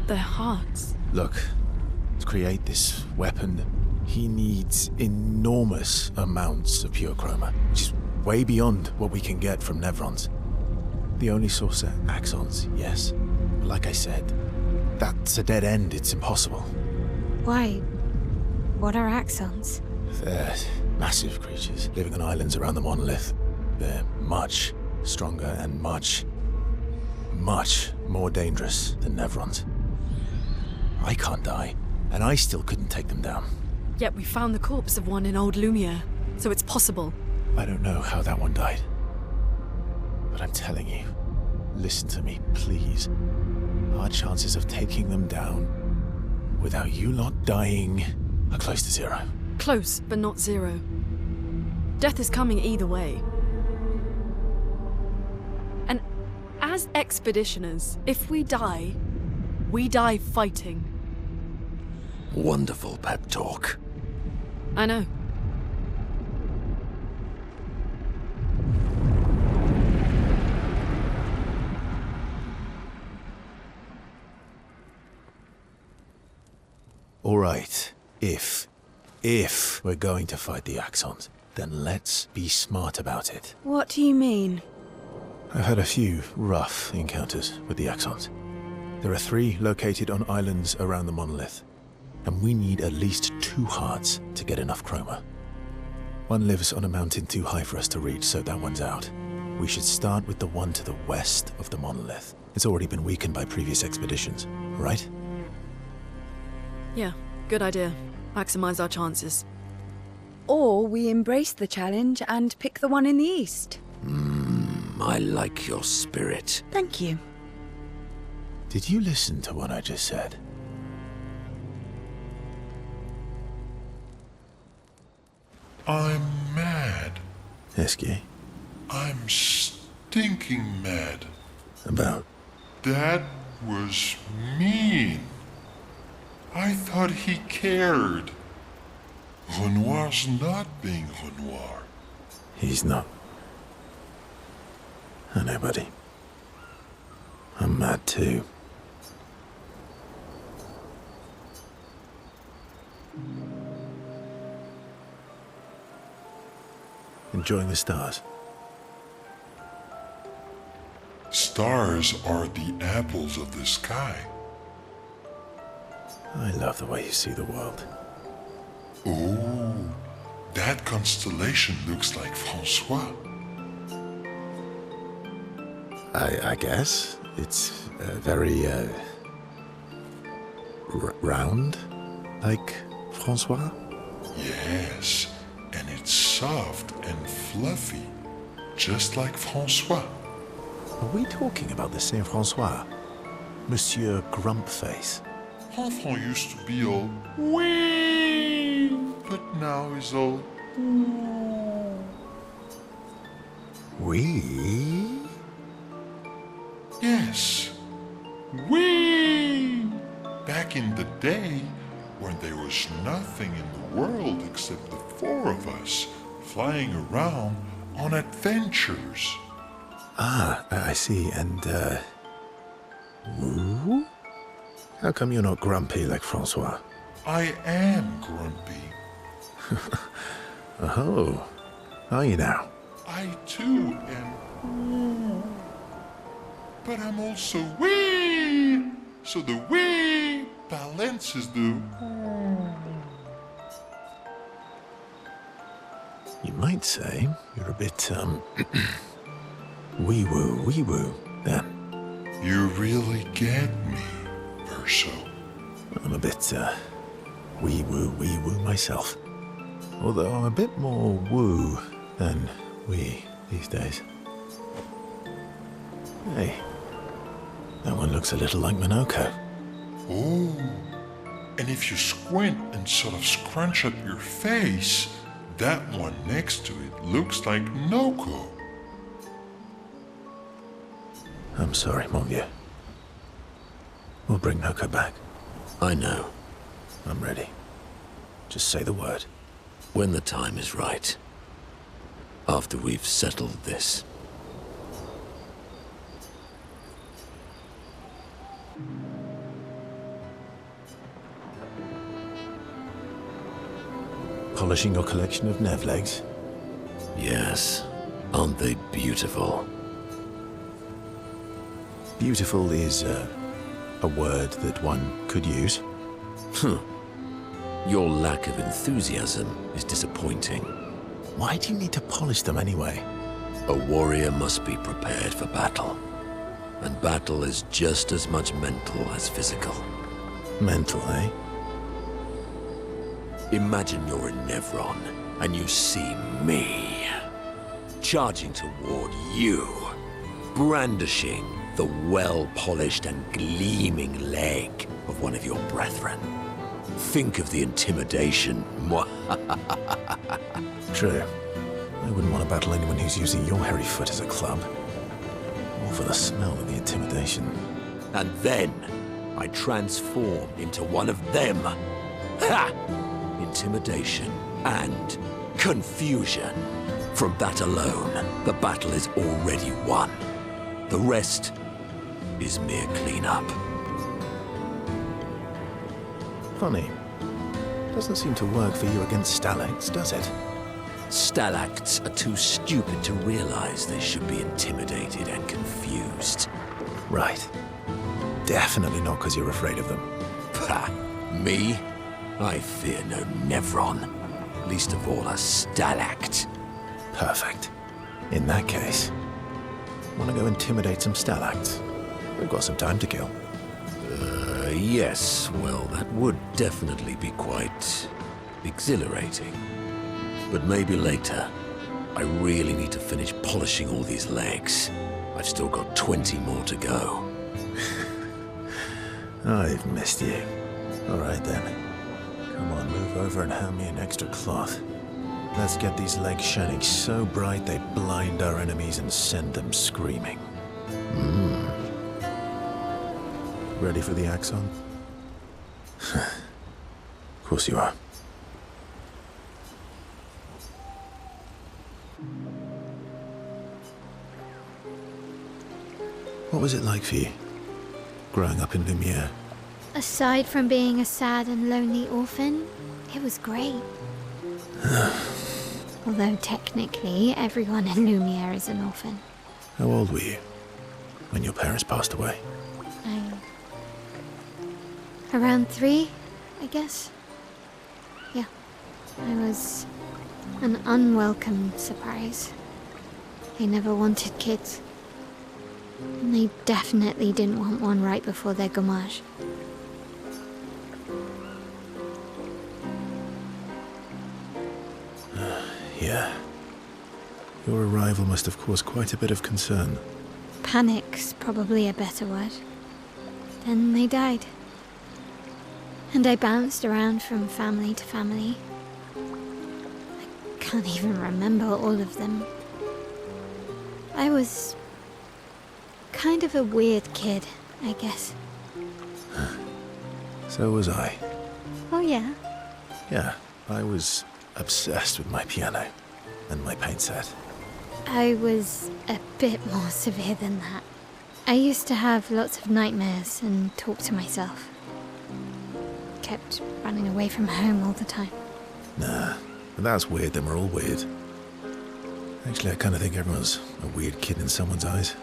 their hearts? Look, to create this weapon, he needs enormous amounts of pure chroma, which is way beyond what we can get from Nevrons. The only source are Axons, yes. But like I said, that's a dead end. It's impossible. Why? What are Axons? They're massive creatures living on islands around the monolith. They're much stronger and much more dangerous than Nevrons. I can't die, and I still couldn't take them down. Yet we found the corpse of one in Old Lumiere, so it's possible. I don't know how that one died. But I'm telling you, listen to me, please. Our chances of taking them down without you lot dying are close to zero. Close, but not zero. Death is coming either way. And as expeditioners, if we die fighting. Wonderful pep talk. I know. All right, if we're going to fight the Axons, then let's be smart about it. What do you mean? I've had a few rough encounters with the Axons. There are 3 located on islands around the monolith, and we need at least 2 hearts to get enough chroma. One lives on a mountain too high for us to reach, so that one's out. We should start with the one to the west of the monolith. It's already been weakened by previous expeditions, right? Yeah, Good idea. Maximize our chances. Or we embrace the challenge and pick the one in the east. I like your spirit. Thank you. Did you listen to what I just said? I'm mad. Esky? I'm stinking mad. About? That was mean. I thought he cared. Renoir's not being Renoir. He's not. I know, buddy. I'm mad too. Enjoying the stars? Stars are the apples of the sky. I love the way you see the world. Oh, that constellation looks like Francois. I guess. It's very, round, like Francois? Yes, and it's soft and fluffy, just like Francois. Are we talking about the Saint Francois? Monsieur Grumpface? Enfant used to be all wee, but now he's all ooh. We? Yes, we. Back in the day, when there was nothing in the world except the four of us flying around on adventures. Ah, I see. And, woo? How come you're not grumpy like Francois? I am grumpy. Oh, are you now? I too am. But I'm also wee. So the wee balances the. You might say you're a bit, wee-woo, then. You really get me, Verso. I'm a bit, wee-woo myself. Although I'm a bit more woo than wee these days. Hey, that one looks a little like Minoko. Oh, and if you squint and sort of scrunch up your face, that one next to it looks like Noko. I'm sorry, mon vieux. We'll bring Noko back. I know. I'm ready. Just say the word. When the time is right. After we've settled this. Polishing your collection of Nev legs? Yes. Aren't they beautiful? Beautiful is a word that one could use. Your lack of enthusiasm is disappointing. Why do you need to polish them anyway? A warrior must be prepared for battle. And battle is just as much mental as physical. Mental, eh? Imagine you're in Nevron, and you see me, charging toward you, brandishing the well-polished and gleaming leg of one of your brethren. Think of the intimidation. True. I wouldn't want to battle anyone who's using your hairy foot as a club. Or for the smell of the intimidation. And then I transform into one of them. Ha! Intimidation and confusion. From that alone, the battle is already won. The rest is mere cleanup. Funny. Doesn't seem to work for you against stalacts, does it? Stalacts are too stupid to realize they should be intimidated and confused. Right. Definitely not because you're afraid of them. Pah! Me? I fear no Nevron. Least of all a stalact. Perfect. In that case, want to go intimidate some stalacts? We've got some time to kill. Yes, well, that would definitely be quite exhilarating. But maybe later. I really need to finish polishing all these legs. I've still got 20 more to go. I've missed you. All right then. Come on, move over and hand me an extra cloth. Let's get these legs shining so bright they blind our enemies and send them screaming. Ready for the axon? Of course you are. What was it like for you, growing up in Lumiere? Aside from being a sad and lonely orphan, it was great. Although technically, everyone in Lumiere is an orphan. How old were you when your parents passed away? Around 3, I guess. Yeah. I was an unwelcome surprise. They never wanted kids. And they definitely didn't want one right before their gommage. Yeah. Your arrival must have caused quite a bit of concern. Panic's probably a better word. Then they died. And I bounced around from family to family. I can't even remember all of them. I was kind of a weird kid, I guess. So was I. Oh yeah? Yeah, I was obsessed with my piano and my paint set. I was a bit more severe than that. I used to have lots of nightmares and talk to myself. Kept running away from home all the time. Nah, if that's weird, then we're all weird. Actually, I kind of think everyone's a weird kid in someone's eyes.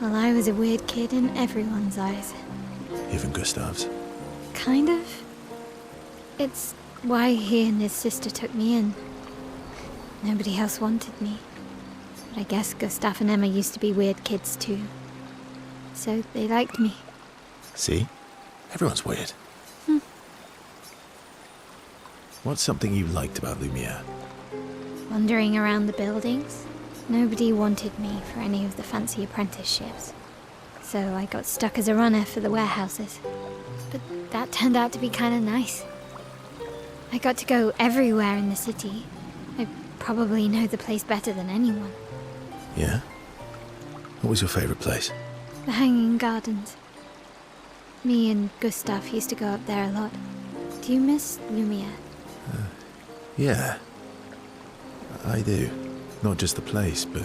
Well, I was a weird kid in everyone's eyes. Even Gustav's. Kind of. It's why he and his sister took me in. Nobody else wanted me. But I guess Gustav and Emma used to be weird kids too. So they liked me. See? Everyone's weird. What's something you liked about Lumiere? Wandering around the buildings. Nobody wanted me for any of the fancy apprenticeships. So I got stuck as a runner for the warehouses. But that turned out to be kind of nice. I got to go everywhere in the city. I probably know the place better than anyone. Yeah? What was your favorite place? The Hanging Gardens. Me and Gustav used to go up there a lot. Do you miss Lumiere? Yeah. I do. Not just the place, but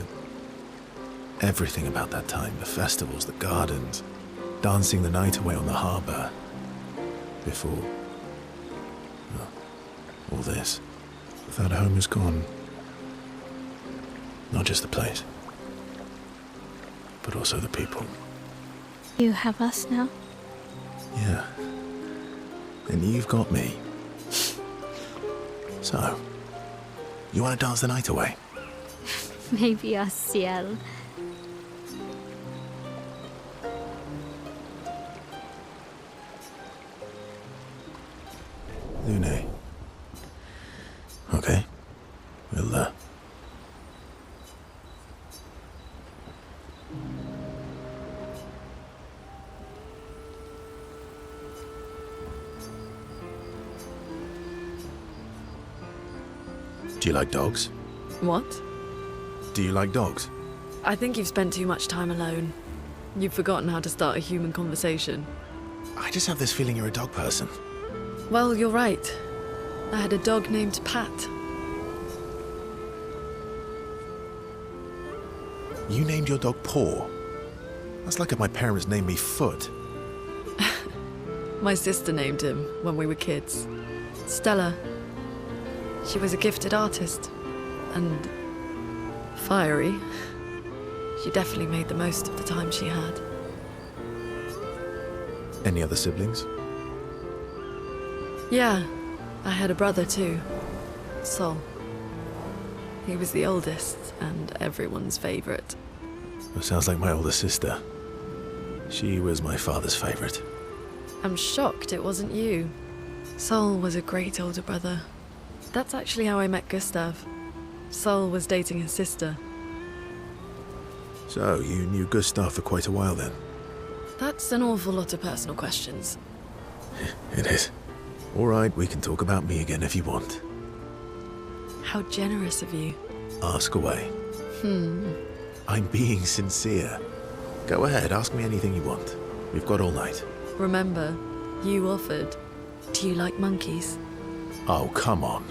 everything about that time. The festivals, the gardens, dancing the night away on the harbour. Before... well, all this. That home is gone. Not just the place, but also the people. You have us now? Yeah. And you've got me. So, you want to dance the night away? Maybe us, Ciel. Lune. Okay. We'll, Do you like dogs? What? Do you like dogs? I think you've spent too much time alone. You've forgotten how to start a human conversation. I just have this feeling you're a dog person. Well, you're right. I had a dog named Pat. You named your dog Paw. That's like if my parents named me Foot. My sister named him when we were kids. Stella. She was a gifted artist. And fiery. She definitely made the most of the time she had. Any other siblings? Yeah, I had a brother too. Sol. He was the oldest and everyone's favorite. Well, sounds like my older sister. She was my father's favorite. I'm shocked it wasn't you. Sol was a great older brother. That's actually how I met Gustav. Sol was dating his sister. So, you knew Gustav for quite a while then? That's an awful lot of personal questions. It is. All right, we can talk about me again if you want. How generous of you. Ask away. I'm being sincere. Go ahead, ask me anything you want. We've got all night. Remember, you offered. Do you like monkeys? Oh, come on.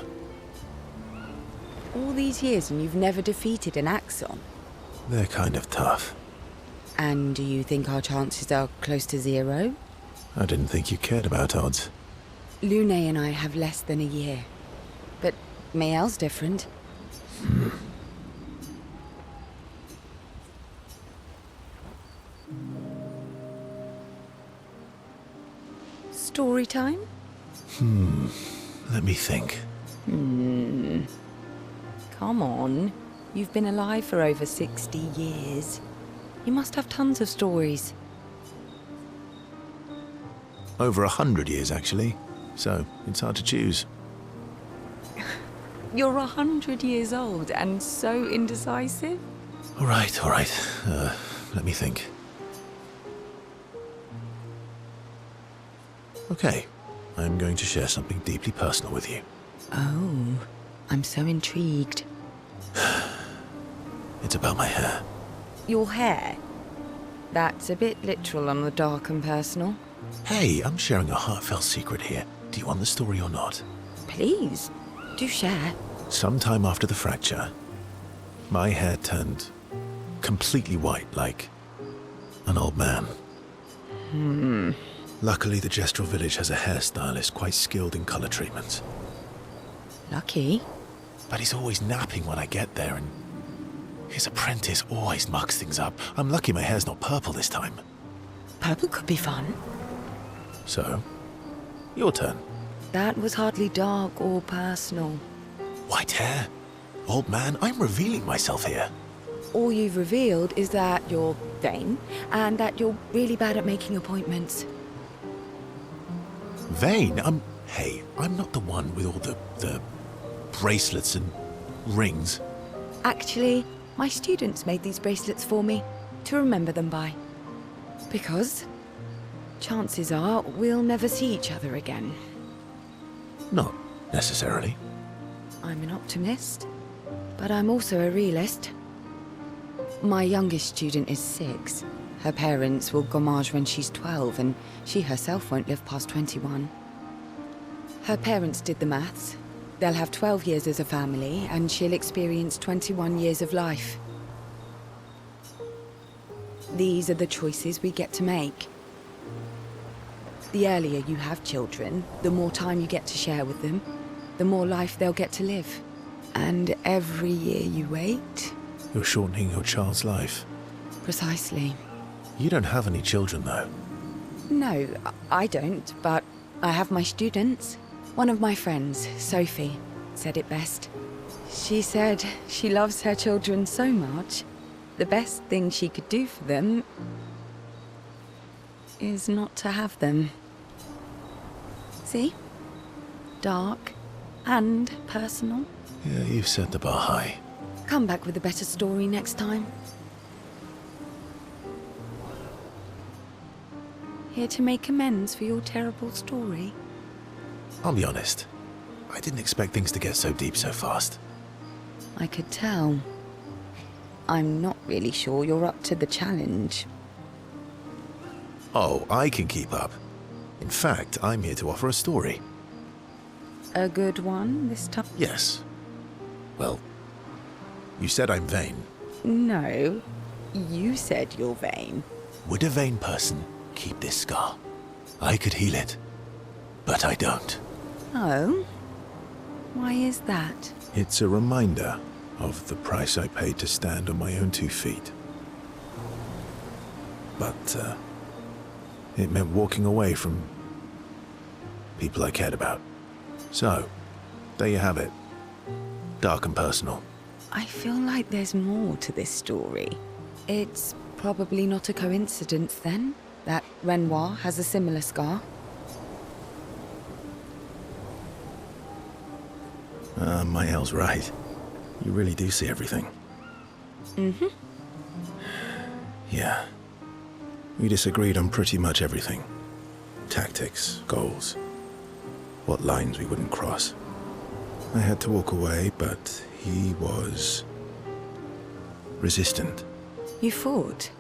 All these years and you've never defeated an Axon? They're kind of tough. And do you think our chances are close to 0? I didn't think you cared about odds. Lune and I have less than a year. But Mael's different. Story time? Let me think. Come on. You've been alive for over 60 years. You must have tons of stories. Over 100 years, actually. So, it's hard to choose. You're 100 years old and so indecisive? All right. Let me think. Okay, I'm going to share something deeply personal with you. Oh, I'm so intrigued. It's about my hair. Your hair? That's a bit literal on the dark and personal. Hey, I'm sharing a heartfelt secret here. Do you want the story or not? Please, do share. Sometime after the fracture, my hair turned completely white, like an old man. Luckily, the Gestrel village has a hairstylist quite skilled in color treatments. Lucky? But he's always napping when I get there, and his apprentice always mucks things up. I'm lucky my hair's not purple this time. Purple could be fun. So, your turn. That was hardly dark or personal. White hair? Old man, I'm revealing myself here. All you've revealed is that you're vain, and that you're really bad at making appointments. Vain? Hey, I'm not the one with all the bracelets and rings. Actually, my students made these bracelets for me, to remember them by. Because chances are we'll never see each other again. Not necessarily. I'm an optimist, but I'm also a realist. My youngest student is 6. Her parents will gommage when she's 12, and she herself won't live past 21. Her parents did the maths. They'll have 12 years as a family, and she'll experience 21 years of life. These are the choices we get to make. The earlier you have children, the more time you get to share with them, the more life they'll get to live. And every year you wait... You're shortening your child's life. Precisely. You don't have any children, though. No, I don't, but I have my students. One of my friends, Sophie, said it best. She said she loves her children so much, the best thing she could do for them is not to have them. See? Dark and personal. Yeah, you've set the bar high. Come back with a better story next time. Here to make amends for your terrible story. I'll be honest. I didn't expect things to get so deep so fast. I could tell. I'm not really sure you're up to the challenge. Oh, I can keep up. In fact, I'm here to offer a story. A good one this time? Yes. Well, you said I'm vain. No, you said you're vain. Would a vain person keep this scar? I could heal it, but I don't. Oh? Why is that? It's a reminder of the price I paid to stand on my own 2 feet. But, it meant walking away from people I cared about. So, there you have it. Dark and personal. I feel like there's more to this story. It's probably not a coincidence, then, that Renoir has a similar scar. Mael's right. You really do see everything. Mm-hmm. Yeah. We disagreed on pretty much everything. Tactics, goals, what lines we wouldn't cross. I had to walk away, but he was resistant. You fought?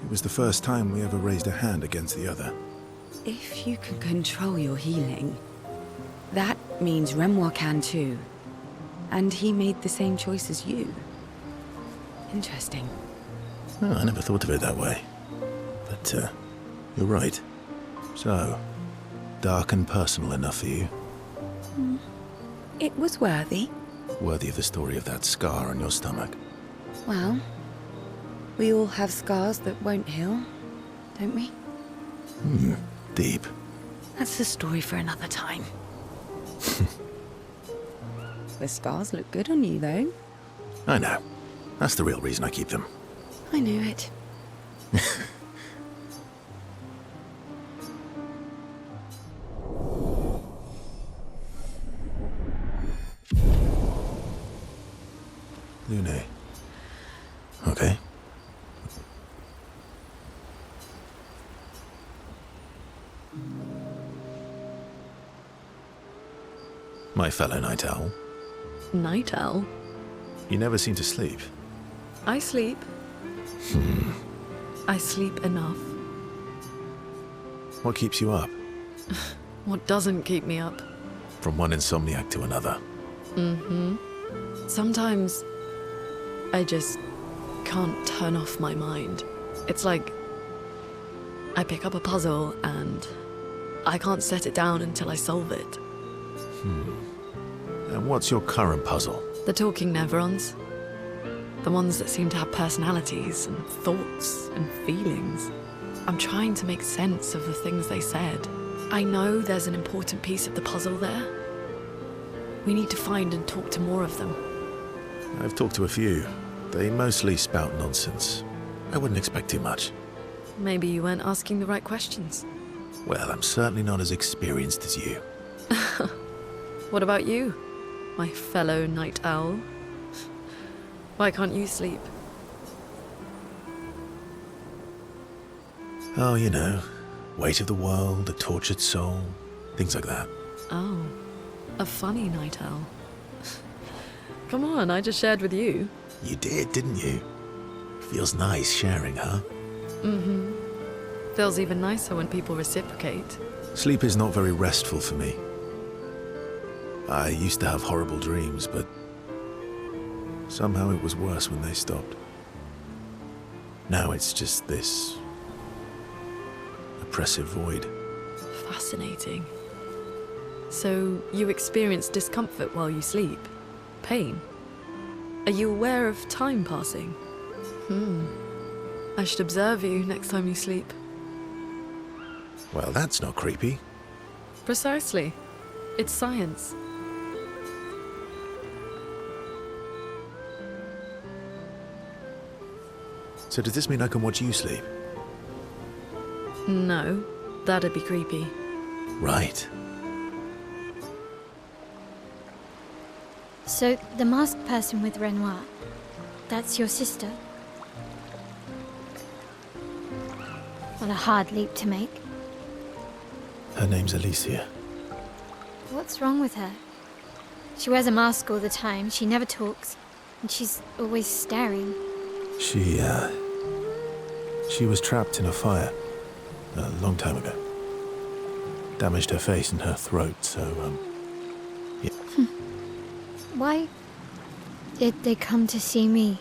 It was the first time we ever raised a hand against the other. If you can control your healing, that means Renoir can too. And he made the same choice as you. Interesting. Oh, I never thought of it that way. But, you're right. So, dark and personal enough for you? It was worthy. Worthy of the story of that scar on your stomach. Well, we all have scars that won't heal, don't we? Deep. That's a story for another time. The scars look good on you, though. I know. That's the real reason I keep them. I knew it. Lune. Okay. My fellow night owl. Night owl? You never seem to sleep. I sleep. I sleep enough. What keeps you up? What doesn't keep me up? From one insomniac to another. Mm-hmm. Sometimes I just can't turn off my mind. It's like I pick up a puzzle and I can't set it down until I solve it. And what's your current puzzle? The talking neurons. The ones that seem to have personalities and thoughts and feelings. I'm trying to make sense of the things they said. I know there's an important piece of the puzzle there. We need to find and talk to more of them. I've talked to a few. They mostly spout nonsense. I wouldn't expect too much. Maybe you weren't asking the right questions. Well, I'm certainly not as experienced as you. What about you, my fellow night owl? Why can't you sleep? Oh, you know, weight of the world, a tortured soul, things like that. Oh, a funny night owl. Come on, I just shared with you. You did, didn't you? Feels nice sharing, huh? Mm-hmm. Feels even nicer when people reciprocate. Sleep is not very restful for me. I used to have horrible dreams, but somehow it was worse when they stopped. Now it's just this oppressive void. Fascinating. So you experience discomfort while you sleep? Pain? Are you aware of time passing? I should observe you next time you sleep. Well, that's not creepy. Precisely. It's science. So does this mean I can watch you sleep? No, that'd be creepy. Right. So, the masked person with Renoir, that's your sister? What a hard leap to make. Her name's Alicia. What's wrong with her? She wears a mask all the time, she never talks, and she's always staring. She was trapped in a fire a long time ago. Damaged her face and her throat, so, yeah. Why did they come to see me?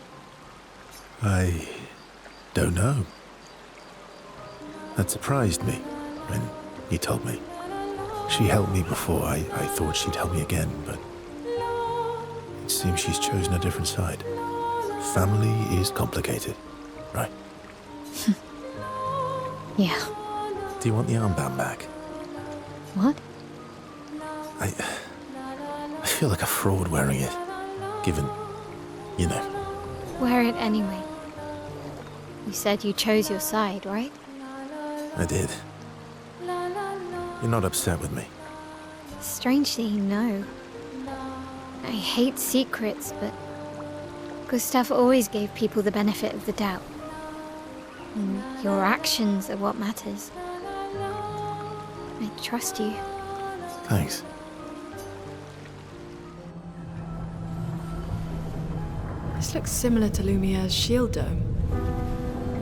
I don't know. That surprised me when he told me. She helped me before. I thought she'd help me again, but it seems she's chosen a different side. Family is complicated, right? Yeah. Do you want the armband back? What? I feel like a fraud wearing it, given, you know. Wear it anyway. You said you chose your side, right? I did. You're not upset with me. Strangely, no. I hate secrets, but Gustav always gave people the benefit of the doubt. And your actions are what matters. I trust you. Thanks. This looks similar to Lumiere's shield dome.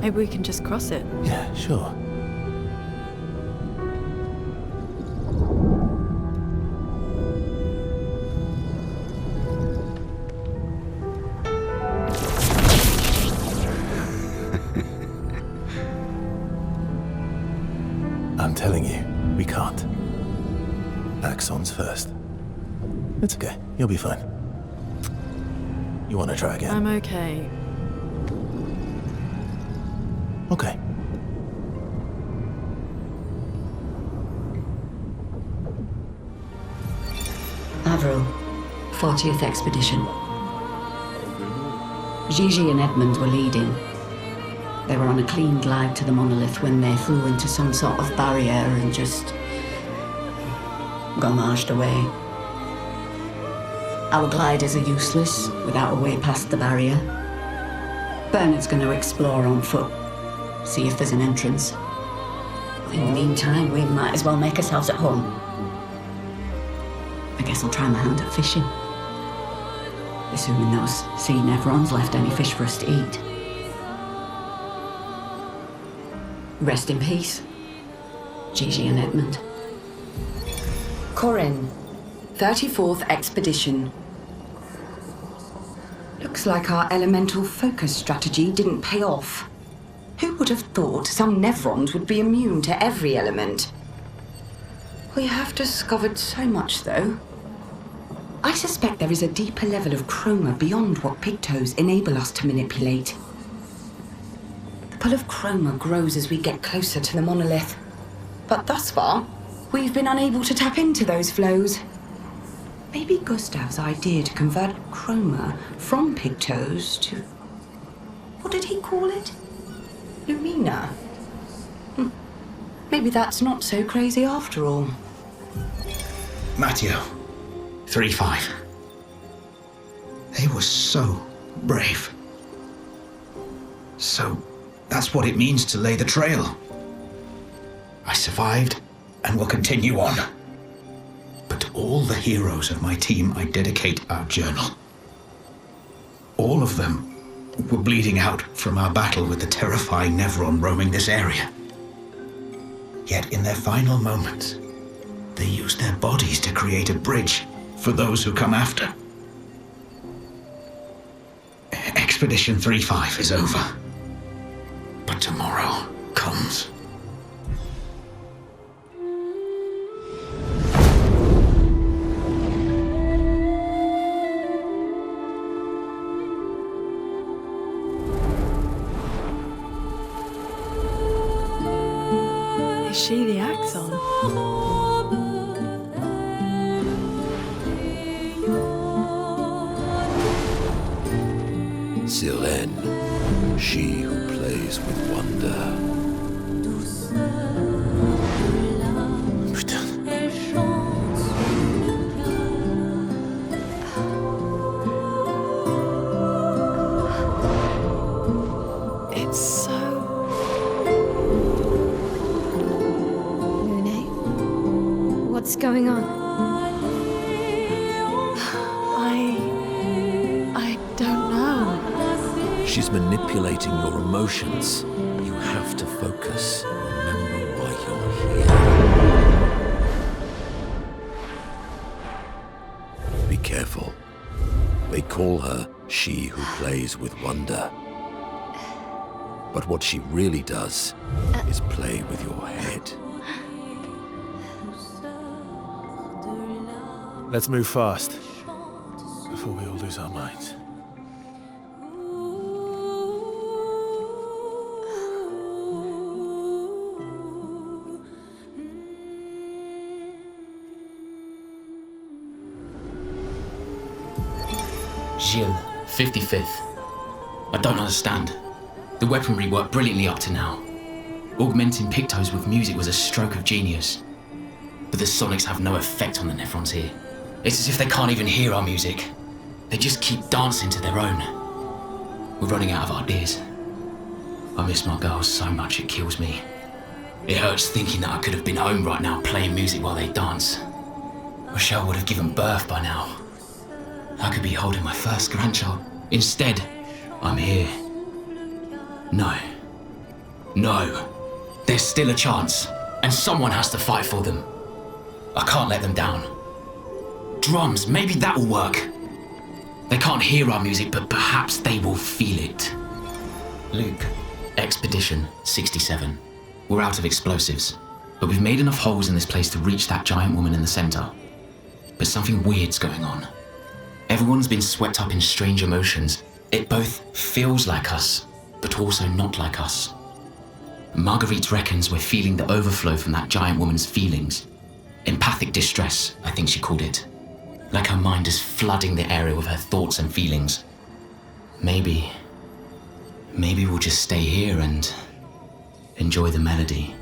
Maybe we can just cross it. Yeah, sure. I'm telling you, we can't. Axon's first. It's okay. You'll be fine. You want to try again? I'm okay. Okay. Avril, 40th Expedition. Gigi and Edmund were leading. They were on a clean glide to the monolith when they flew into some sort of barrier and just gomaged away. Our gliders are useless without a way past the barrier. Bernard's going to explore on foot, see if there's an entrance. In the meantime, we might as well make ourselves at home. I guess I'll try my hand at fishing. Assuming those sea Nevrons left any fish for us to eat. Rest in peace, Gigi and Edmund. Corin, 34th Expedition. Looks like our elemental focus strategy didn't pay off. Who would have thought some Nevrons would be immune to every element? We have discovered so much, though. I suspect there is a deeper level of chroma beyond what pigtoes enable us to manipulate. The pull of chroma grows as we get closer to the monolith. But thus far, we've been unable to tap into those flows. Maybe Gustav's idea to convert chroma from pigtoes to... what did he call it? Lumina. Maybe that's not so crazy after all. Matteo, 3-5. They were so brave. So, that's what it means to lay the trail. I survived and will continue on. But to all the heroes of my team, I dedicate our journal. All of them were bleeding out from our battle with the terrifying Nevron roaming this area. Yet in their final moments, they used their bodies to create a bridge for those who come after. Expedition 3-5 is over. But tomorrow comes. Is she the Axon? Sylvain, she who plays with wonder. It's so... What's going on? I don't know. She's manipulating your emotions. You have to focus. Remember why you're here. Be careful. They call her she who plays with wonder. But what she really does is play with your head. Let's move fast, before we all lose our minds. Gilles, 55th. I don't understand. The weaponry worked brilliantly up to now. Augmenting pictos with music was a stroke of genius. But the sonics have no effect on the Nevrons here. It's as if they can't even hear our music. They just keep dancing to their own. We're running out of ideas. I miss my girls so much it kills me. It hurts thinking that I could have been home right now playing music while they dance. Rochelle would have given birth by now. I could be holding my first grandchild. Instead, I'm here. No. No. There's still a chance, and someone has to fight for them. I can't let them down. Drums, maybe that will work. They can't hear our music, but perhaps they will feel it. Luke, Expedition 67. We're out of explosives, but we've made enough holes in this place to reach that giant woman in the center. But something weird's going on. Everyone's been swept up in strange emotions. It both feels like us, but also not like us. Marguerite reckons we're feeling the overflow from that giant woman's feelings. Empathic distress, I think she called it. Like her mind is flooding the area with her thoughts and feelings. Maybe we'll just stay here and enjoy the melody.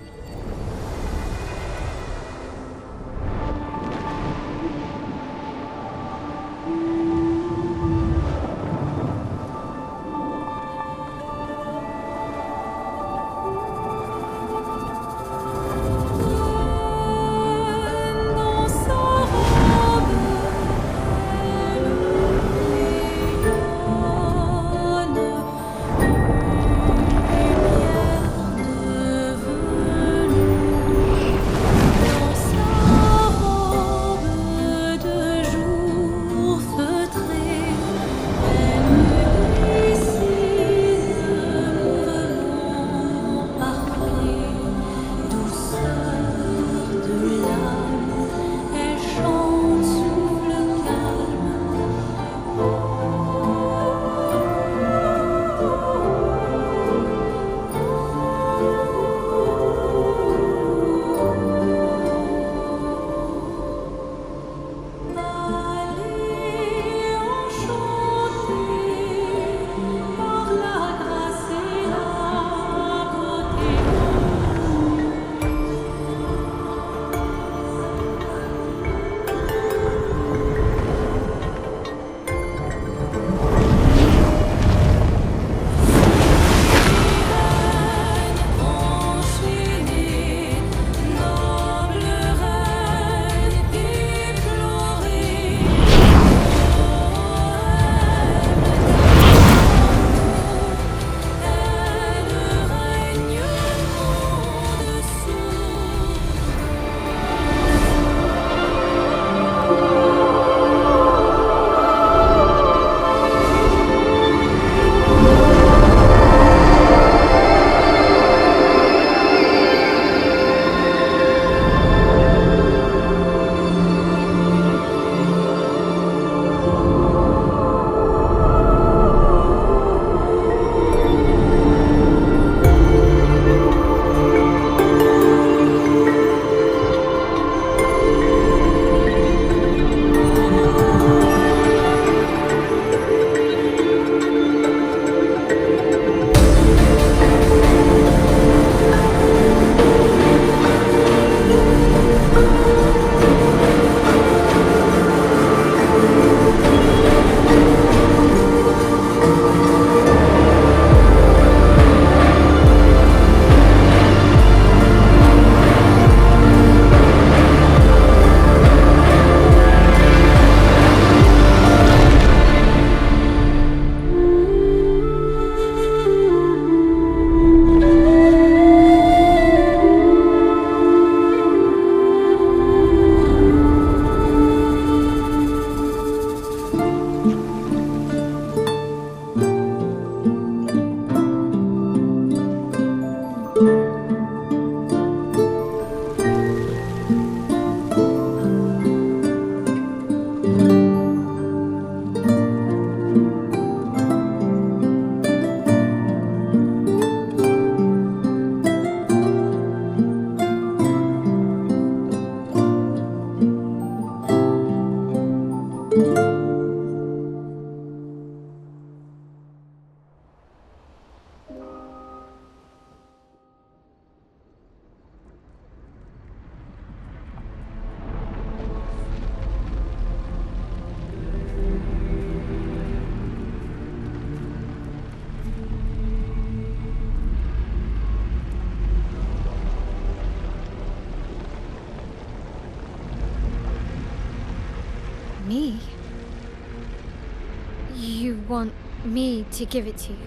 want me to give it to you.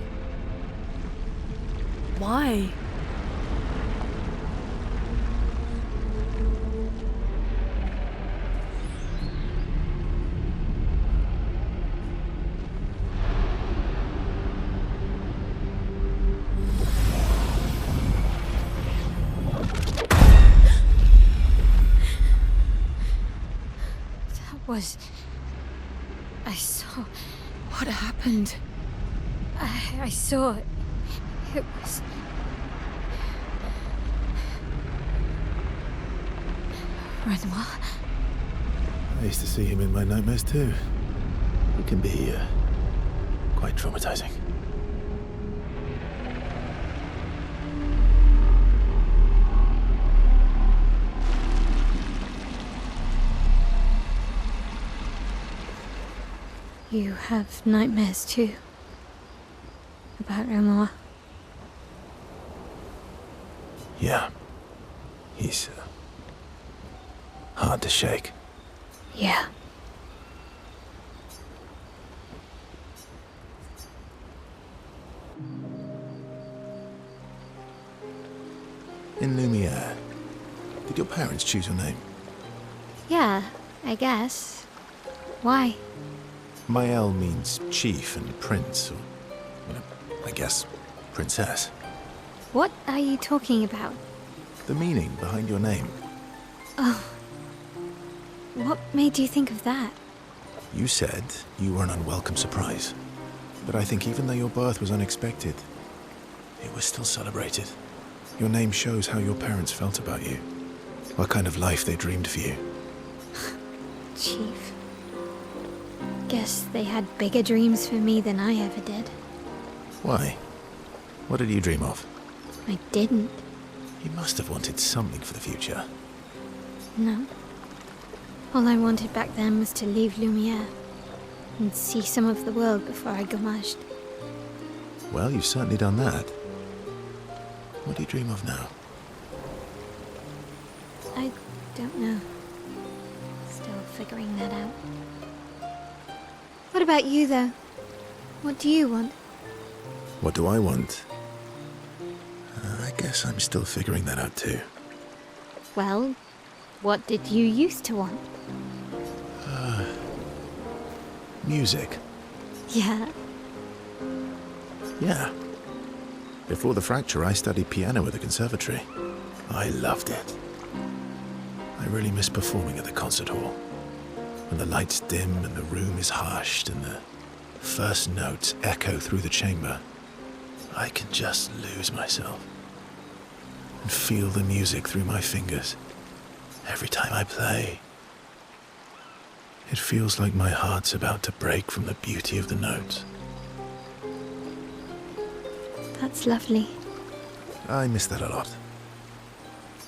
Why? I saw. What happened? I saw it. It was. Renoir. I used to see him in my nightmares too. It can be quite traumatizing. You have nightmares too. About Renoir. Yeah. He's hard to shake. Yeah. In Lumiere, did your parents choose your name? Yeah, I guess. Why? Mael means chief and prince, or, I guess, princess. What are you talking about? The meaning behind your name. Oh. What made you think of that? You said you were an unwelcome surprise. But I think even though your birth was unexpected, it was still celebrated. Your name shows how your parents felt about you. What kind of life they dreamed for you. Chief. Guess they had bigger dreams for me than I ever did. Why? What did you dream of? I didn't. You must have wanted something for the future. No. All I wanted back then was to leave Lumiere and see some of the world before I gommaged. Well, you've certainly done that. What do you dream of now? I don't know. Still figuring that out. What about you, though? What do you want? What do I want? I guess I'm still figuring that out too. Well, what did you used to want? Music. Yeah. Yeah. Before the fracture, I studied piano at the conservatory. I loved it. I really miss performing at the concert hall. When the lights dim and the room is hushed and the first notes echo through the chamber, I can just lose myself and feel the music through my fingers. Every time I play, it feels like my heart's about to break from the beauty of the notes. That's lovely. I miss that a lot.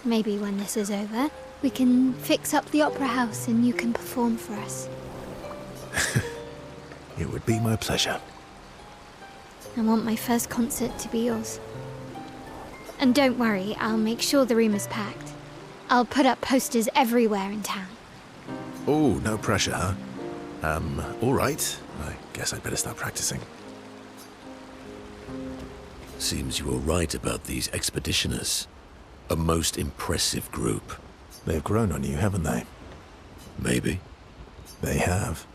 Maybe when this is over, we can fix up the opera house and you can perform for us. It would be my pleasure. I want my first concert to be yours. And don't worry, I'll make sure the room is packed. I'll put up posters everywhere in town. Oh, no pressure, huh? All right. I guess I'd better start practicing. Seems you were right about these expeditioners. A most impressive group. They've grown on you, haven't they? Maybe. They have.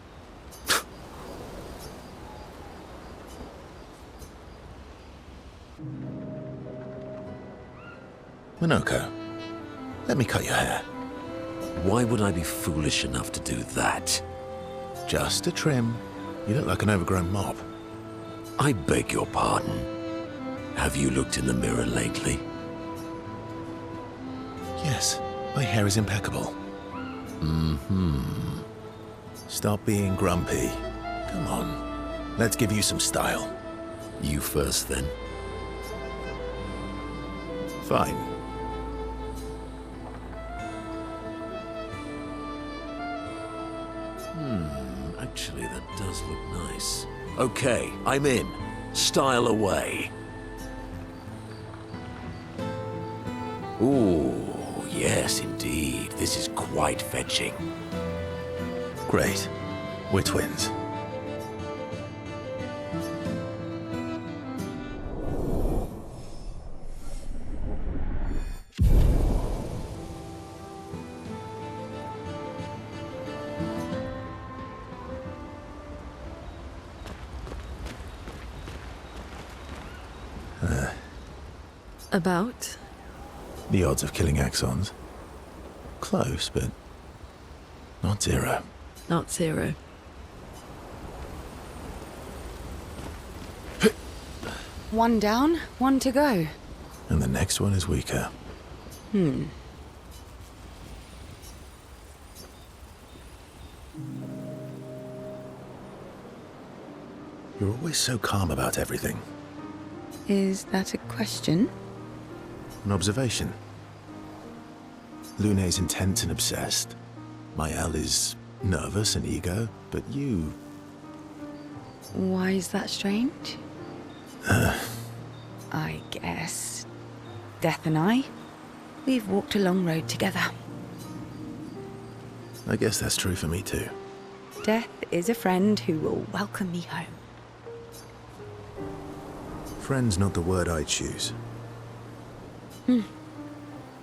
Minoko, let me cut your hair. Why would I be foolish enough to do that? Just a trim. You look like an overgrown mop. I beg your pardon. Have you looked in the mirror lately? Yes, my hair is impeccable. Stop being grumpy. Come on, let's give you some style. You first, then. Fine. Actually, that does look nice. Okay, I'm in. Style away. Ooh, yes, indeed. This is quite fetching. Great. We're twins. About? The odds of killing Axons. Close, but not zero. Not zero. One down, one to go. And the next one is weaker. Hmm. You're always so calm about everything. Is that a question? An observation. Lune's intense and obsessed. Mael is nervous and eager, but you... Why is that strange? I guess... Death and I, we've walked a long road together. I guess that's true for me too. Death is a friend who will welcome me home. Friend's not the word I choose.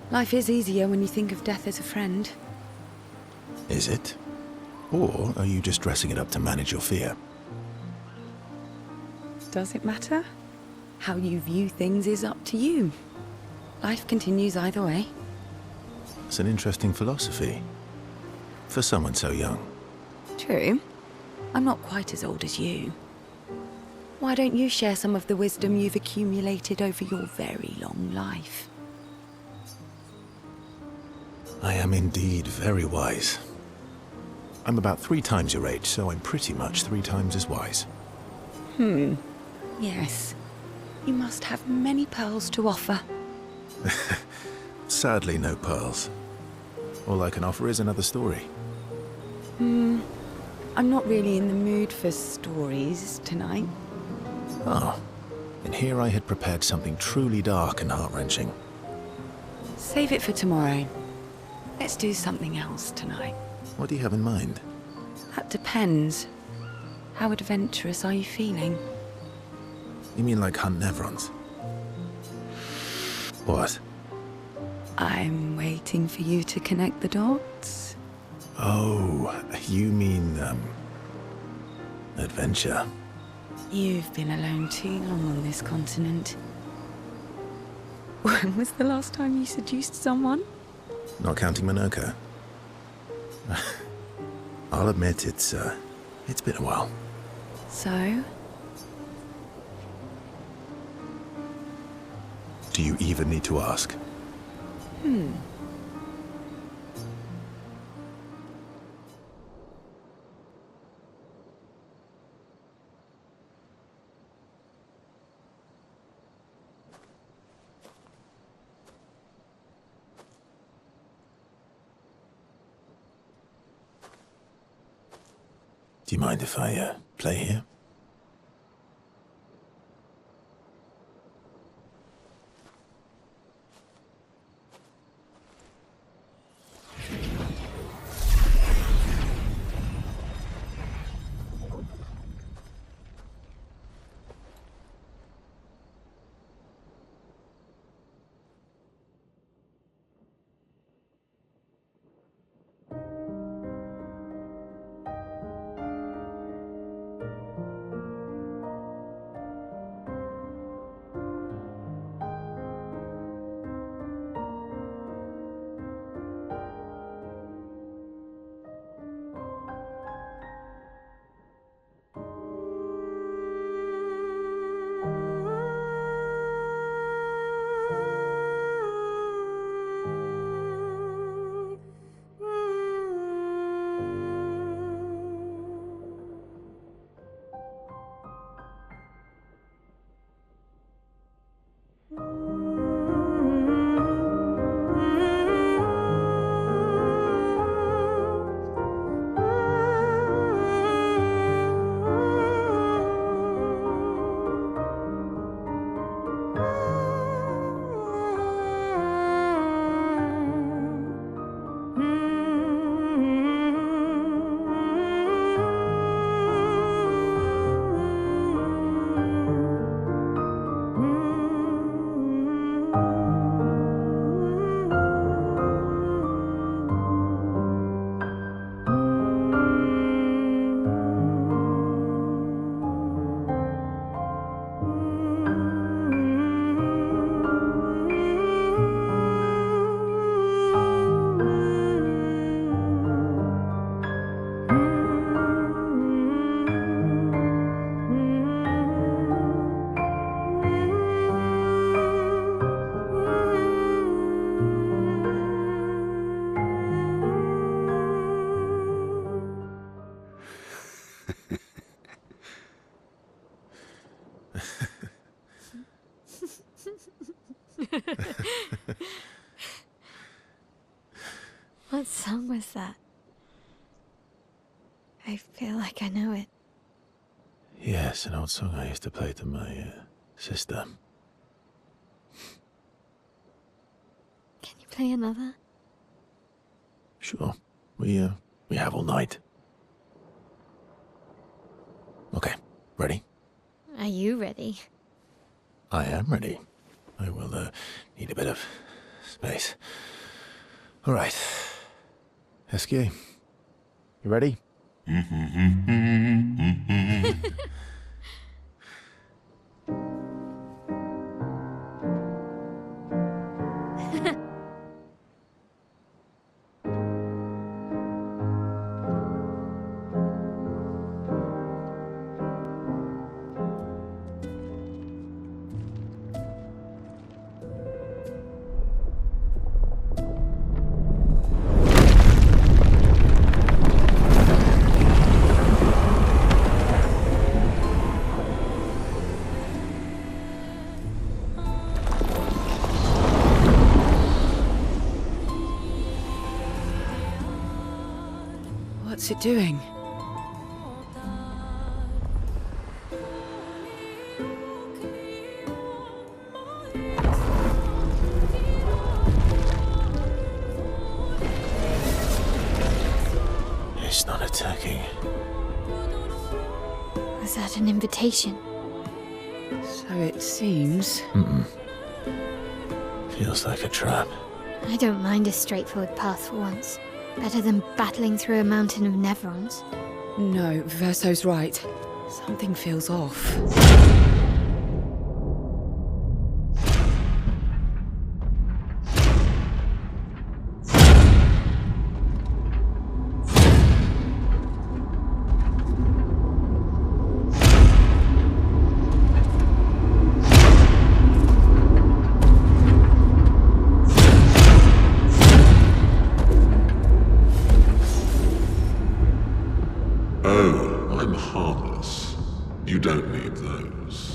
Life is easier when you think of death as a friend. Is it? Or are you just dressing it up to manage your fear? Does it matter? How you view things is up to you. Life continues either way. It's an interesting philosophy. For someone so young. True. I'm not quite as old as you. Why don't you share some of the wisdom you've accumulated over your very long life? I am indeed very wise. I'm about 3 times your age, so I'm pretty much 3 times as wise. Yes. You must have many pearls to offer. Sadly, no pearls. All I can offer is another story. I'm not really in the mood for stories tonight. Oh. And here I had prepared something truly dark and heart-wrenching. Save it for tomorrow. Let's do something else tonight. What do you have in mind? That depends. How adventurous are you feeling? You mean like hunt Nevrons? What? I'm waiting for you to connect the dots. Oh, you mean, adventure. You've been alone too long on this continent. When was the last time you seduced someone? Not counting Monaco. I'll admit it's been a while. So? Do you even need to ask? Do you mind if I, play here? What song was that? I feel like I know it. Yes, an old song I used to play to my sister. Can you play another? Sure. We have all night. Okay, ready? Are you ready? I am ready. I will need a bit of space. All right. Esquier, you ready? What's it doing? It's not attacking. Was that an invitation? So it seems. Feels like a trap. I don't mind a straightforward path for once. Better than battling through a mountain of Nevrons. No, Verso's right. Something feels off.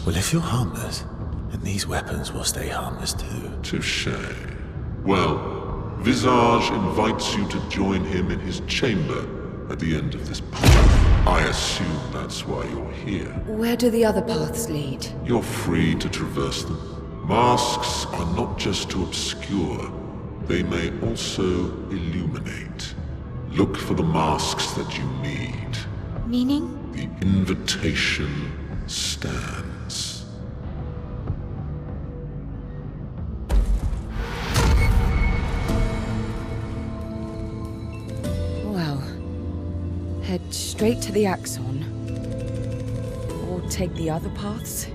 Well, if you're harmless, then these weapons will stay harmless too. Touché. Well, Visage invites you to join him in his chamber at the end of this path. I assume that's why you're here. Where do the other paths lead? You're free to traverse them. Masks are not just to obscure, they may also illuminate. Look for the masks that you need. Meaning? The invitation stands. Well, head straight to the Axon. Or take the other paths.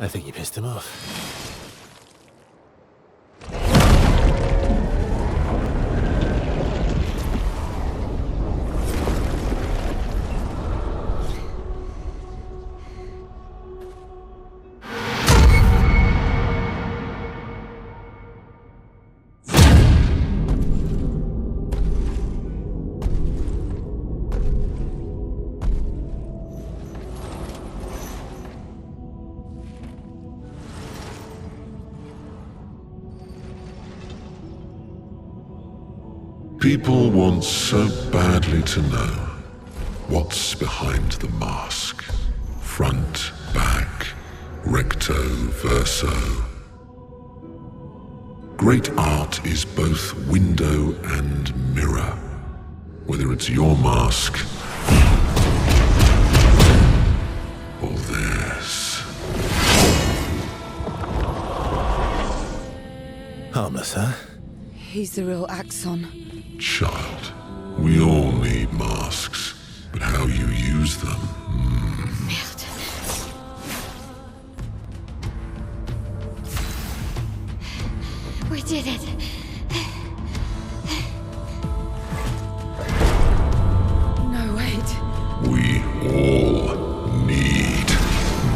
I think you pissed him off. People want so badly to know what's behind the mask. Front, back, recto, verso. Great art is both window and mirror. Whether it's your mask or theirs. Harmless, huh? He's the real Axon. Child, we all need masks, but how you use them. We did it. No, wait. We all need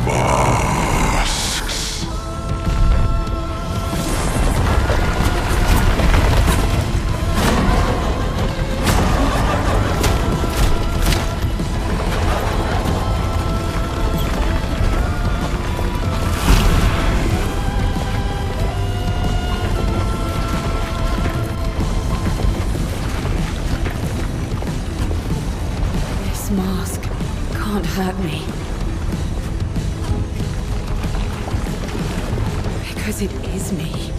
masks. This mask can't hurt me. Because it is me.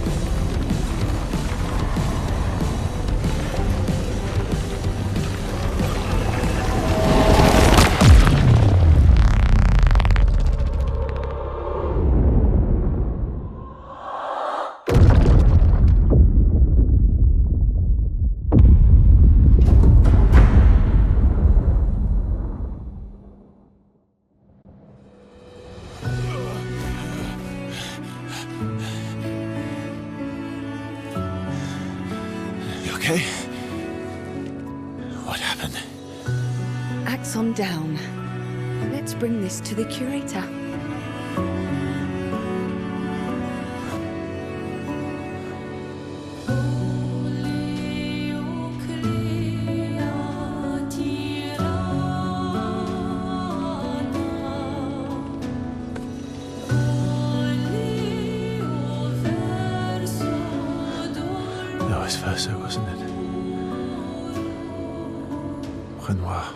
You okay? What happened? Axon down. Let's bring this to the curator. Vice versa, wasn't it? Renoir.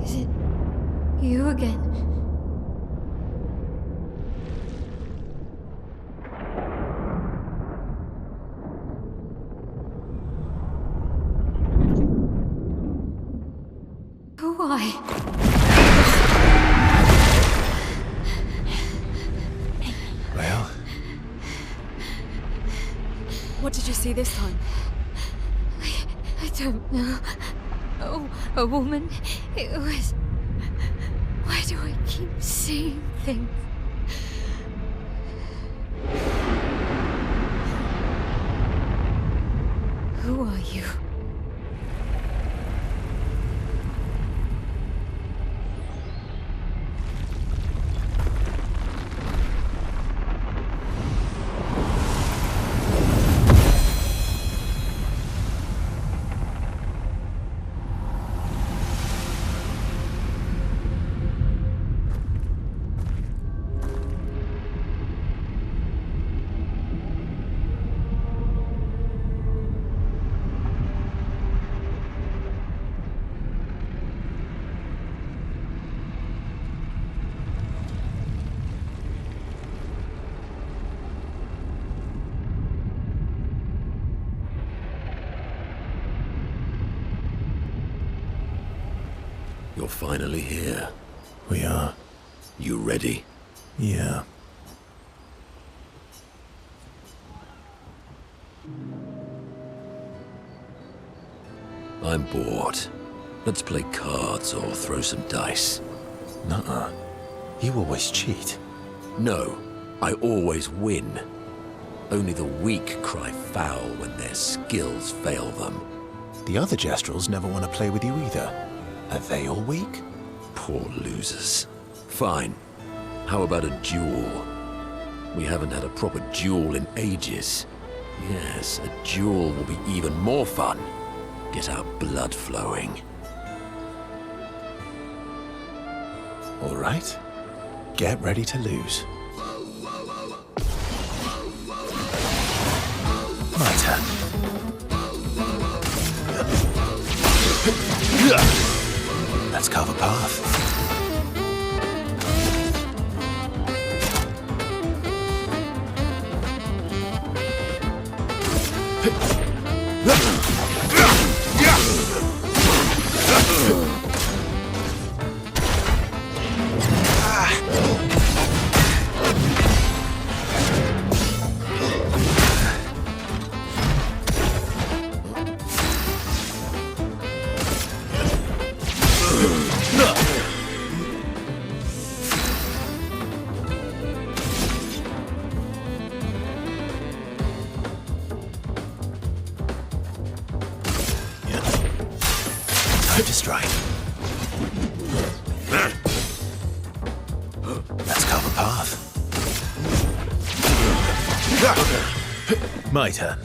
Is it you again? Why? Well, What did you see this time? I don't know. Oh, a woman. It was. Why do I keep seeing things? Who are you? You're finally here. We are. You ready? Yeah. I'm bored. Let's play cards or throw some dice. Nuh-uh. You always cheat. No, I always win. Only the weak cry foul when their skills fail them. The other Jestrels never want to play with you either. Are they all weak? Poor losers. Fine. How about a duel? We haven't had a proper duel in ages. Yes, a duel will be even more fun. Get our blood flowing. All right. Get ready to lose. My turn. Let's carve a path. Time to strike. Let's carve a path. My turn.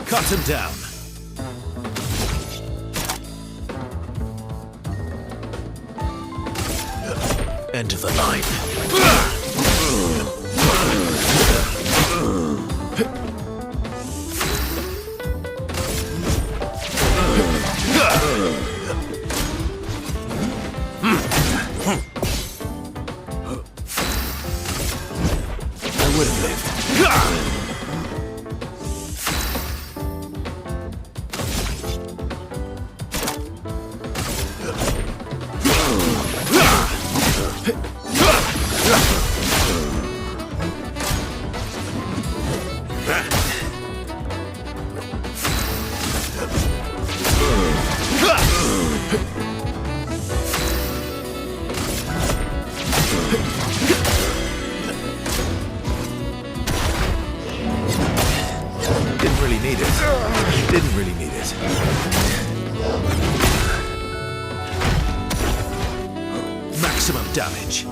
Cut him down. End of the line. I would have lived. Didn't really need it. Didn't really need it. Maximum damage.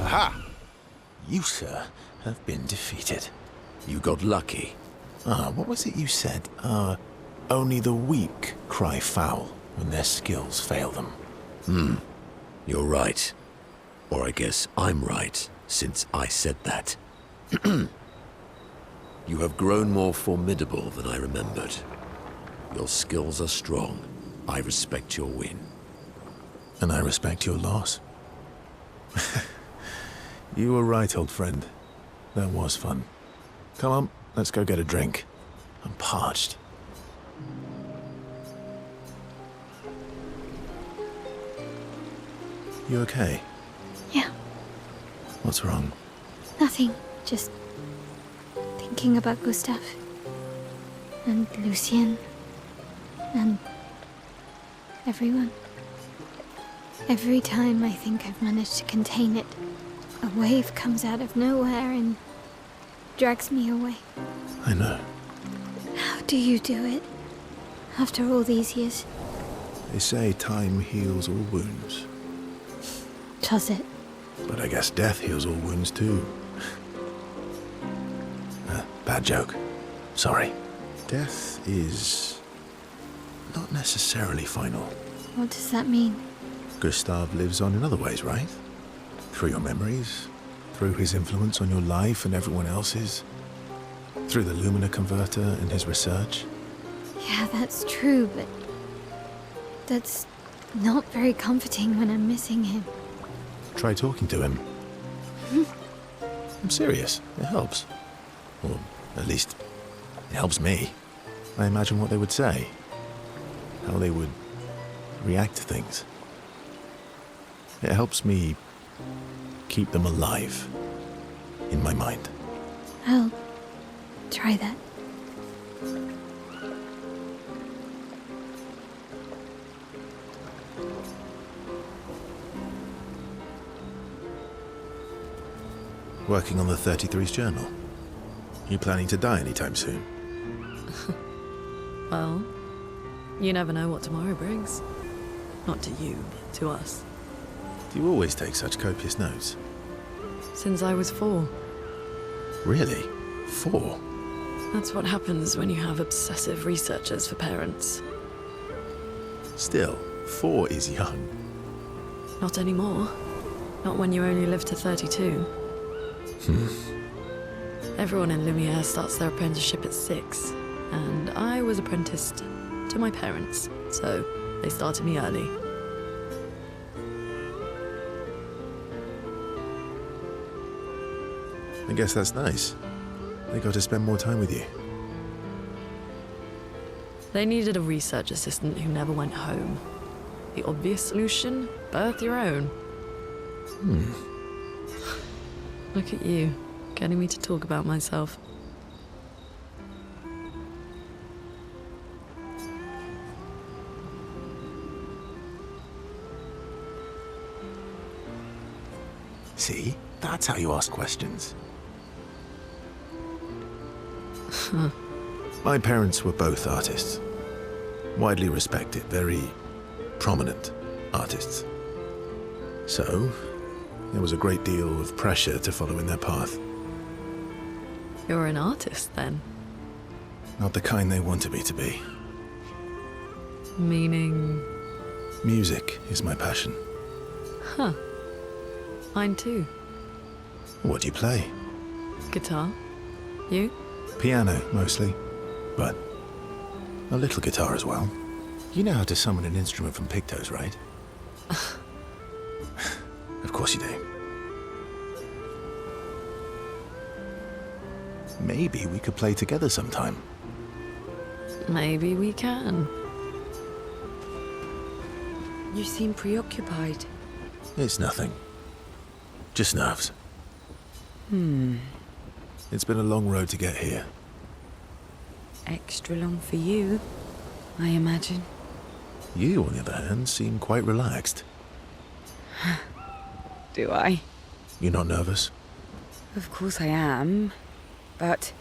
Aha! You, sir, have been defeated. You got lucky. What was it you said? Only the weak cry foul when their skills fail them. You're right. Or I guess I'm right, since I said that. You have grown more formidable than I remembered. Your skills are strong. I respect your win. And I respect your loss. You were right, old friend. That was fun. Come on, let's go get a drink. I'm parched. You okay? Yeah, What's wrong? nothing. Just thinking about Gustav. And Lucien. And everyone. Every time I think I've managed to contain it, a wave comes out of nowhere and drags me away. I know. How do you do it? After all these years? They say time heals all wounds. Does it? But I guess death heals all wounds too. Bad joke. Sorry. Death is not necessarily final. What does that mean? Gustav lives on in other ways, right? Through your memories, through his influence on your life and everyone else's, through the Lumina converter and his research. Yeah, that's true, but that's Not very comforting when I'm missing him. Try talking to him. I'm serious. It helps. Or at least, it helps me. I imagine what they would say. How they would react to things. It helps me keep them alive in my mind. I'll try that. Working on the 33's journal. You planning to die anytime soon? Well, you never know what tomorrow brings. Not to you, but to us. Do you always take such copious notes? Since I was 4. Really? 4? That's what happens when you have obsessive researchers for parents. Still, 4 is young. Not anymore. Not when you only live to 32. Everyone in Lumiere starts their apprenticeship at 6, and I was apprenticed to my parents, so they started me early. I guess that's nice. They got to spend more time with you. They needed a research assistant who never went home. The obvious solution? Birth your own. Look at you, getting me to talk about myself. See? That's how you ask questions. My parents were both artists. Widely respected, very prominent artists. So, there was a great deal of pressure to follow in their path. You're an artist, then? Not the kind they wanted me to be. Meaning? Music is my passion. Huh. Mine too. What do you play? Guitar. You? Piano, mostly. But a little guitar as well. You know how to summon an instrument from Pictos, right? Of course you do. Maybe we could play together sometime. Maybe we can. You seem preoccupied. It's nothing. Just nerves. It's been a long road to get here. Extra long for you, I imagine. You, on the other hand, seem quite relaxed. Do I? You're not nervous? Of course I am, but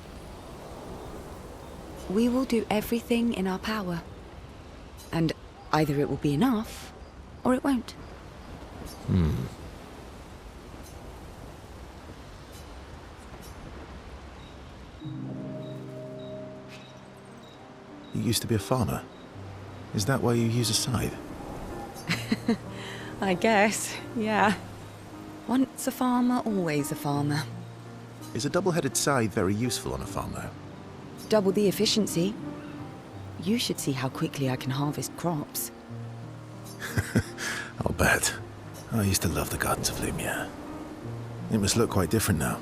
we will do everything in our power. And either it will be enough, or it won't. You used to be a farmer. Is that why you use a scythe? I guess, yeah. Once a farmer, always a farmer. Is a double-headed scythe very useful on a farm, though? Double the efficiency. You should see how quickly I can harvest crops. I'll bet. I used to love the gardens of Lumiere. It must look quite different now.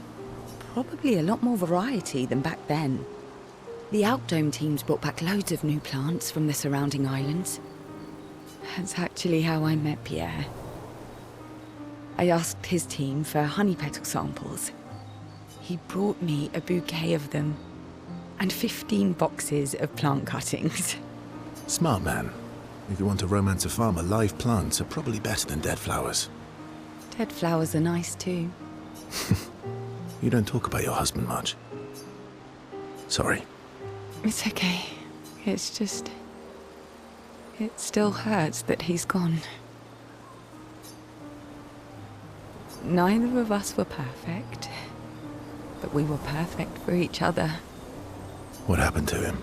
Probably a lot more variety than back then. The Outdome teams brought back loads of new plants from the surrounding islands. That's actually how I met Pierre. I asked his team for honey petal samples. He brought me a bouquet of them, and 15 boxes of plant cuttings. Smart man. If you want to romance a farmer, live plants are probably better than dead flowers. Dead flowers are nice too. You don't talk about your husband much. Sorry. It's okay. It's just... it still hurts that he's gone. Neither of us were perfect, but we were perfect for each other. What happened to him?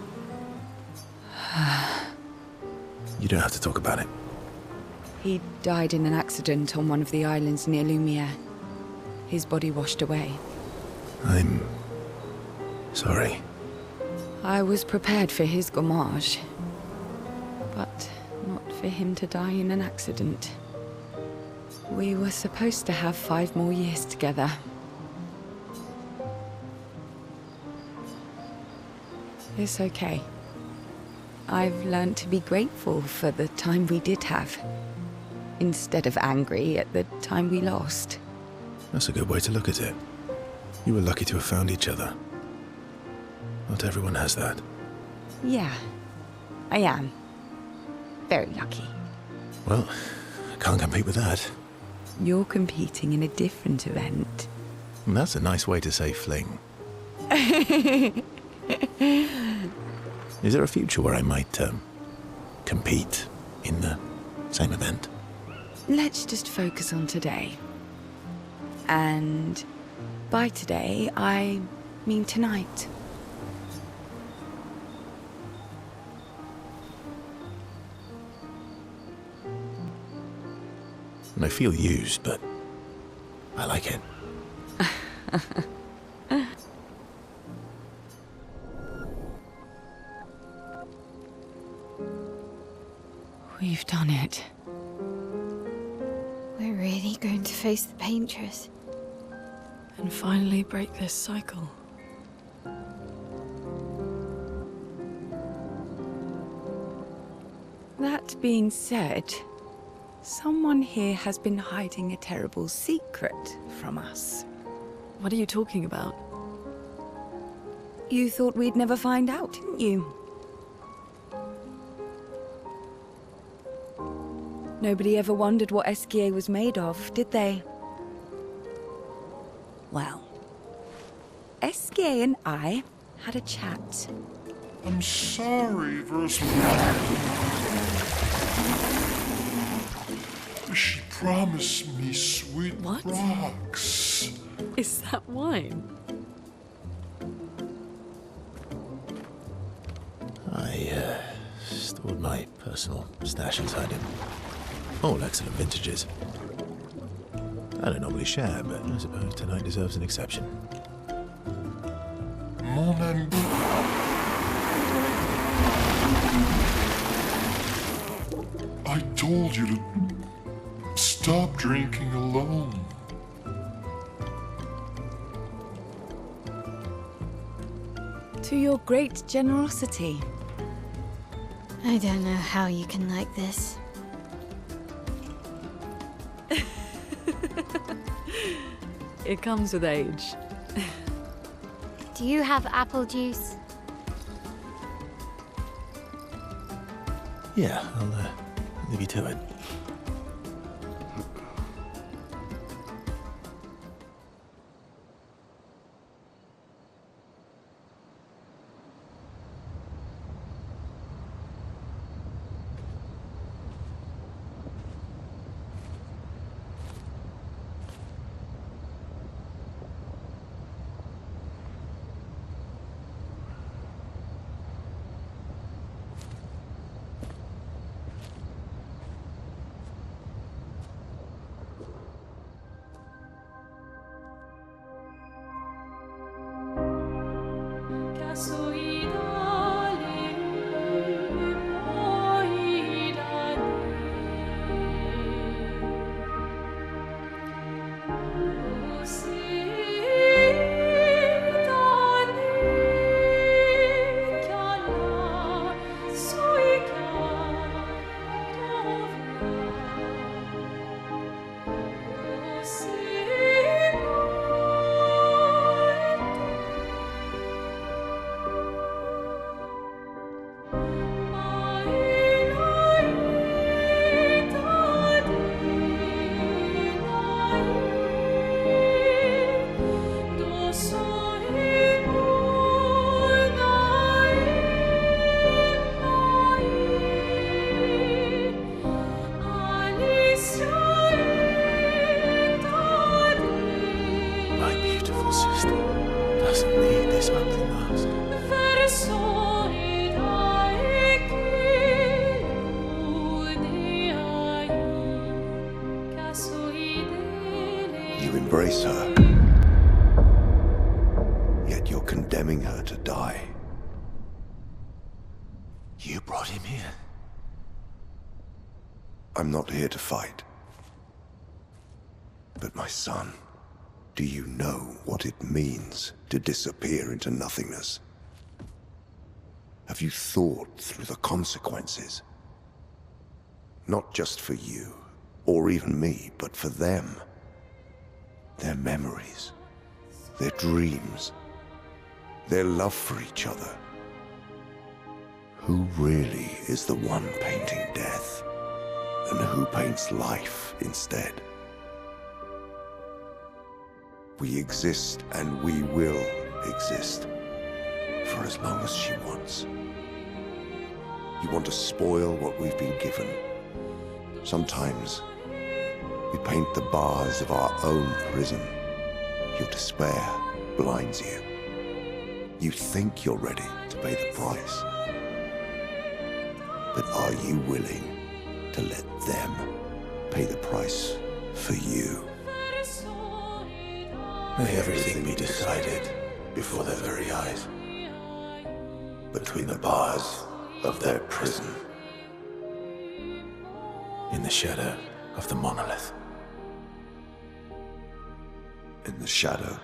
You don't have to talk about it. He died in an accident on one of the islands near Lumiere. His body washed away. I'm... sorry. I was prepared for his gommage, but not for him to die in an accident. We were supposed to have 5 more years together. It's okay. I've learned to be grateful for the time we did have, instead of angry at the time we lost. That's a good way to look at it. You were lucky to have found each other. Not everyone has that. Yeah, I am. Very lucky. Well, I can't compete with that. You're competing in a different event. And that's a nice way to say fling. Is there a future where I might, compete in the same event? Let's just focus on today. And by today, I mean tonight. And I feel used, but I like it. We've done it. We're really going to face the Paintress. And finally break this cycle. That being said, someone here has been hiding a terrible secret from us. What are you talking about? You thought we'd never find out, didn't you? Nobody ever wondered what Esquier was made of, did they? Well, Esquier and I had a chat. I'm sorry, She promised me sweet rocks. Is that wine? I, stored my personal stash inside it. All excellent vintages. I don't normally share, but I suppose tonight deserves an exception. Mon ami. I told you to stop drinking alone. To your great generosity. I don't know how you can like this. It comes with age. Do you have apple juice? Yeah, I'll leave you to it. You embrace her, yet you're condemning her to die. You brought him here. I'm not here to fight. But my son, do you know what it means to disappear into nothingness? Have you thought through the consequences? Not just for you, or even me, but for them. Their memories, their dreams, their love for each other. Who really is the one painting death, and who paints life instead? We exist and we will exist for as long as she wants. You want to spoil what we've been given. Sometimes we paint the bars of our own prison. Your despair blinds you. You think you're ready to pay the price. But are you willing to let them pay the price for you? May everything be decided before their very eyes, between the bars of their prison, in the shadow of the monolith. In the shadow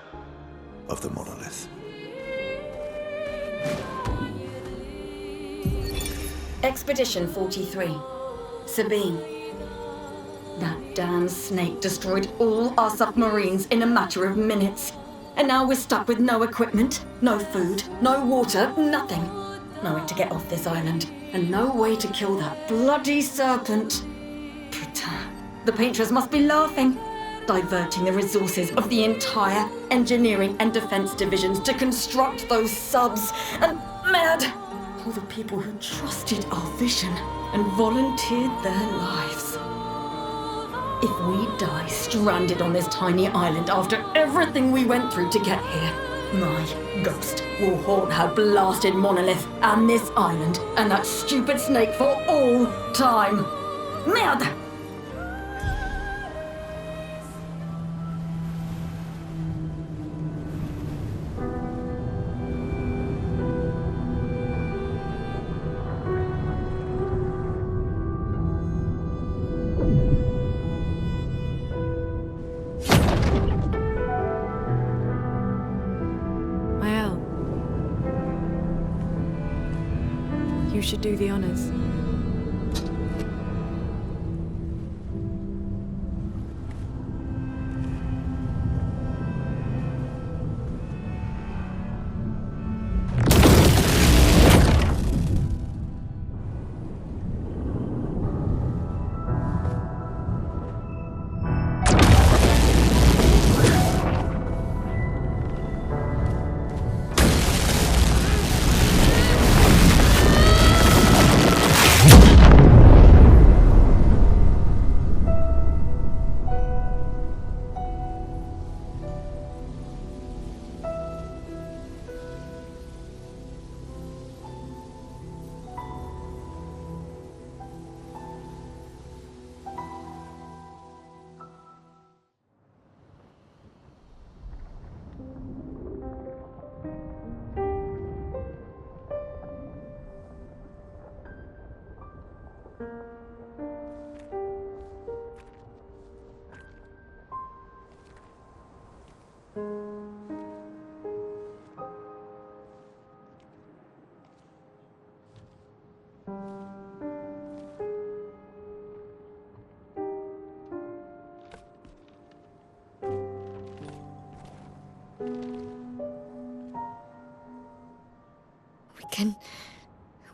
of the monolith. Expedition 43. Sabine. That damn snake destroyed all our submarines in a matter of minutes. And now we're stuck with no equipment, no food, no water, nothing. No way to get off this island, and no way to kill that bloody serpent. Putain, the painters must be laughing. Diverting the resources of the entire engineering and defense divisions to construct those subs. And mad! All the people who trusted our vision and volunteered their lives. If we die stranded on this tiny island after everything we went through to get here, my ghost will haunt her blasted monolith and this island and that stupid snake for all time. Merde! You should do the honors.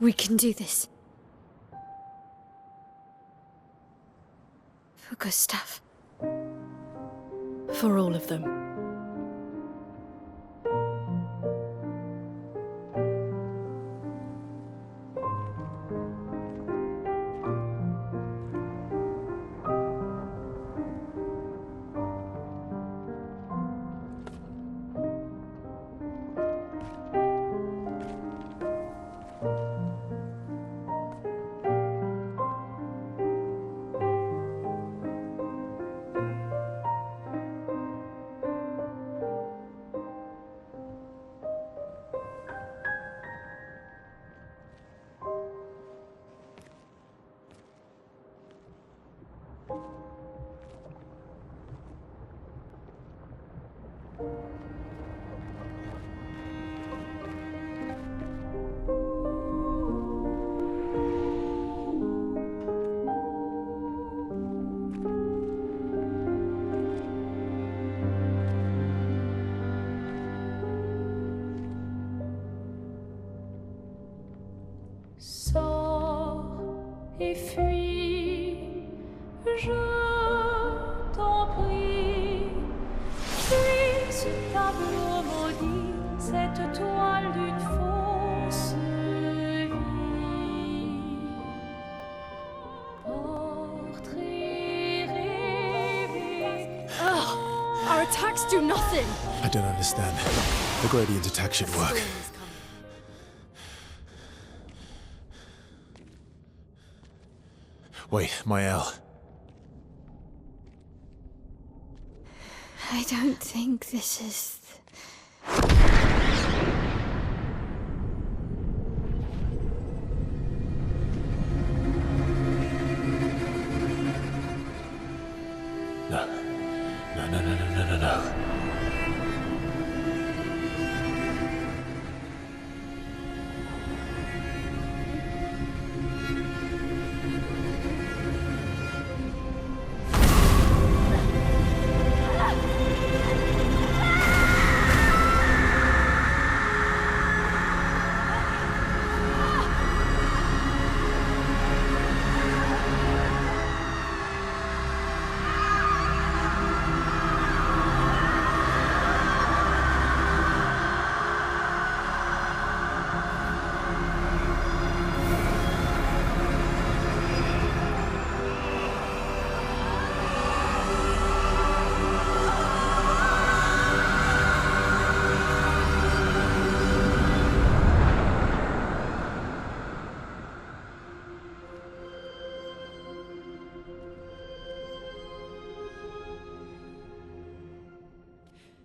We can do this. For Gustav. For all of them. et fuis, je t'en prie. Puis ce tableau maudit, cette toile d'une fausse vie. Portrait rêvé. Ugh, our attacks do nothing. I don't understand. The gradient attack should work. Wait, Mael. I don't think this is... No. No.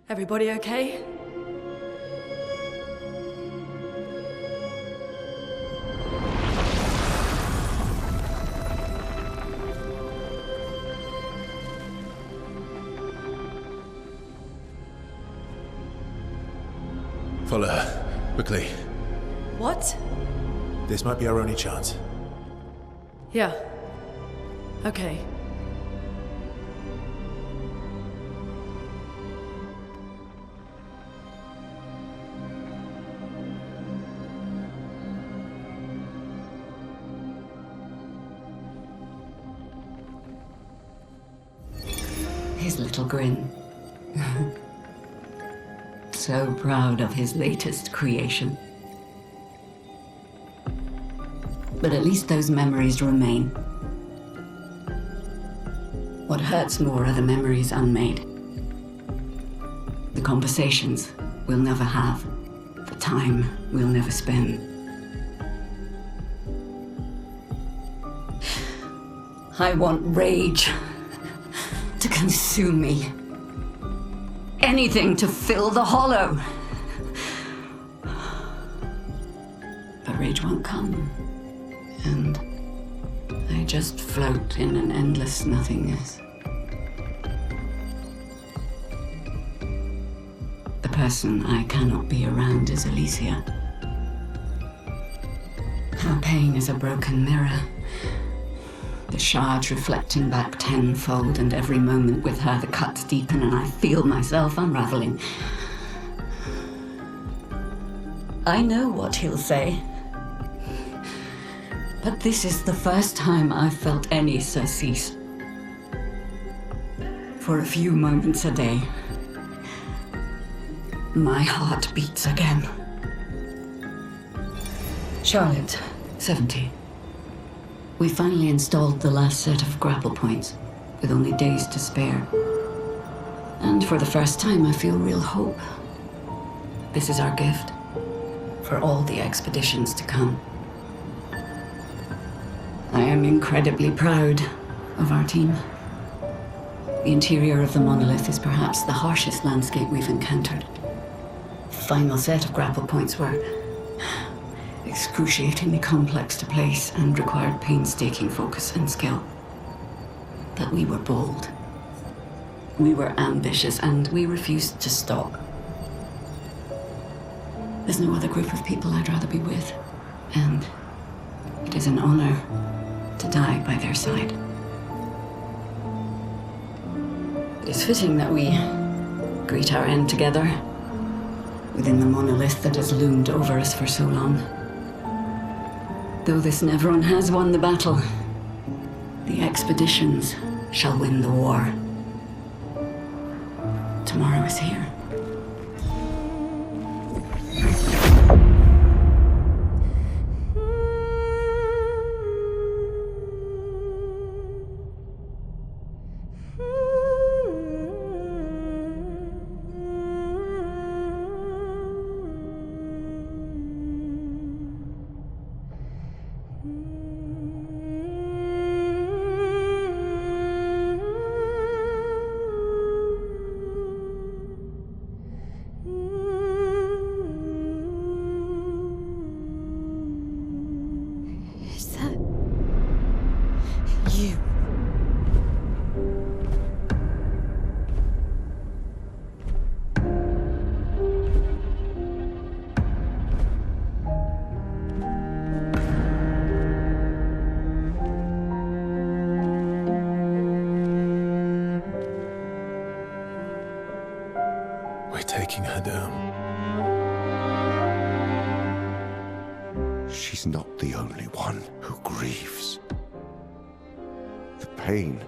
Everybody okay? Follow her. Quickly. What? This might be our only chance. Yeah. Okay. His little grin. So proud of his latest creation. But at least those memories remain. What hurts more are the memories unmade. The conversations we'll never have. The time we'll never spend. I want rage to consume me. Anything to fill the hollow. But rage won't come. And I just float in an endless nothingness. The person I cannot be around is Alicia. Her pain is a broken mirror. The shards reflecting back tenfold, and every moment with her the cuts deepen and I feel myself unraveling. I know what he'll say. But this is the first time I've felt any surcease. For a few moments a day, my heart beats again. Charlotte, 70. We finally installed the last set of grapple points, with only days to spare. And for the first time, I feel real hope. This is our gift for all the expeditions to come. I am incredibly proud of our team. The interior of the monolith is perhaps the harshest landscape we've encountered. The final set of grapple points were excruciatingly complex to place and required painstaking focus and skill. But we were bold. We were ambitious, and we refused to stop. There's no other group of people I'd rather be with, and it is an honor to die by their side. It is fitting that we greet our end together within the monolith that has loomed over us for so long. Though this Nevron has won the battle, The expeditions shall win the war. Tomorrow is here. Taking her down. She's not the only one who grieves. The pain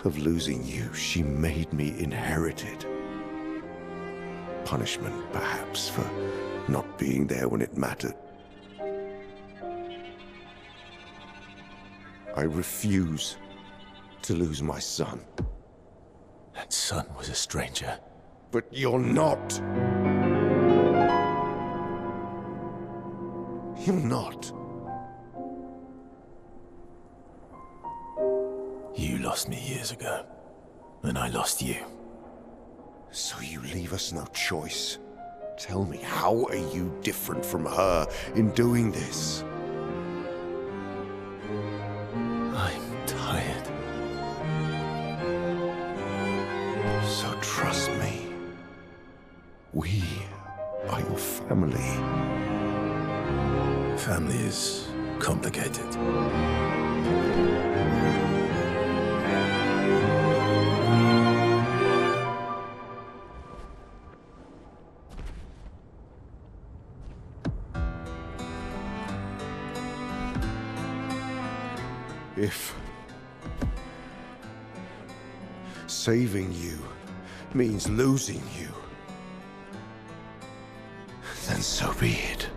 of losing you, she made me inherit it. Punishment, perhaps, for not being there when it mattered. I refuse to lose my son. That son was a stranger. But you're not. You're not. You lost me years ago, and I lost you. So you leave us no choice. Tell me, how are you different from her in doing this? I'm tired. So trust me. We are your family. Family is complicated. If saving you means losing you, then so be it.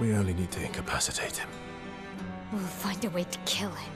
We only need to incapacitate him. We'll find a way to kill him.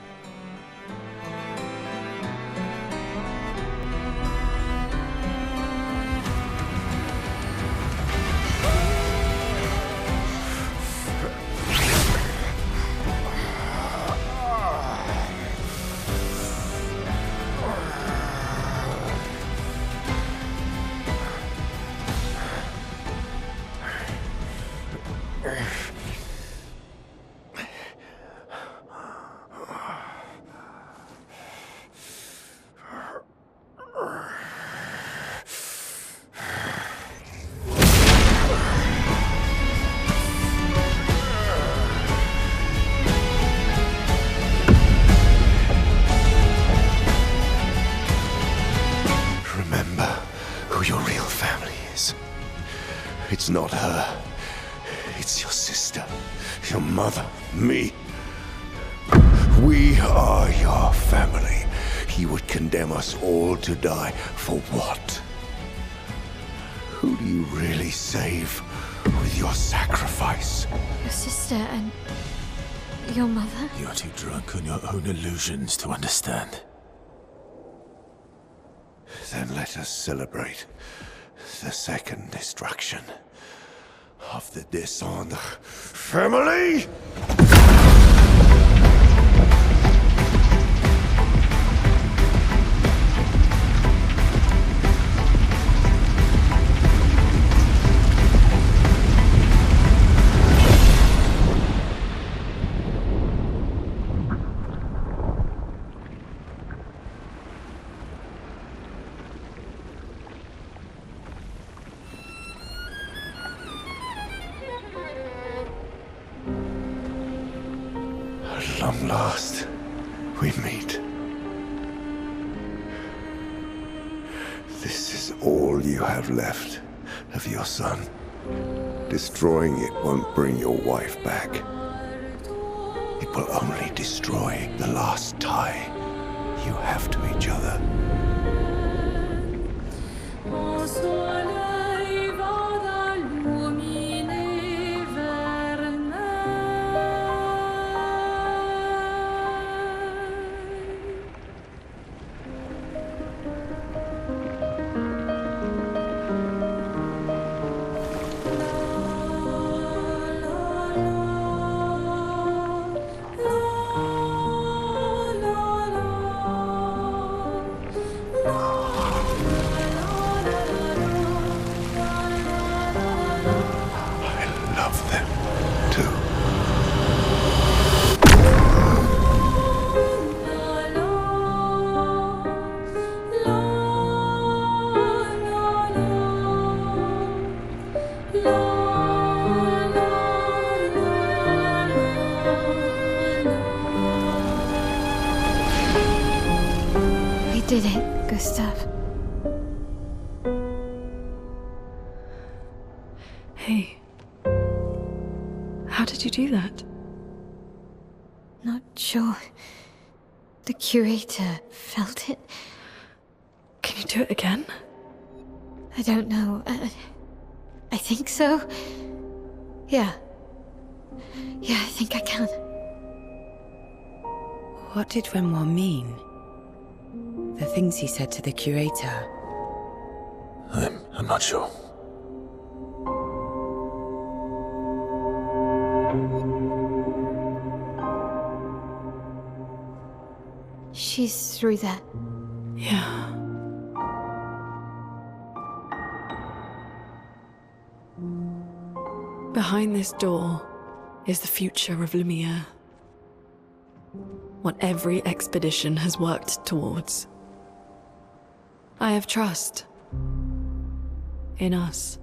It's not her. It's your sister, your mother, me. We are your family. He would condemn us all to die for what? Who do you really save with your sacrifice? Your sister and your mother? You're too drunk on your own illusions to understand. Then let us celebrate the second destruction of the Descendre family! At long last, we meet. is all you have left of your son. Destroying it won't bring your wife back. It will only destroy the last tie you have to each other. We did it, Gustav. Hey. How did you do that? Not sure. The curator felt it. Can you do it again? I don't know. I think so. Yeah. Yeah, I think I can. What did Renoir mean? The things he said to the curator. I'm not sure. She's through there. Yeah. Behind this door is the future of Lumiere. What every expedition has worked towards. I have trust in us.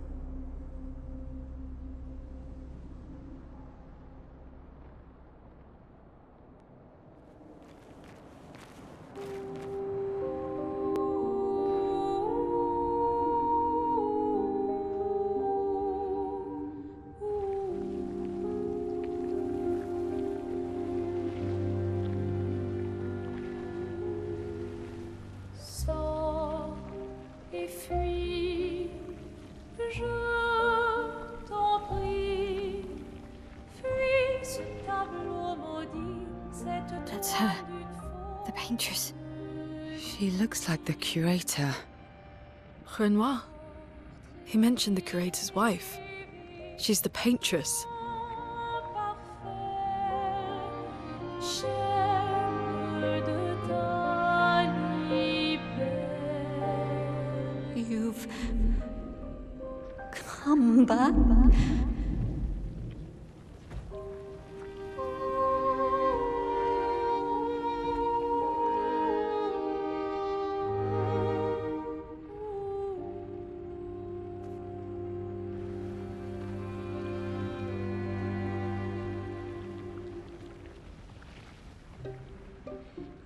Sors et fuis, je t'en prie. Fuis ce tableau maudit, cette That's her. The paintress. She looks like the curator. Renoir. He mentioned the curator's wife. She's the paintress. You've come back.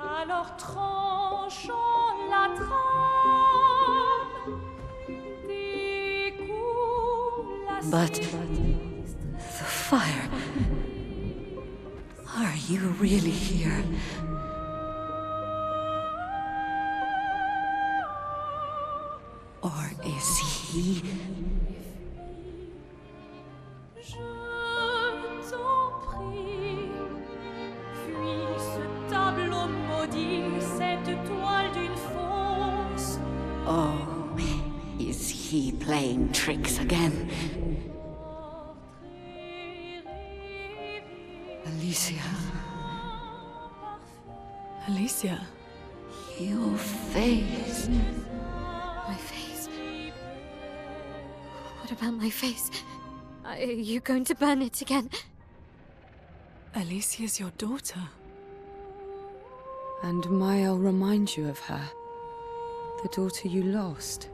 Alors tranchons la trame, découle la But the fire. Are you really here? Or is he? Je t'en prie, fuis ce tableau maudit, cette toile d'une fausse. Oh, is he playing tricks again? Alicia. Alicia. Your face. My face. What about my face? Are you going to burn it again? Alicia's your daughter. And Maël reminds you of her. The daughter you lost.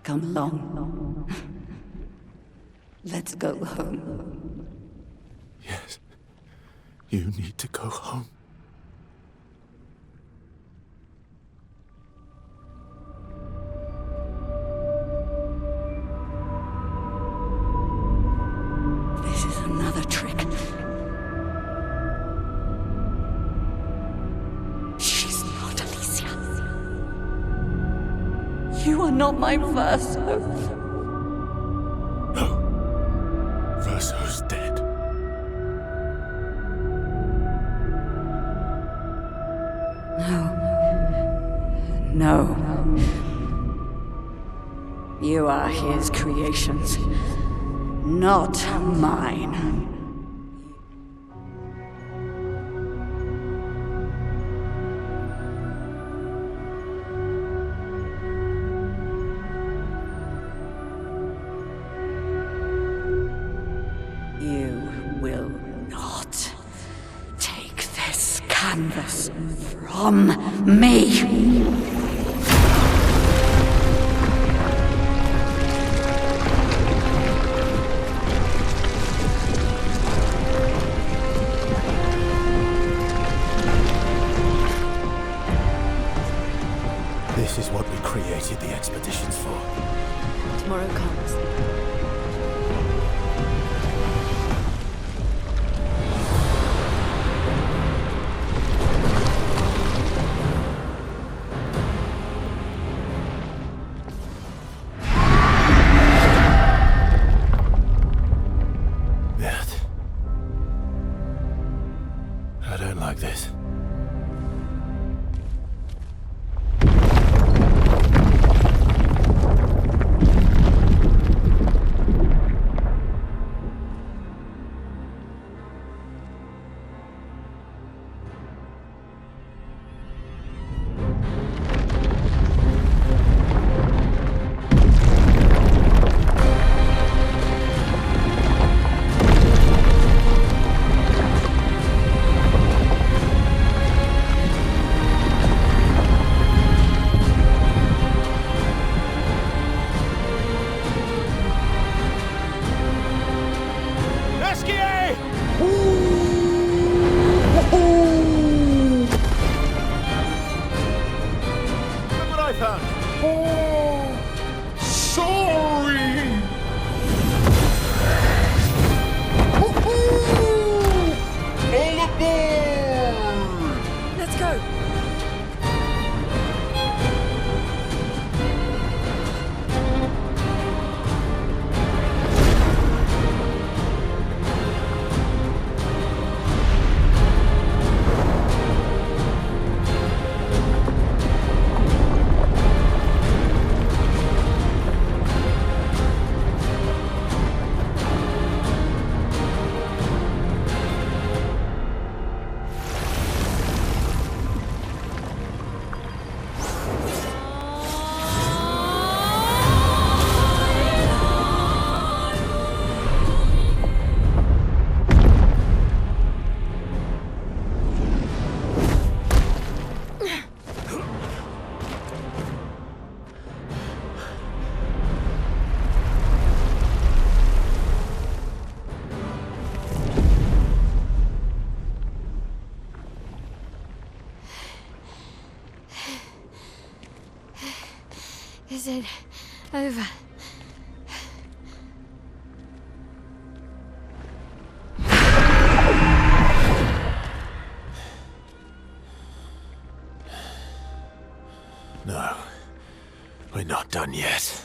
Come along. Let's go home. Yes. You need to go home. This is another trick. She's not Alicia. You are not my Verso. Verso's dead. No. You are his creations, not mine. You will not take this canvas from me. This is what we created the expeditions for. Tomorrow comes. I don't like this. Let's go. Is it over? No, we're not done yet.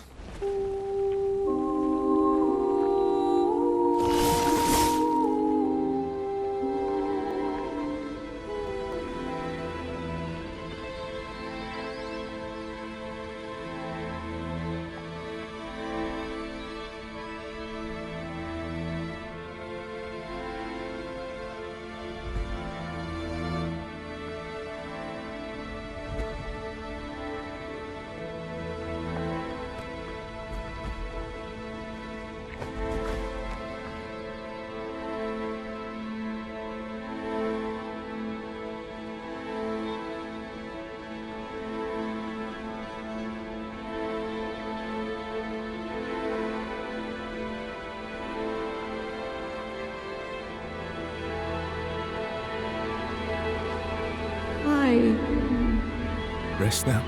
rest now.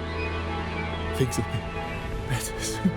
Things will be better soon.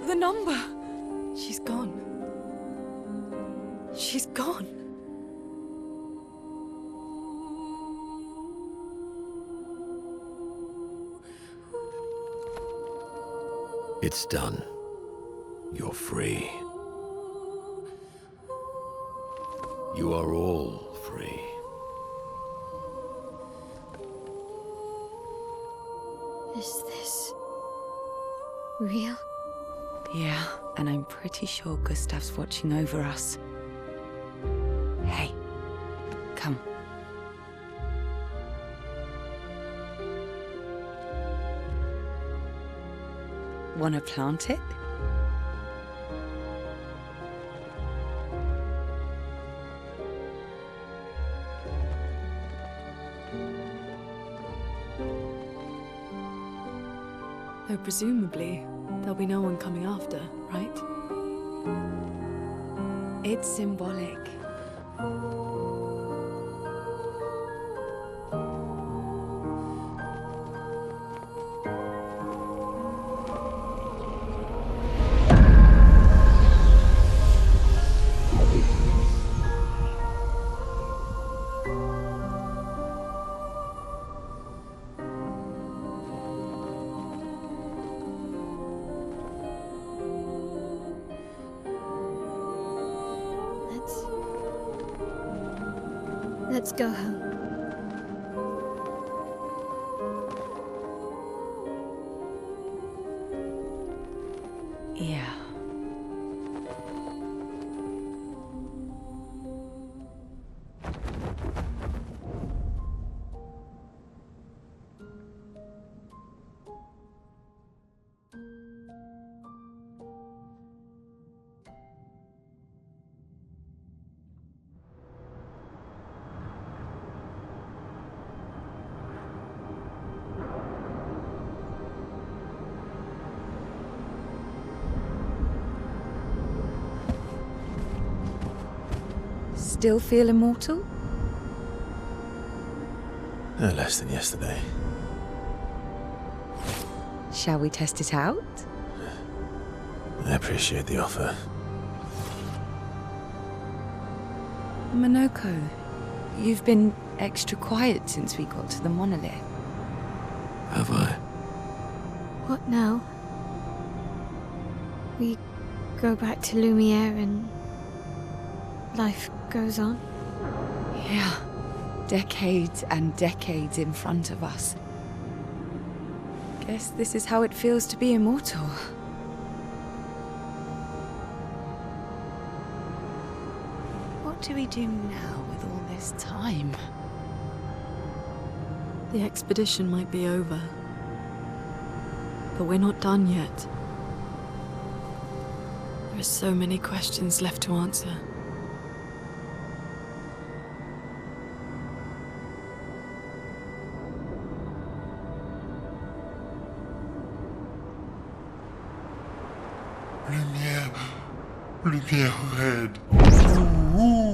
The number! She's gone. She's gone. It's done. You're free. You are all free. Is this real? Yeah, and I'm pretty sure Gustav's watching over us. Hey, come. Wanna plant it? Though presumably, there'll be no one coming after, right? It's symbolic. Let's go home. Yeah. Still feel immortal? No less than yesterday. Shall we test it out? I appreciate the offer. Monoko, you've been extra quiet since we got to the monolith. Have I? What now? We go back to Lumiere and life goes on? Yeah. Decades and decades in front of us. Guess this is how it feels to be immortal. What do we do now with all this time? The expedition might be over, but we're not done yet. There are so many questions left to answer. Lumière red. Ooh.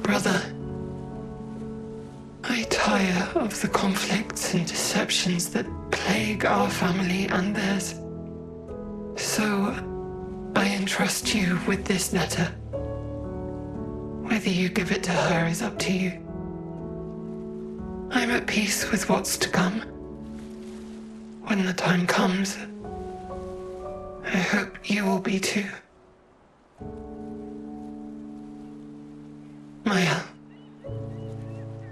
Brother, I tire of the conflicts and deceptions that plague our family and theirs. So, I entrust you with this letter. Whether you give it to her is up to you. I'm at peace with what's to come. When the time comes, I hope you will be too. Maya,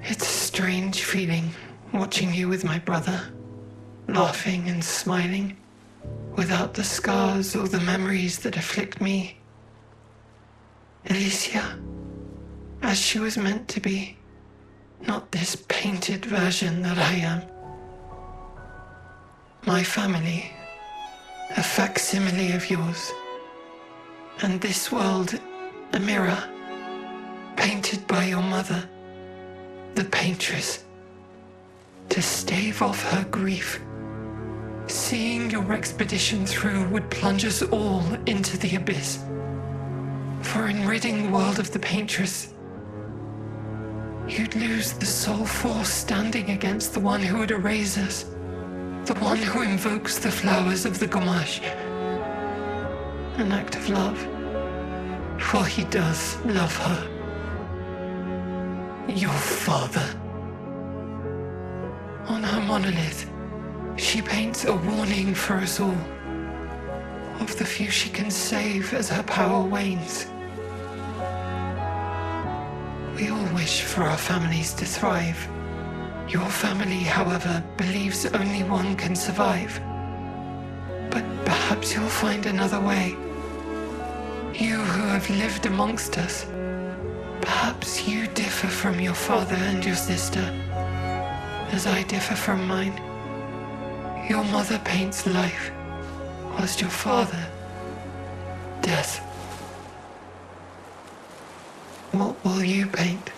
it's a strange feeling watching you with my brother, laughing and smiling, without the scars or the memories that afflict me. Alicia, as she was meant to be, not this painted version that I am. My family, a facsimile of yours, And this world, a mirror, painted by your mother, the paintress, to stave off her grief. Seeing your expedition through would plunge us all into the abyss. For in ridding the world of the paintress, you'd lose the sole force standing against the one who would erase us, the one who invokes the flowers of the Gommage. An act of love, for he does love her. Your father. On her monolith, she paints a warning for us all, of the few she can save as her power wanes. We all wish for our families to thrive. Your family, however, believes only one can survive. But perhaps you'll find another way. You who have lived amongst us, perhaps you differ from your father and your sister, as I differ from mine. Your mother paints life, whilst your father, death. What will you paint?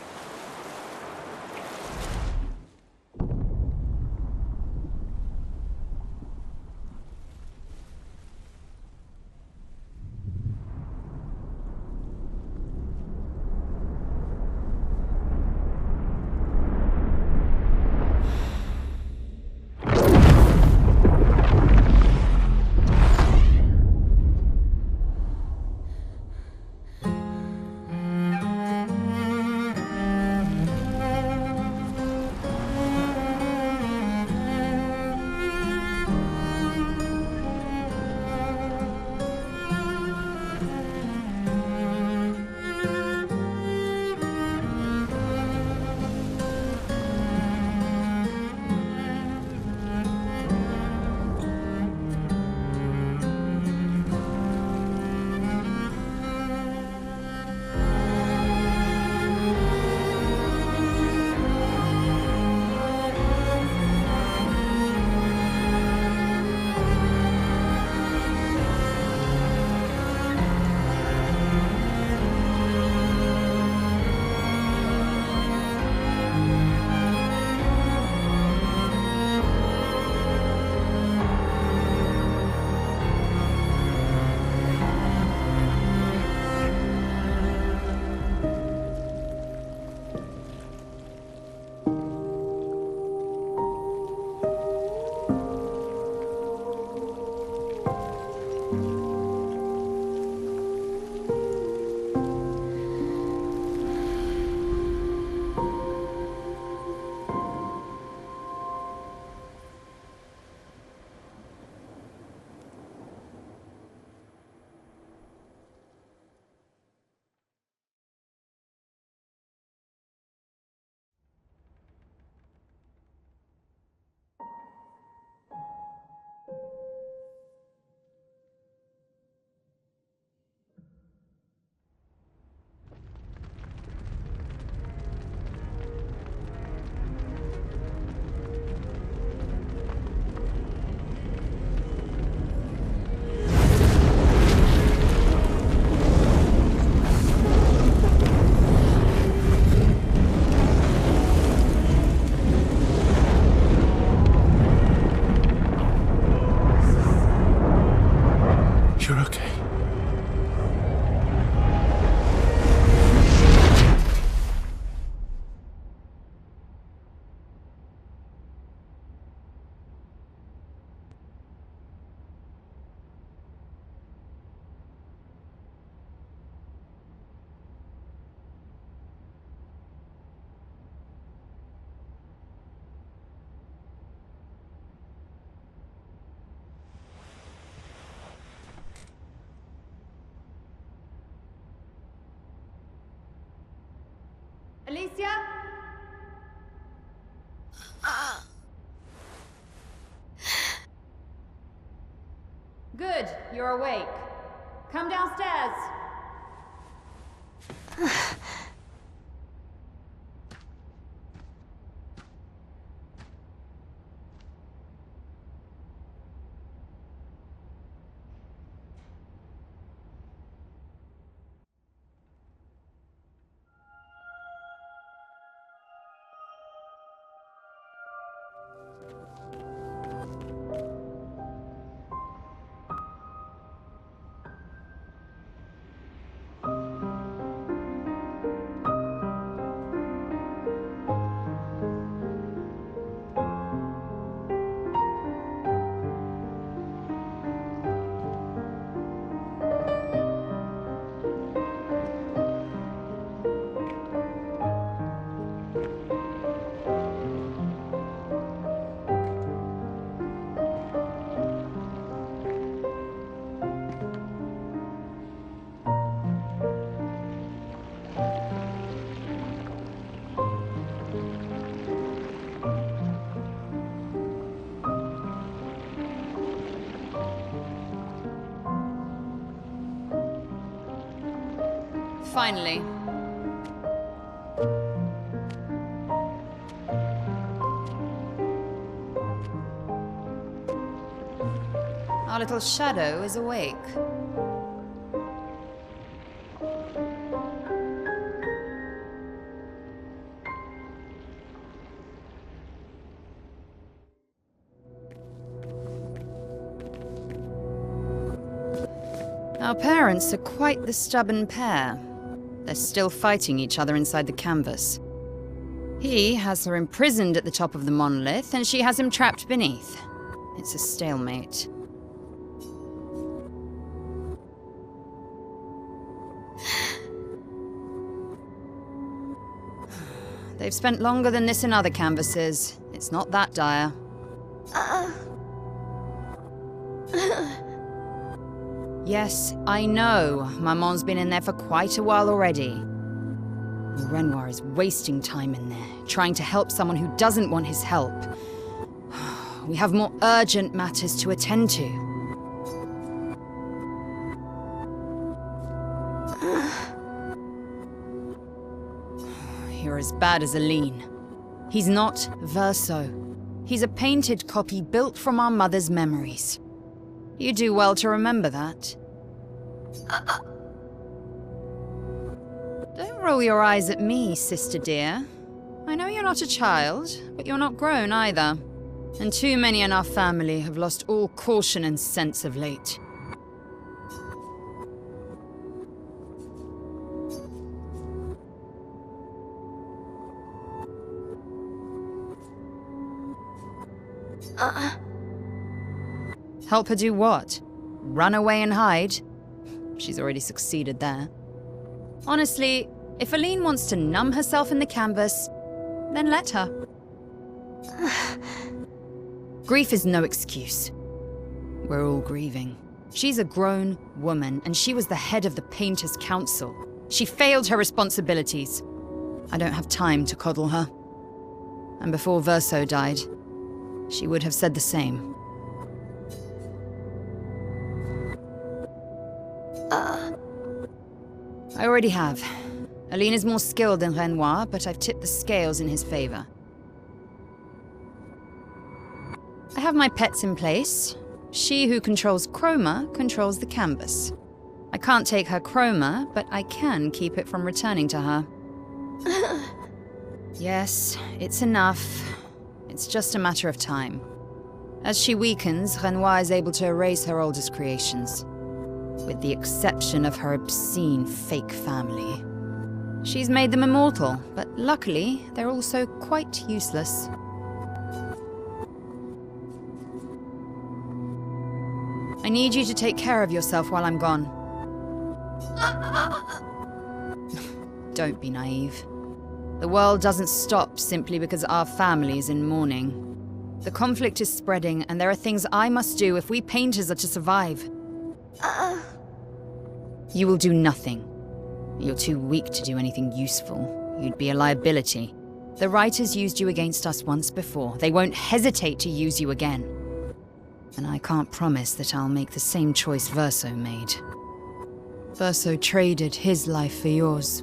You're okay. Alicia? Good, you're awake. Come downstairs. finally. Our little shadow is awake. Our parents are quite the stubborn pair. They're still fighting each other inside the canvas. He has her imprisoned at the top of the monolith, and she has him trapped beneath. It's a stalemate. They've spent longer than this in other canvases. It's not that dire. Yes, I know. Maman's been in there for quite a while already. Renoir is wasting time in there, trying to help someone who doesn't want his help. We have more urgent matters to attend to. You're as bad as Aline. He's not Verso. He's a painted copy built from our mother's memories. You do well to remember that. Don't roll your eyes at me, sister dear. I know you're not a child, but you're not grown either. And too many in our family have lost all caution and sense of late. Help her do what? Run away and hide? She's already succeeded there. Honestly, if Aline wants to numb herself in the canvas, then let her. Grief is no excuse. We're all grieving. She's a grown woman, and she was the head of the Painters' Council. She failed her responsibilities. I don't have time to coddle her. And before Verso died, she would have said the same. I already have. Aline is more skilled than Renoir, but I've tipped the scales in his favor. I have my pets in place. She who controls chroma controls the canvas. I can't take her chroma, but I can keep it from returning to her. Yes, it's enough. It's just a matter of time. As she weakens, Renoir is able to erase her oldest creations. With the exception of her obscene fake family. She's made them immortal, but luckily, they're also quite useless. I need you to take care of yourself while I'm gone. Don't be naive. The world doesn't stop simply because our family is in mourning. The conflict is spreading, and there are things I must do if we painters are to survive. You will do nothing. You're too weak to do anything useful. You'd be a liability. The writers used you against us once before. They won't hesitate to use you again. And I can't promise that I'll make the same choice Verso made. Verso traded his life for yours.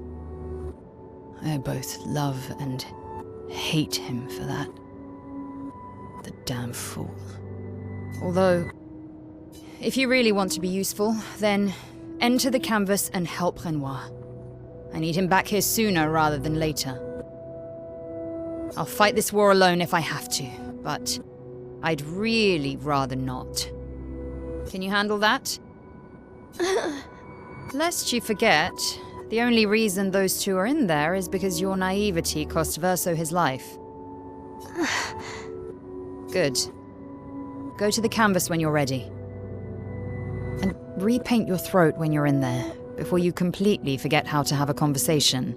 I both love and hate him for that. The damn fool. Although, if you really want to be useful, then enter the canvas and help Renoir. I need him back here sooner rather than later. I'll fight this war alone if I have to, but I'd really rather not. Can you handle that? Lest you forget, the only reason those two are in there is because your naivety cost Verso his life. Good. Go to the canvas when you're ready. And repaint your throat when you're in there, before you completely forget how to have a conversation.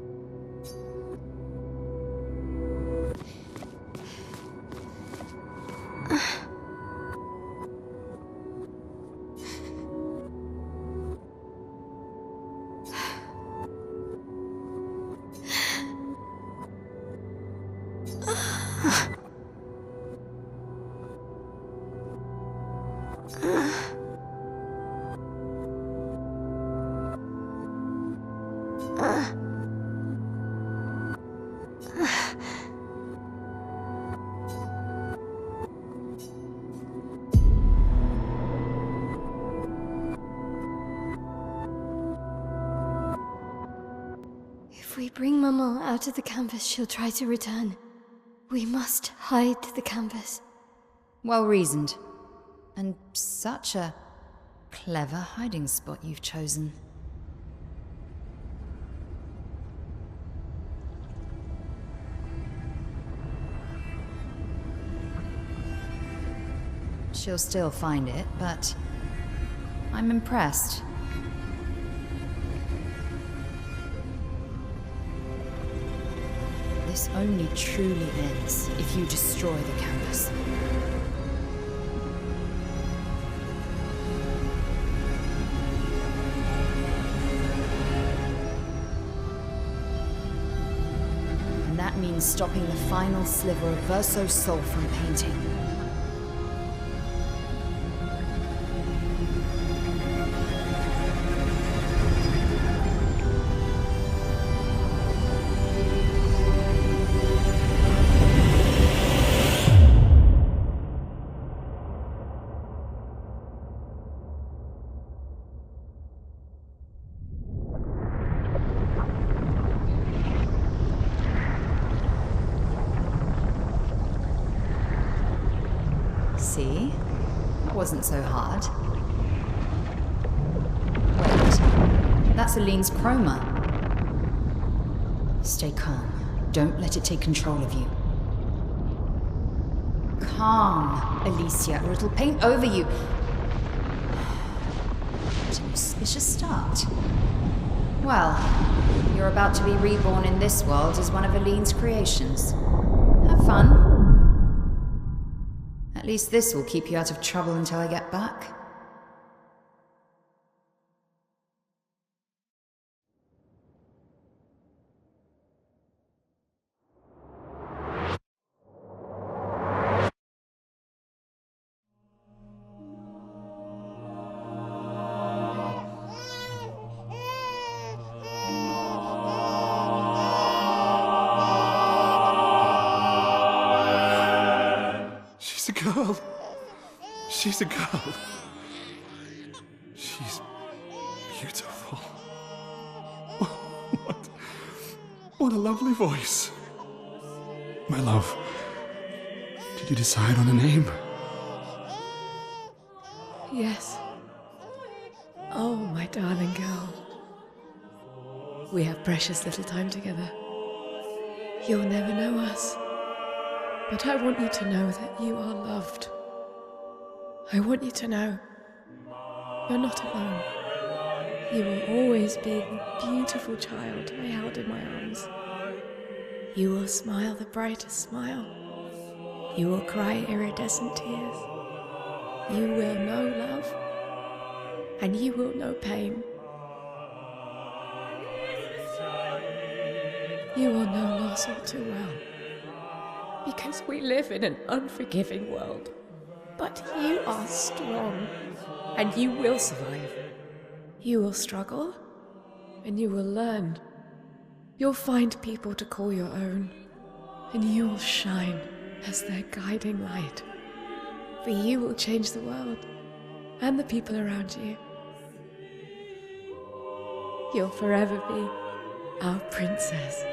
bring Maman out of the canvas, she'll try to return. We must hide the canvas. Well reasoned. And such a clever hiding spot you've chosen. She'll still find it, but I'm impressed. This only truly ends if you destroy the canvas. And that means stopping the final sliver of Verso's soul from painting. See? That wasn't so hard. Wait, that's Aline's chroma. Stay calm. Don't let it take control of you. Calm, Alicia, or it'll paint over you. What an auspicious start. Well, you're about to be reborn in this world as one of Aline's creations. Have fun. At least this will keep you out of trouble until I get back. She's a girl. She's a girl. She's beautiful. What a lovely voice. My love, did you decide on a name? Yes. Oh, my darling girl. We have precious little time together. You'll never know us. But I want you to know that you are loved. I want you to know you're not alone. You will always be the beautiful child I held in my arms. You will smile the brightest smile. You will cry iridescent tears. You will know love, and you will know pain. You will know loss all too well. Because we live in an unforgiving world. But you are strong, and you will survive. You will struggle, and you will learn. You'll find people to call your own, and you will shine as their guiding light. For you will change the world, and the people around you. You'll forever be our princess.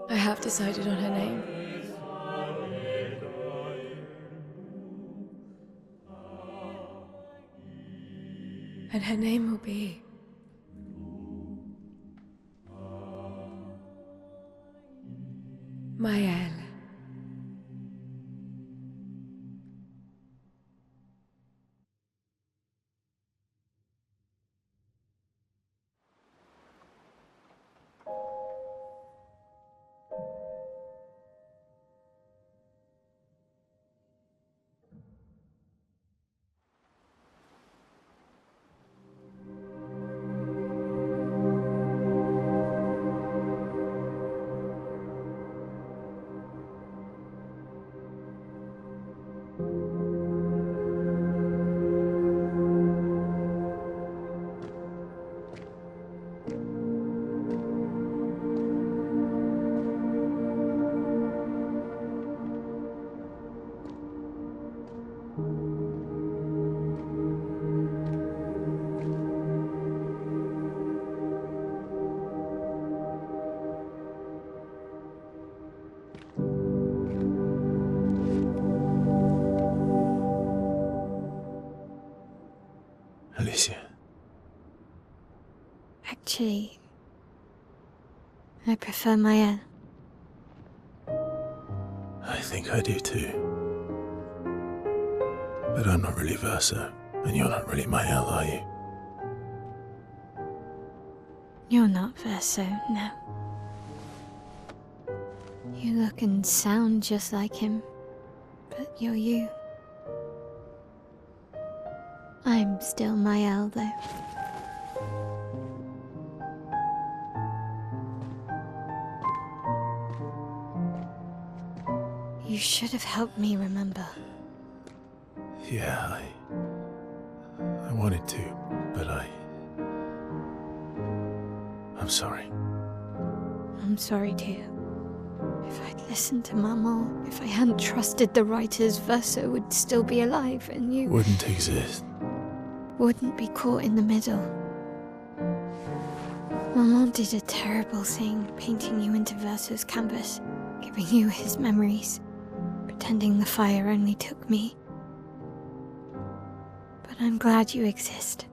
I have decided on her name. And her name will be Maëlle. Alicia. Actually, I prefer Mael. I think I do too. But I'm not really Verso, and you're not really Mael, are you? You're not Verso, no. You look and sound just like him, but you're you. I'm still Mael, though. You should have helped me remember. Yeah, I wanted to, but I'm sorry. I'm sorry too. If I'd listened to Maman, if I hadn't trusted the writers, Verso would still be alive and you... Wouldn't exist. Wouldn't be caught in the middle. Maman did a terrible thing, painting you into Verso's canvas, giving you his memories, pretending the fire only took me. But I'm glad you exist.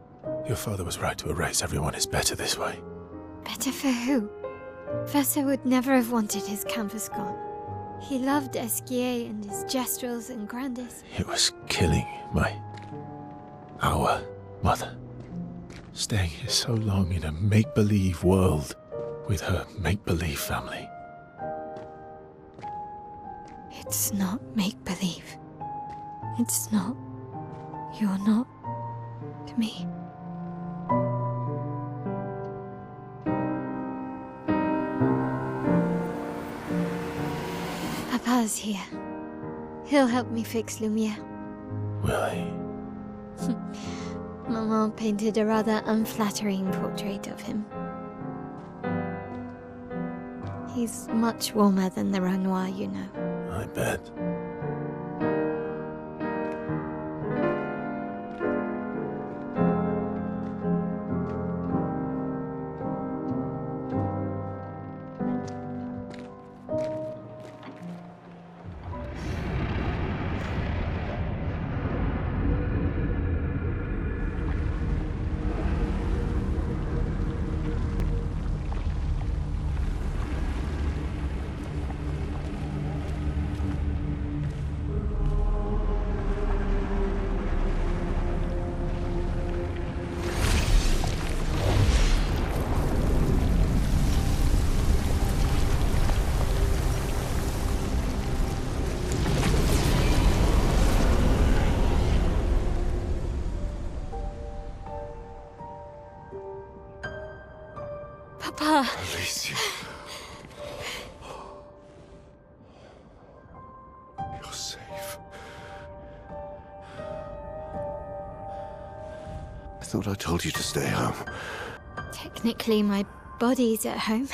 Your father was right to erase everyone. It's better this way. Better for who? Verso would never have wanted his canvas gone. He loved Esquier and his gestrels and grandes. It was killing our mother. Staying here so long in a make-believe world with her make-believe family. It's not make-believe. It's not. You're not to me. Papa's here. He'll help me fix Lumiere. Will he? Maman painted a rather unflattering portrait of him. He's much warmer than the Renoir, you know. I bet. Papa! Alicia. You're safe. I thought I told you to stay home. Technically, my body's at home.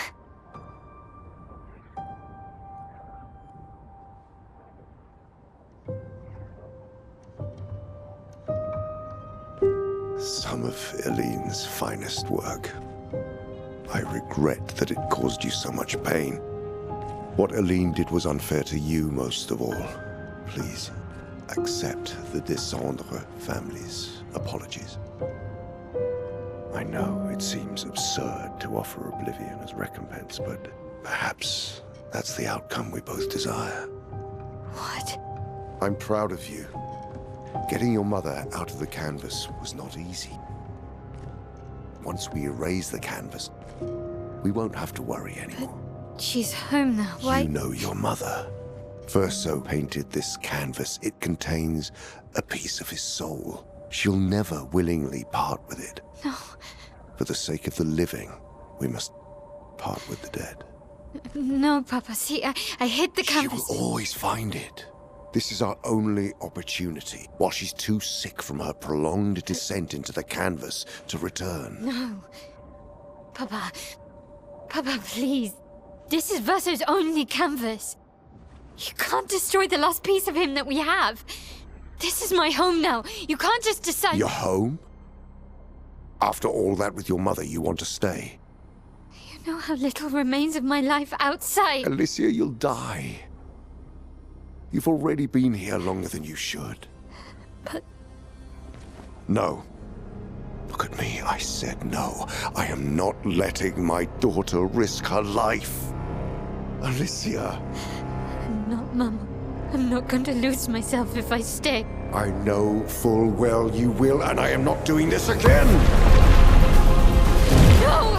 Some of Eline's finest work. I regret that it caused you so much pain. What Eline did was unfair to you most of all. Please, accept the Descendre family's apologies. I know it seems absurd to offer oblivion as recompense, but perhaps that's the outcome we both desire. What? I'm proud of you. Getting your mother out of the canvas was not easy. Once we erase the canvas, we won't have to worry anymore. But she's home now, why? You know your mother. Verso painted this canvas. It contains a piece of his soul. She'll never willingly part with it. No. For the sake of the living, we must part with the dead. No, Papa, see, I hid the canvas. She will always find it. This is our only opportunity, while she's too sick from her prolonged descent into the canvas to return. No. Papa, please. This is Verso's only canvas. You can't destroy the last piece of him that we have. This is my home now. You can't just decide... Your home? After all that with your mother, you want to stay? You know how little remains of my life outside. Alicia, you'll die. You've already been here longer than you should. But... No. look at me. I said no. I am not letting my daughter risk her life. Alicia. Not, Mum. I'm not going to lose myself if I stay. I know full well you will, and I am not doing this again! No!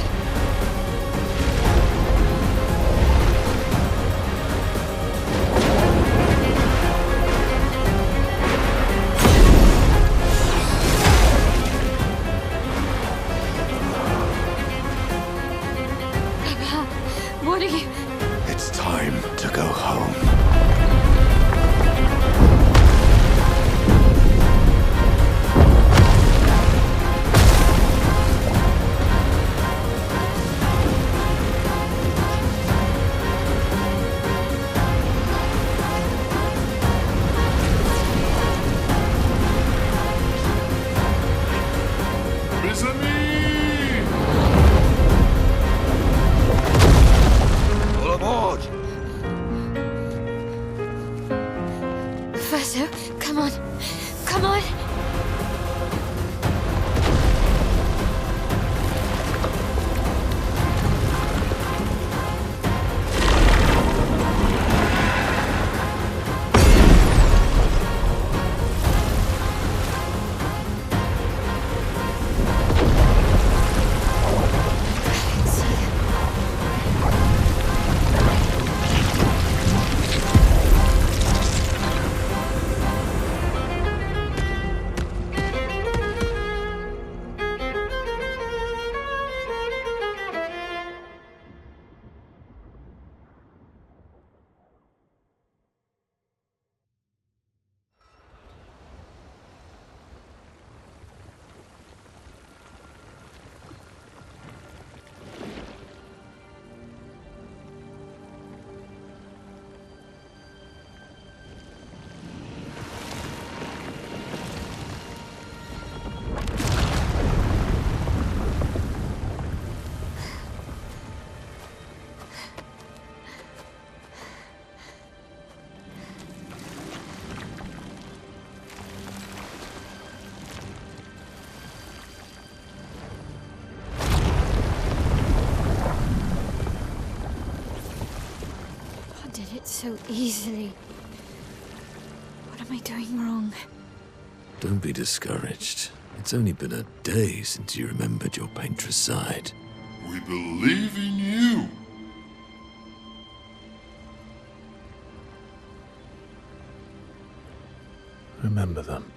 What are you... It's time to go home. Professor, come on. Come on. So easily. What am I doing wrong? Don't be discouraged. It's only been a day since you remembered your paintress side. We believe in you. Remember them.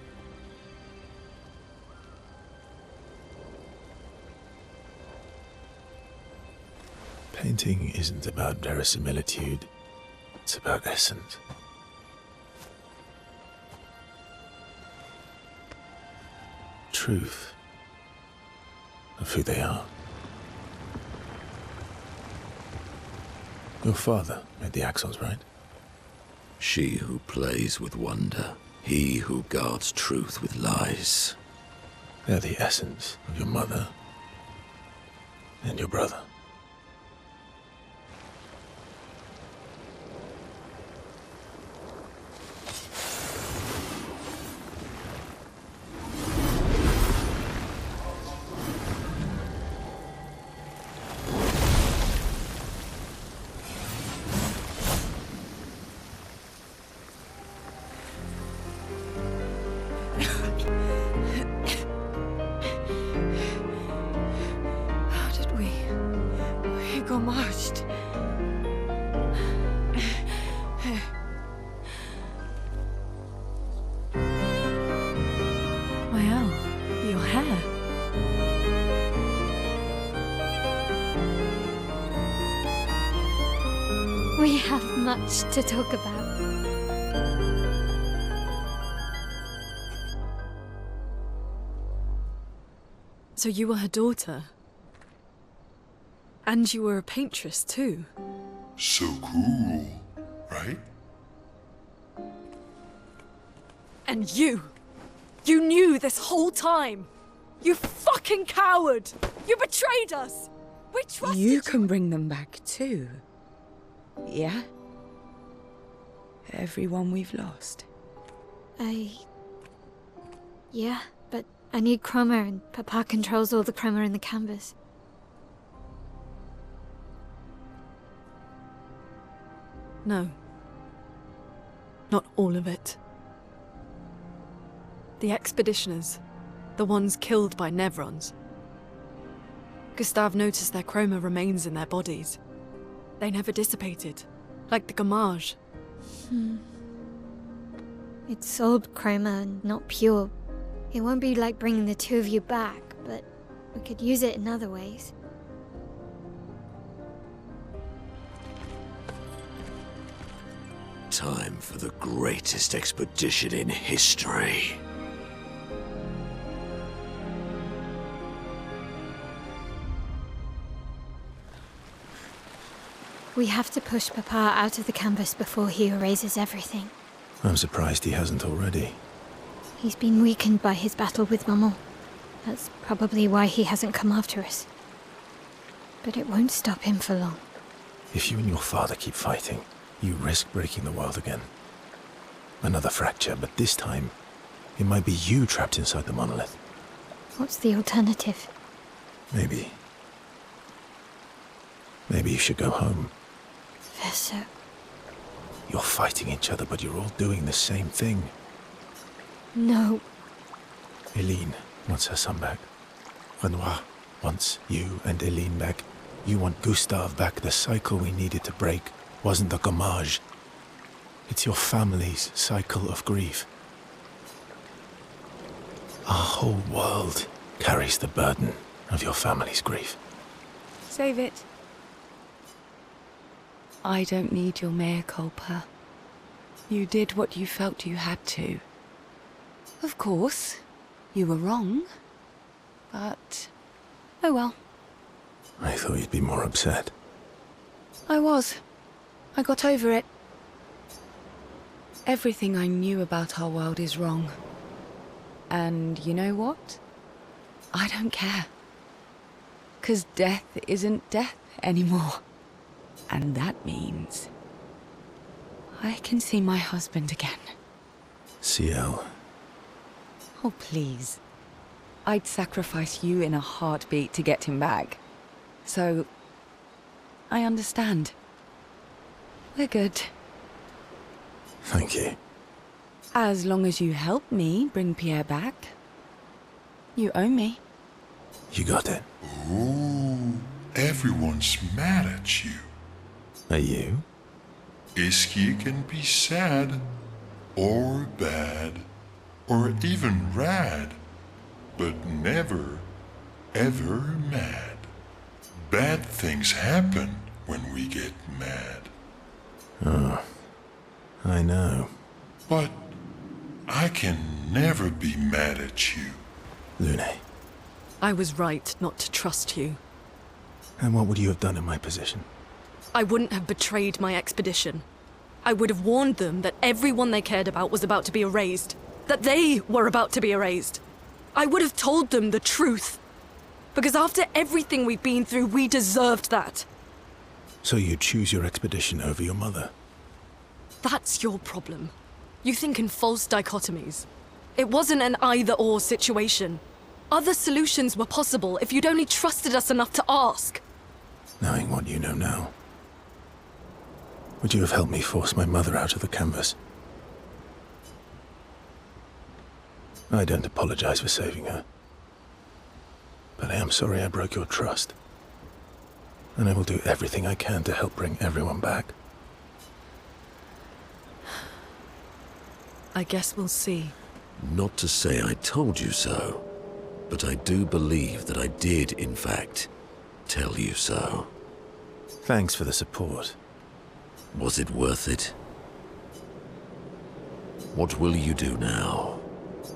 Painting isn't about verisimilitude. It's about essence. Truth of who they are. Your father made the axles, right? She who plays with wonder, he who guards truth with lies. They're the essence of your mother and your brother. We have much to talk about. So you were her daughter? And you were a paintress too? So cool, right? And you knew this whole time! You fucking coward! You betrayed us! We trusted you! You can bring them back too. Yeah? Everyone we've lost. Yeah, but I need chroma, and Papa controls all the chroma in the canvas. No. Not all of it. The expeditioners, the ones killed by Nevrons. Gustave noticed their chroma remains in their bodies. They never dissipated, like the Gamage. It's sold chroma and not pure. It won't be like bringing the two of you back, but we could use it in other ways. Time for the greatest expedition in history. We have to push Papa out of the canvas before he erases everything. I'm surprised he hasn't already. He's been weakened by his battle with Maman. That's probably why he hasn't come after us. But it won't stop him for long. If you and your father keep fighting, you risk breaking the world again. Another fracture, but this time, it might be you trapped inside the monolith. What's the alternative? Maybe you should go home. Verso. You're fighting each other, but you're all doing the same thing. No. Eileen wants her son back. Renoir wants you and Eileen back. You want Gustave back. The cycle we needed to break wasn't the Gamage. It's your family's cycle of grief. Our whole world carries the burden of your family's grief. Save it. I don't need your mea culpa. You did what you felt you had to. Of course, you were wrong. But, oh well. I thought you'd be more upset. I was. I got over it. Everything I knew about our world is wrong. And you know what? I don't care. 'Cause death isn't death anymore. And that means I can see my husband again. CL. Oh, please. I'd sacrifice you in a heartbeat to get him back. So, I understand. We're good. Thank you. As long as you help me bring Pierre back. You owe me. You got it. Ooh, everyone's mad at you. Are you? Ischia can be sad, or bad, or even rad, but never, ever mad. Bad things happen when we get mad. Oh, I know. But I can never be mad at you. Lune. I was right not to trust you. And what would you have done in my position? I wouldn't have betrayed my expedition. I would have warned them that everyone they cared about was about to be erased. That they were about to be erased. I would have told them the truth. Because after everything we've been through, we deserved that. So you choose your expedition over your mother? That's your problem. You think in false dichotomies. It wasn't an either-or situation. Other solutions were possible if you'd only trusted us enough to ask. Knowing what you know now, would you have helped me force my mother out of the canvas? I don't apologize for saving her. But I am sorry I broke your trust. And I will do everything I can to help bring everyone back. I guess we'll see. Not to say I told you so, but I do believe that I did, in fact, tell you so. Thanks for the support. Was it worth it? What will you do now?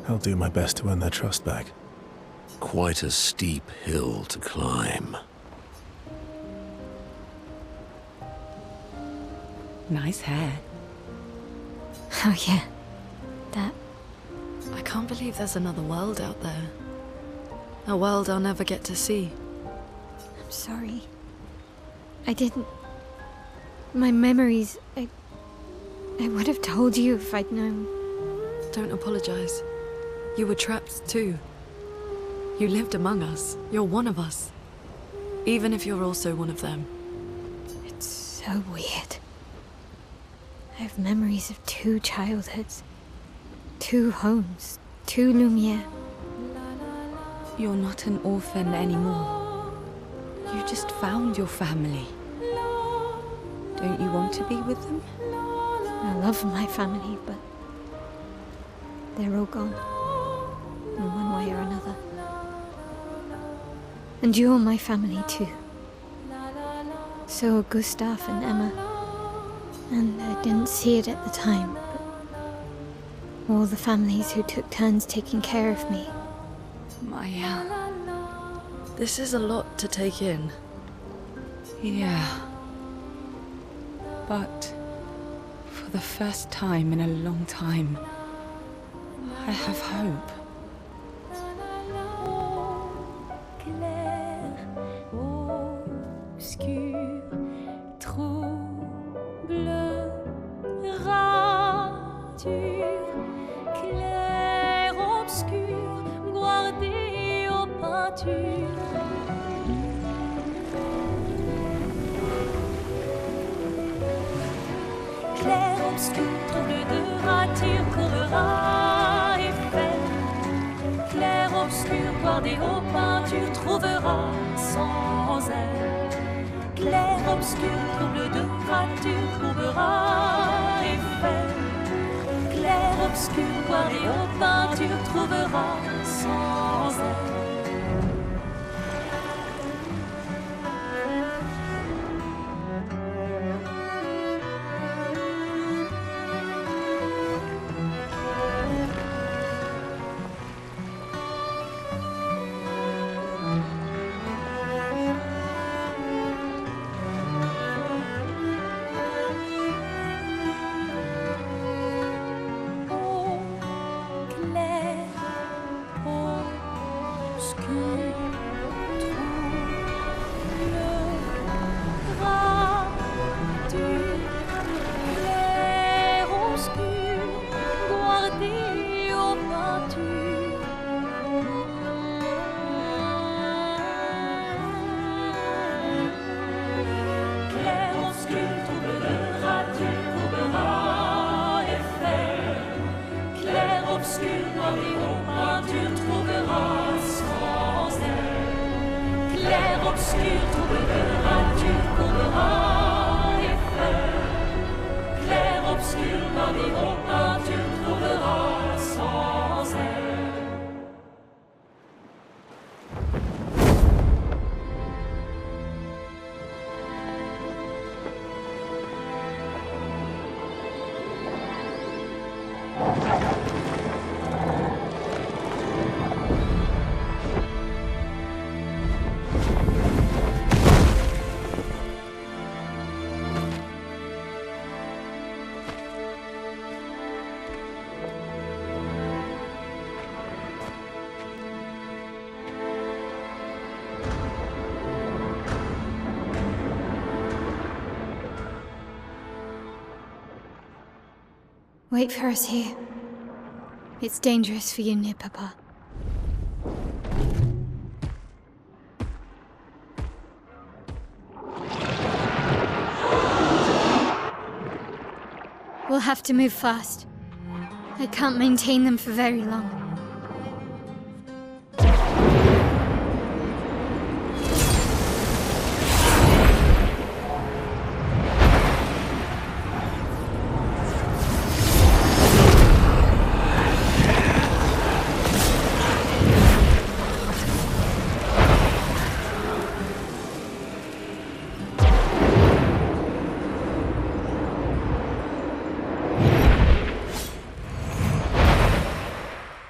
I'll do my best to earn their trust back. Quite a steep hill to climb. Nice hair. Oh yeah, that. I can't believe there's another world out there. A world I'll never get to see. I'm sorry. I didn't. My memories, I would have told you if I'd known. Don't apologize. You were trapped too. You lived among us. You're one of us. Even if you're also one of them. It's so weird. I have memories of 2 childhoods, 2 homes, 2 Lumiere. You're not an orphan anymore. You just found your family. Don't you want to be with them? I love my family, but they're all gone. In one way or another. And you're my family too. So are Gustav and Emma. And I didn't see it at the time, but all the families who took turns taking care of me. Maya. This is a lot to take in. Yeah. But for the first time in a long time, I have hope. Clair, obscur, trouble, rature, clair, obscur, guardé aux peintures. Clair, obscur, trouble de rature, courera et fait. Clair, obscur, guardé aux peintures, trouvera sans elle. Clair, obscur, trouble de rature, trouvera et fait. Clair, obscur, guardé aux peintures, trouvera sans elle. Wait for us here. It's dangerous for you near Papa. We'll have to move fast. I can't maintain them for very long.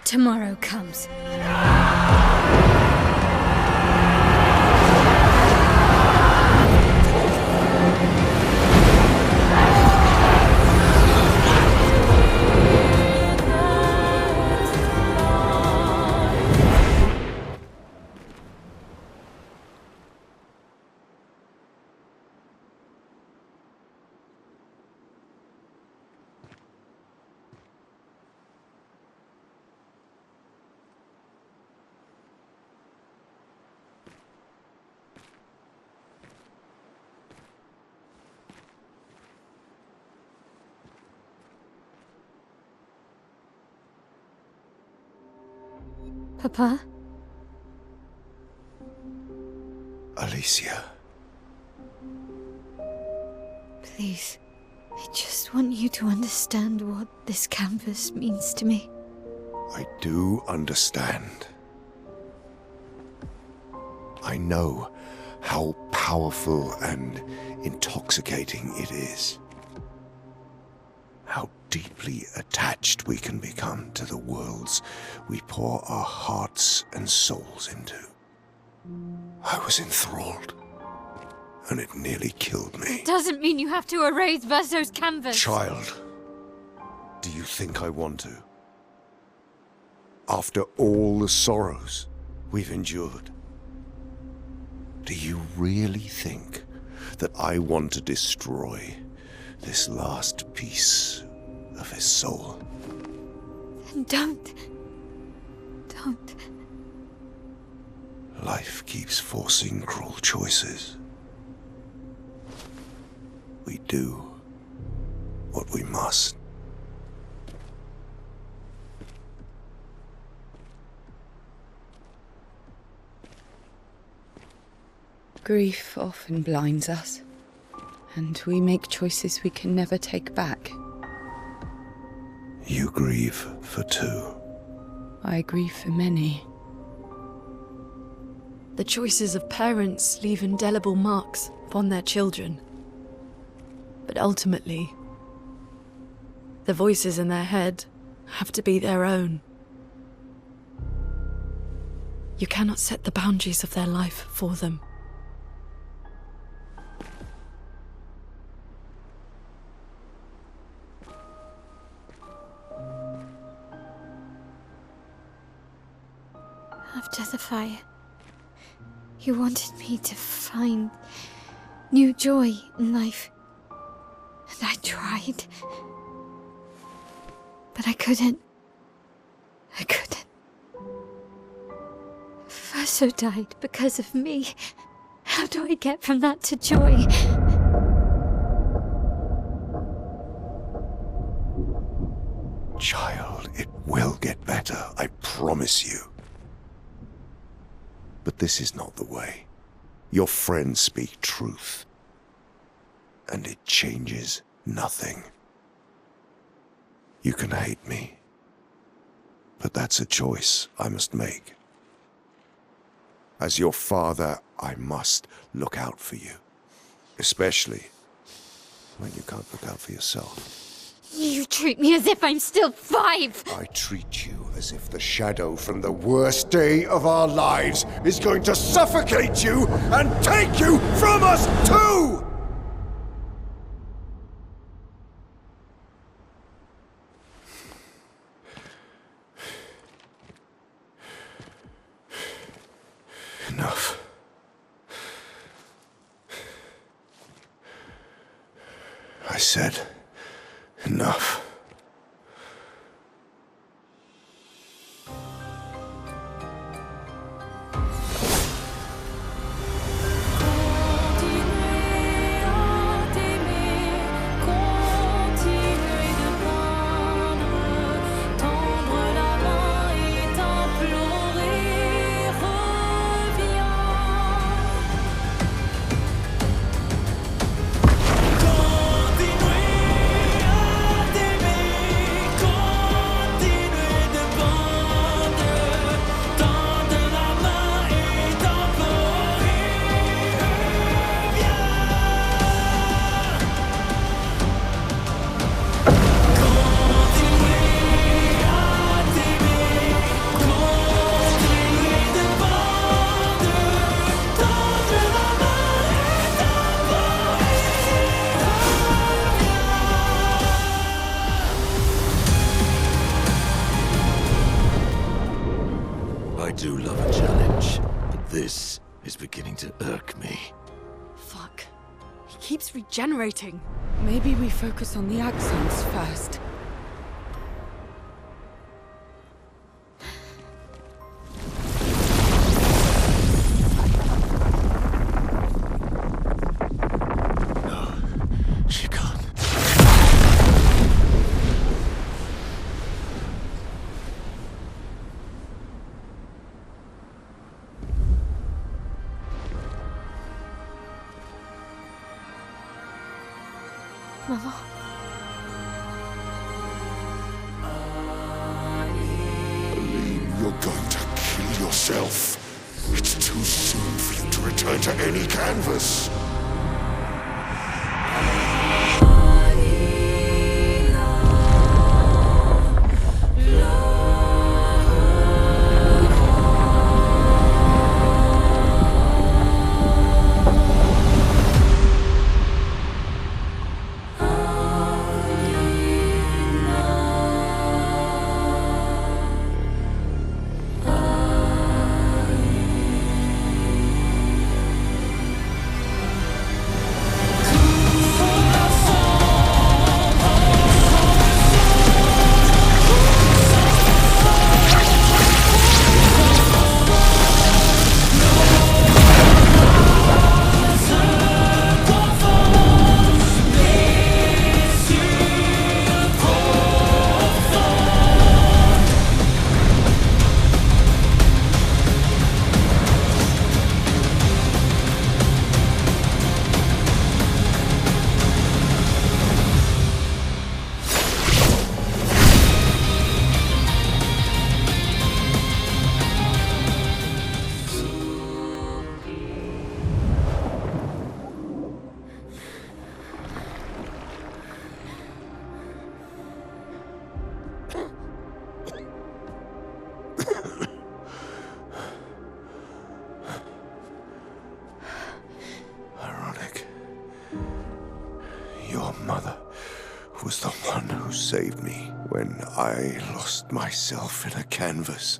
Tomorrow comes. Papa? Alicia. Please, I just want you to understand what this canvas means to me. I do understand. I know how powerful and intoxicating it is. How deeply attached we can become to the worlds we pour our hearts and souls into. I was enthralled, and it nearly killed me. It doesn't mean you have to erase Verso's canvas. Child, do you think I want to? After all the sorrows we've endured, do you really think that I want to destroy this last piece of his soul? Then don't. Life keeps forcing cruel choices. We do what we must. Grief often blinds us, and we make choices we can never take back. You grieve for two. I grieve for many. The choices of parents leave indelible marks upon their children. But ultimately, the voices in their head have to be their own. You cannot set the boundaries of their life for them. After the fire, you wanted me to find new joy in life. And I tried. But I couldn't. Verso died because of me. How do I get from that to joy? Child, it will get better, I promise you. But this is not the way. Your friends speak truth. And it changes nothing. You can hate me. But that's a choice I must make. As your father, I must look out for you. Especially when you can't look out for yourself. You treat me as if I'm still 5! I treat you as if the shadow from the worst day of our lives is going to suffocate you and take you from us too! Enough. I said enough. I do love a challenge, but this is beginning to irk me. Fuck. He keeps regenerating. Maybe we focus on the axons first. She can't. Maman. Aline, you're going to kill yourself. It's too soon for you to return to any canvas. Your mother was the one who saved me when I lost myself in a canvas.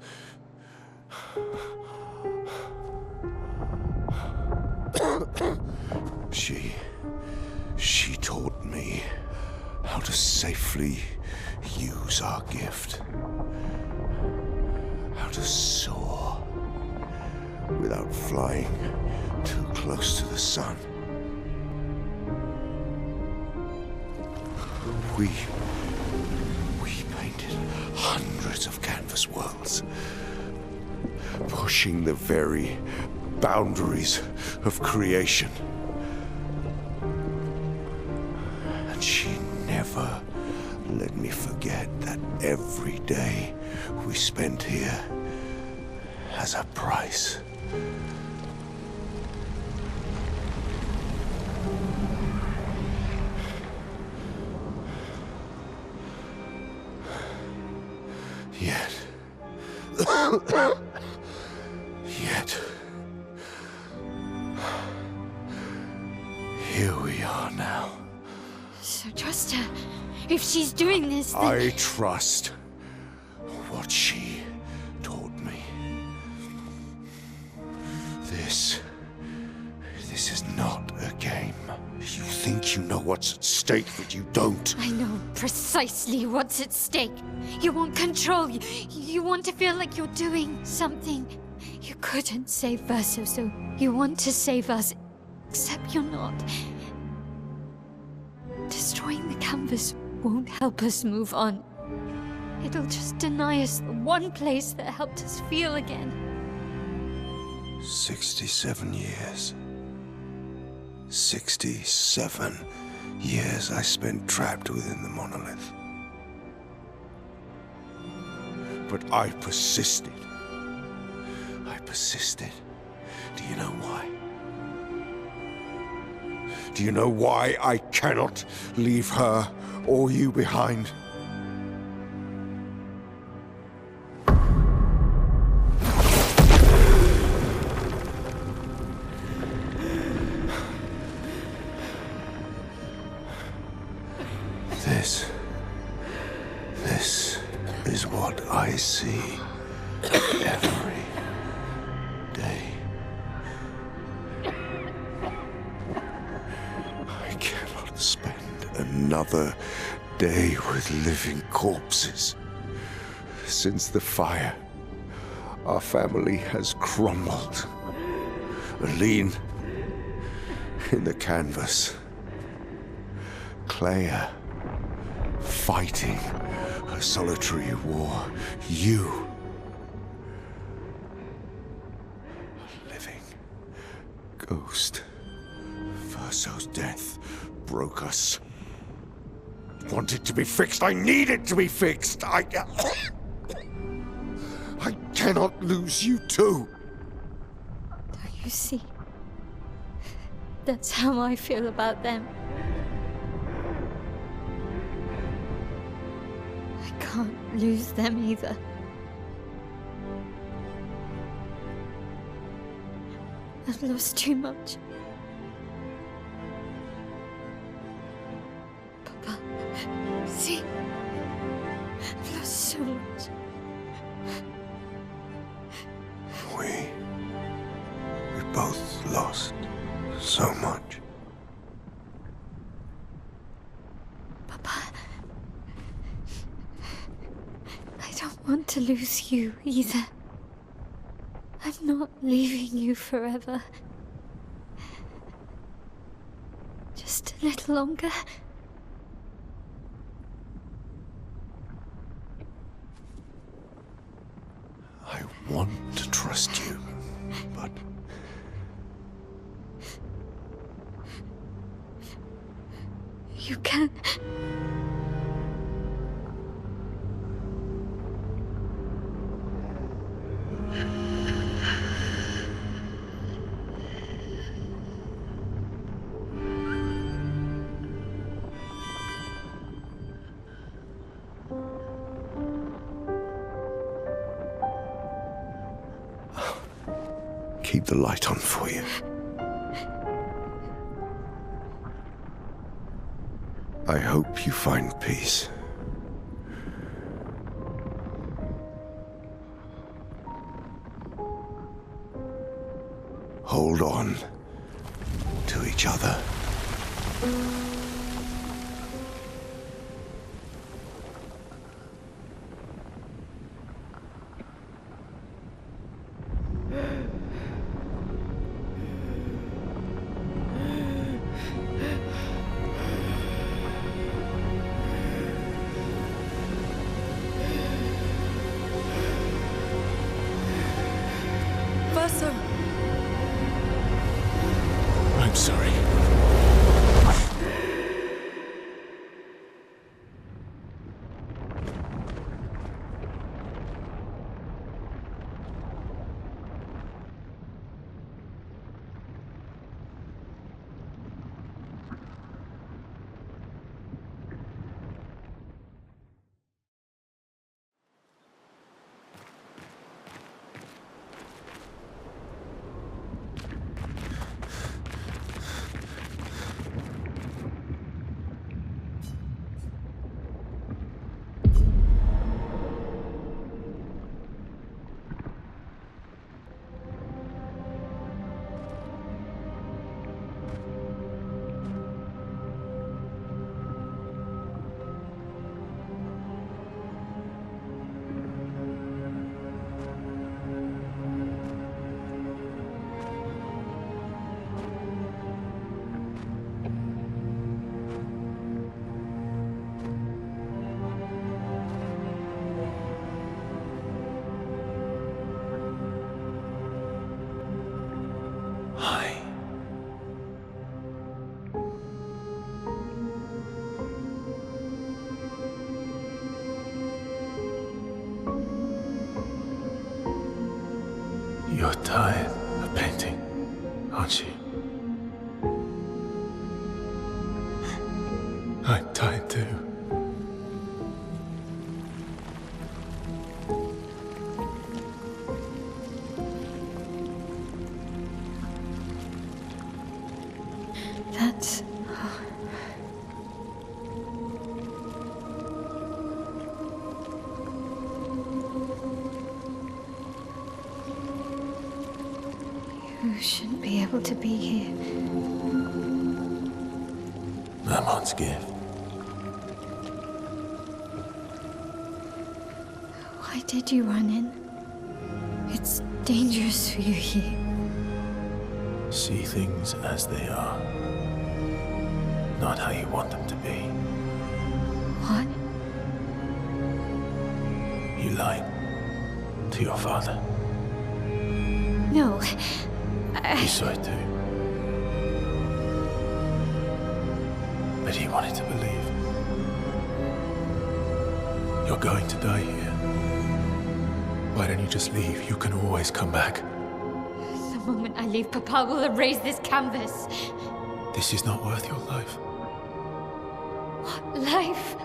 She taught me how to safely use our gift. How to soar without flying too close to the sun. We painted hundreds of canvas worlds, pushing the very boundaries of creation. And she never let me forget that every day we spent here has a price. Yet, here we are now. So trust her. If she's doing this, then... I trust what she taught me. This is not a game. You think you know what's at stake, but you don't. I know precisely what's at stake. You want control. You want to feel like you're doing something. You couldn't save Verso, so you want to save us. Except you're not. Destroying the canvas won't help us move on. It'll just deny us the one place that helped us feel again. 67 years. 67 years I spent trapped within the monolith. But I persisted. I persisted. Do you know why? Do you know why I cannot leave her or you behind? This is what I see every day. I cannot spend another day with living corpses. Since the fire, our family has crumbled. Aline in the canvas. Clair fighting her solitary war. You, a living ghost. Verso's death broke us. want it to be fixed. I need it to be fixed. I cannot lose you too. Don't you see? That's how I feel about them. I can't lose them either. I've lost too much. Papa, see? I've lost so much. We both lost so much. Papa, I don't want to lose you either. I'm not leaving you forever. Just a little longer. I want to trust you, but... You can. Keep the light on for you. I hope you find peace. Hold on to each other. I'm sorry. You're tired of painting, aren't you? I'm tired too. That's... You shouldn't be able to be here. Mamon's gift. Why did you run in? It's dangerous for you here. See things as they are, not how you want them to be. What? You lied to your father. No. He saw it too. But he wanted to believe. You're going to die here. Why don't you just leave? You can always come back. The moment I leave, Papa will erase this canvas. This is not worth your life. What life?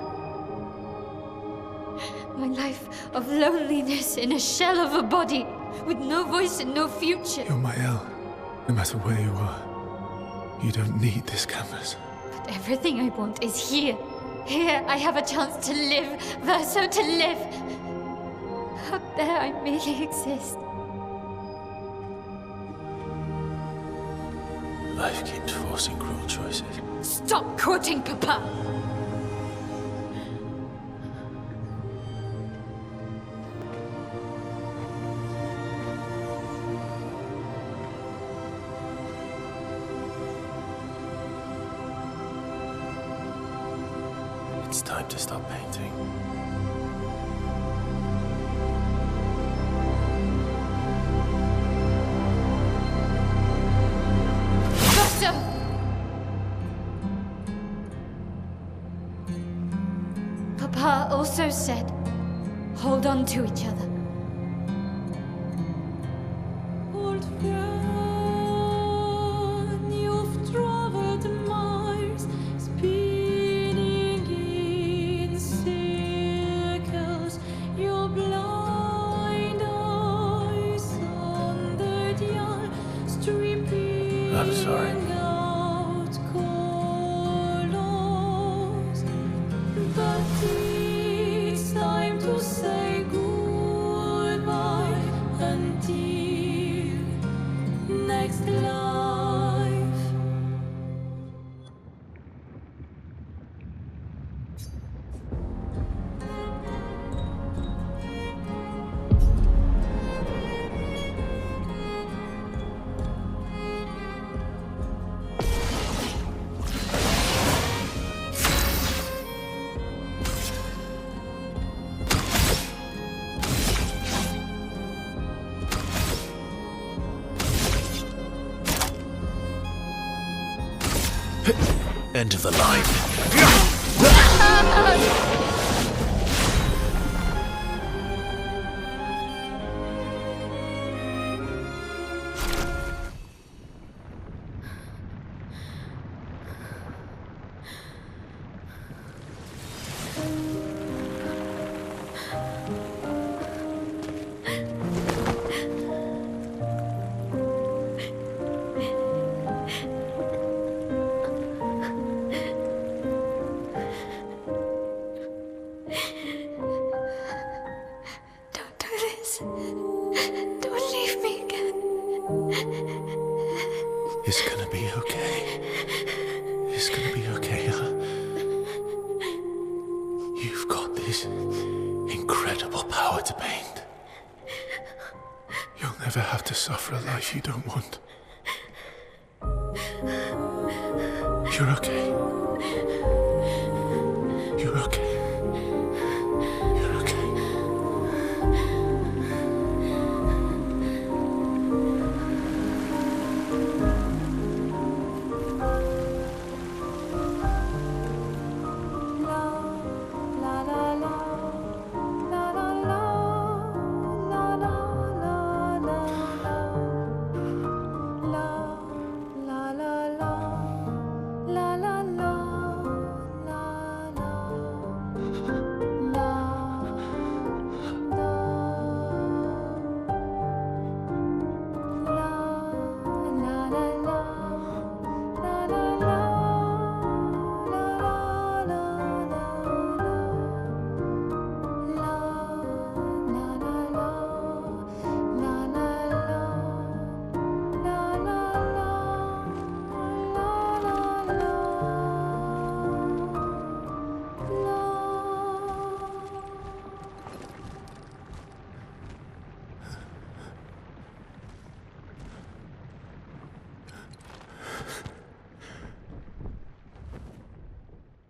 My life of loneliness in a shell of a body, with no voice and no future. You're my El, no matter where you are. You don't need this canvas. But everything I want is here. Here I have a chance to live, Verso, to live. Up there I merely exist. Life keeps forcing cruel choices. Stop quoting Papa! It's time to stop painting. Verso! Papa also said, hold on to each other. Old friend, you've traveled miles, spinning in circles. Your blind eyes on the dial, stripping I'm sorry. out colors. But it's time to say goodbye until next life. End of the line. Don't do this. Don't leave me again. It's gonna be okay. It's gonna be okay, huh? You've got this incredible power to paint. You'll never have to suffer a life you don't want. You're okay. You're okay. You're okay.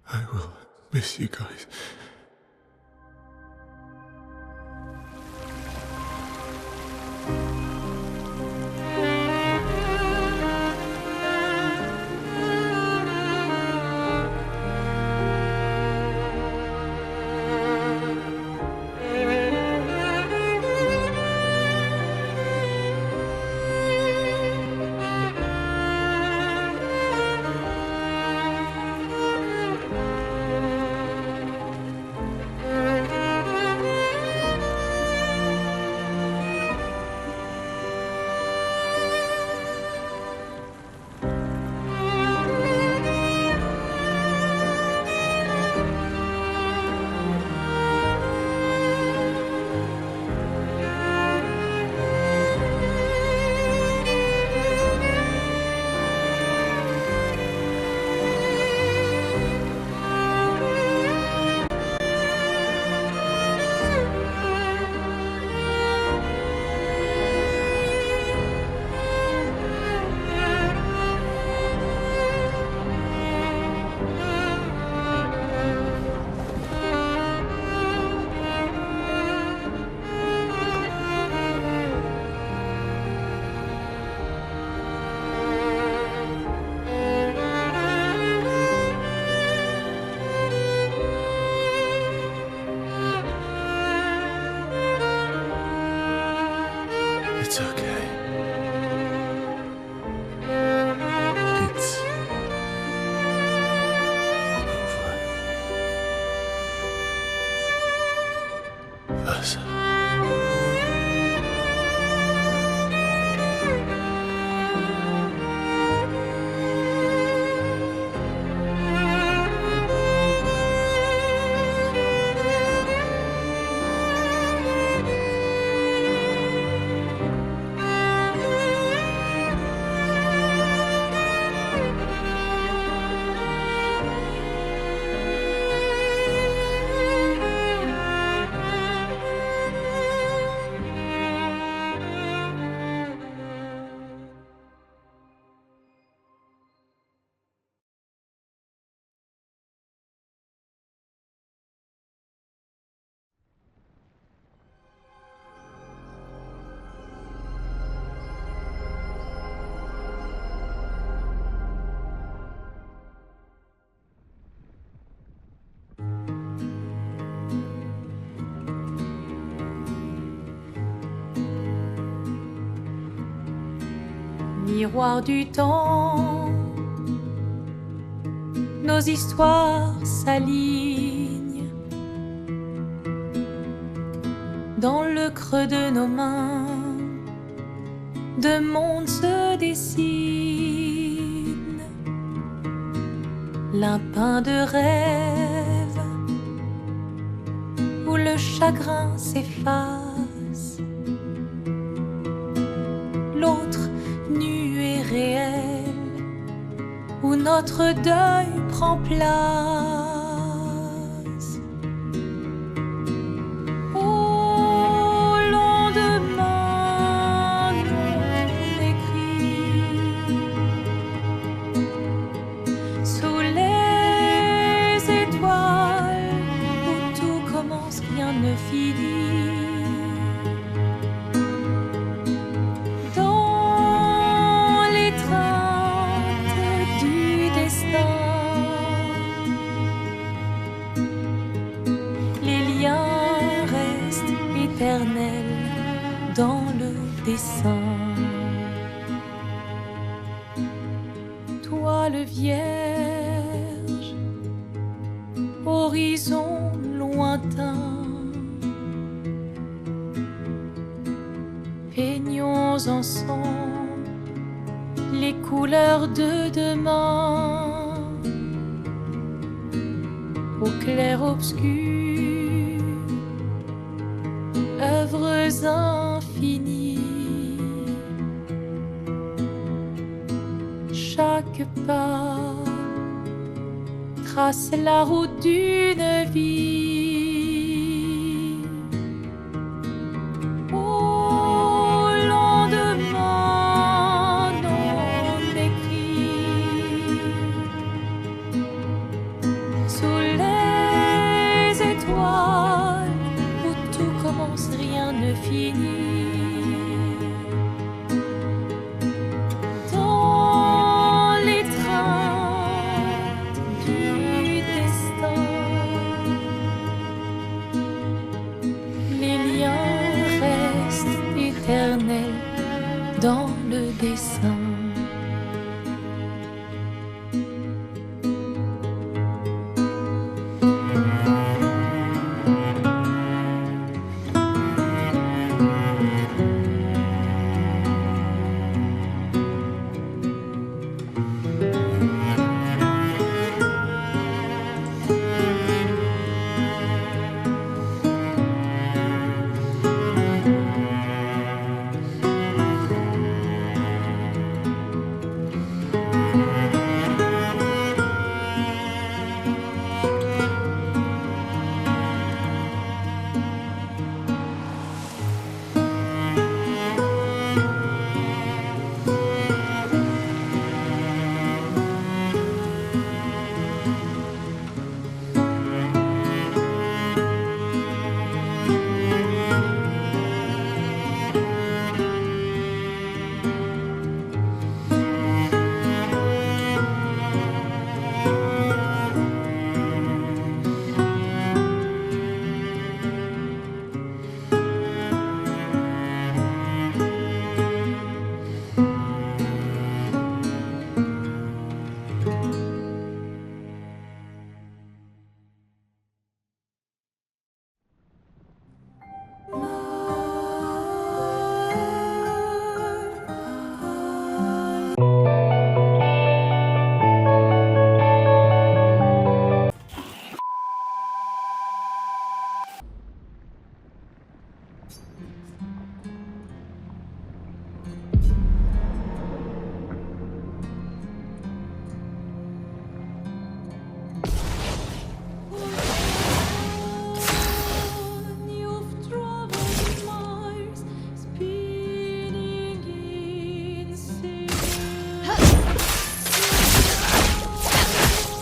I will miss you guys. It's okay. It's Versa. Miroir du temps, nos histoires s'alignent dans le creux de nos mains. Deux mondes se dessinent, l'un peint de rêve où le chagrin s'efface, l'autre nu et réel où notre deuil prend place. Au lendemain non écrit, sous les étoiles où tout commence, rien ne finit. Dans le dessin, toile vierge, horizon lointain, peignons ensemble les couleurs de demain, au clair obscur. Œuvres infinies, chaque pas trace la route d'une vie. Au lendemain non écrit, sous les étoiles où tout commence, rien ne finit. Dans l'étreinte du destin, les liens restent éternels dans le dessin.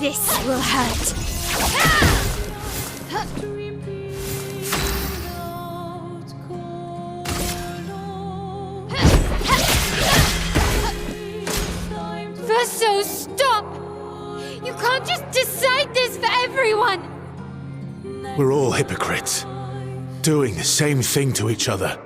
This will hurt. Verso, stop! You can't just decide this for everyone! We're all hypocrites, doing the same thing to each other.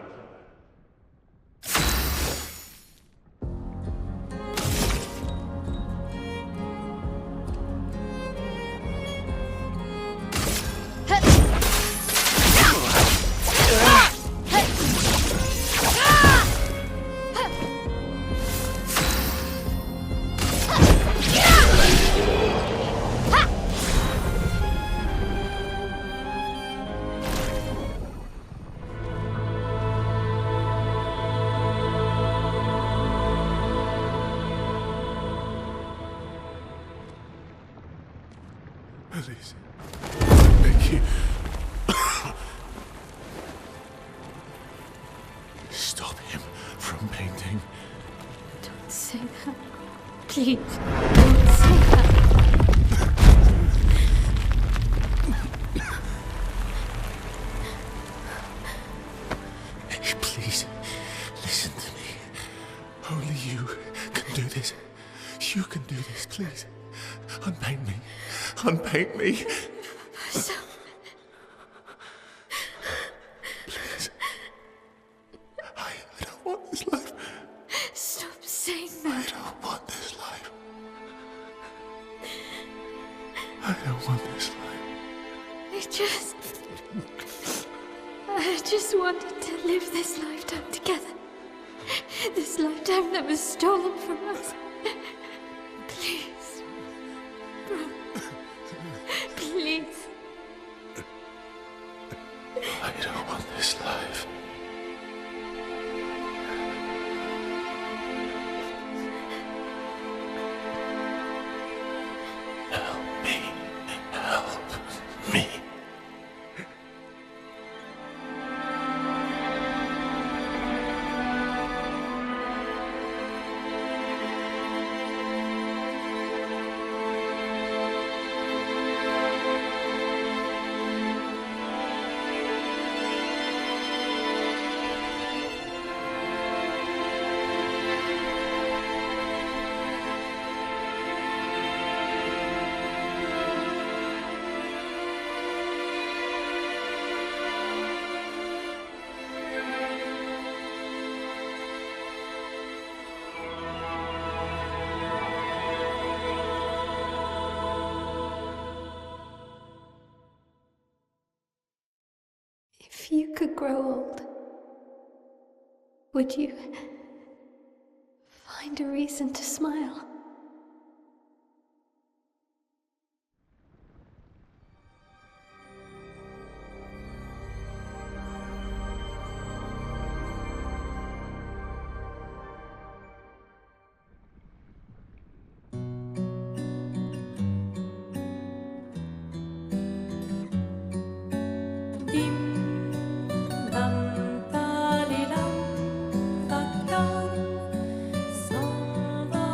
Please. Thank you. Stop him from painting. Don't say that. Please, don't say that. Please, listen to me. Only you can do this. You can do this, please. Unpaint me. Unpaint me. So... Please. I don't want this life. Stop saying that. I don't want this life. I don't want this life. I just wanted to live this lifetime together. This lifetime that was stolen from us. Please. Bro. Please. I don't want this life. Help me. Help me. If you could grow old, would you find a reason to smile? S'en va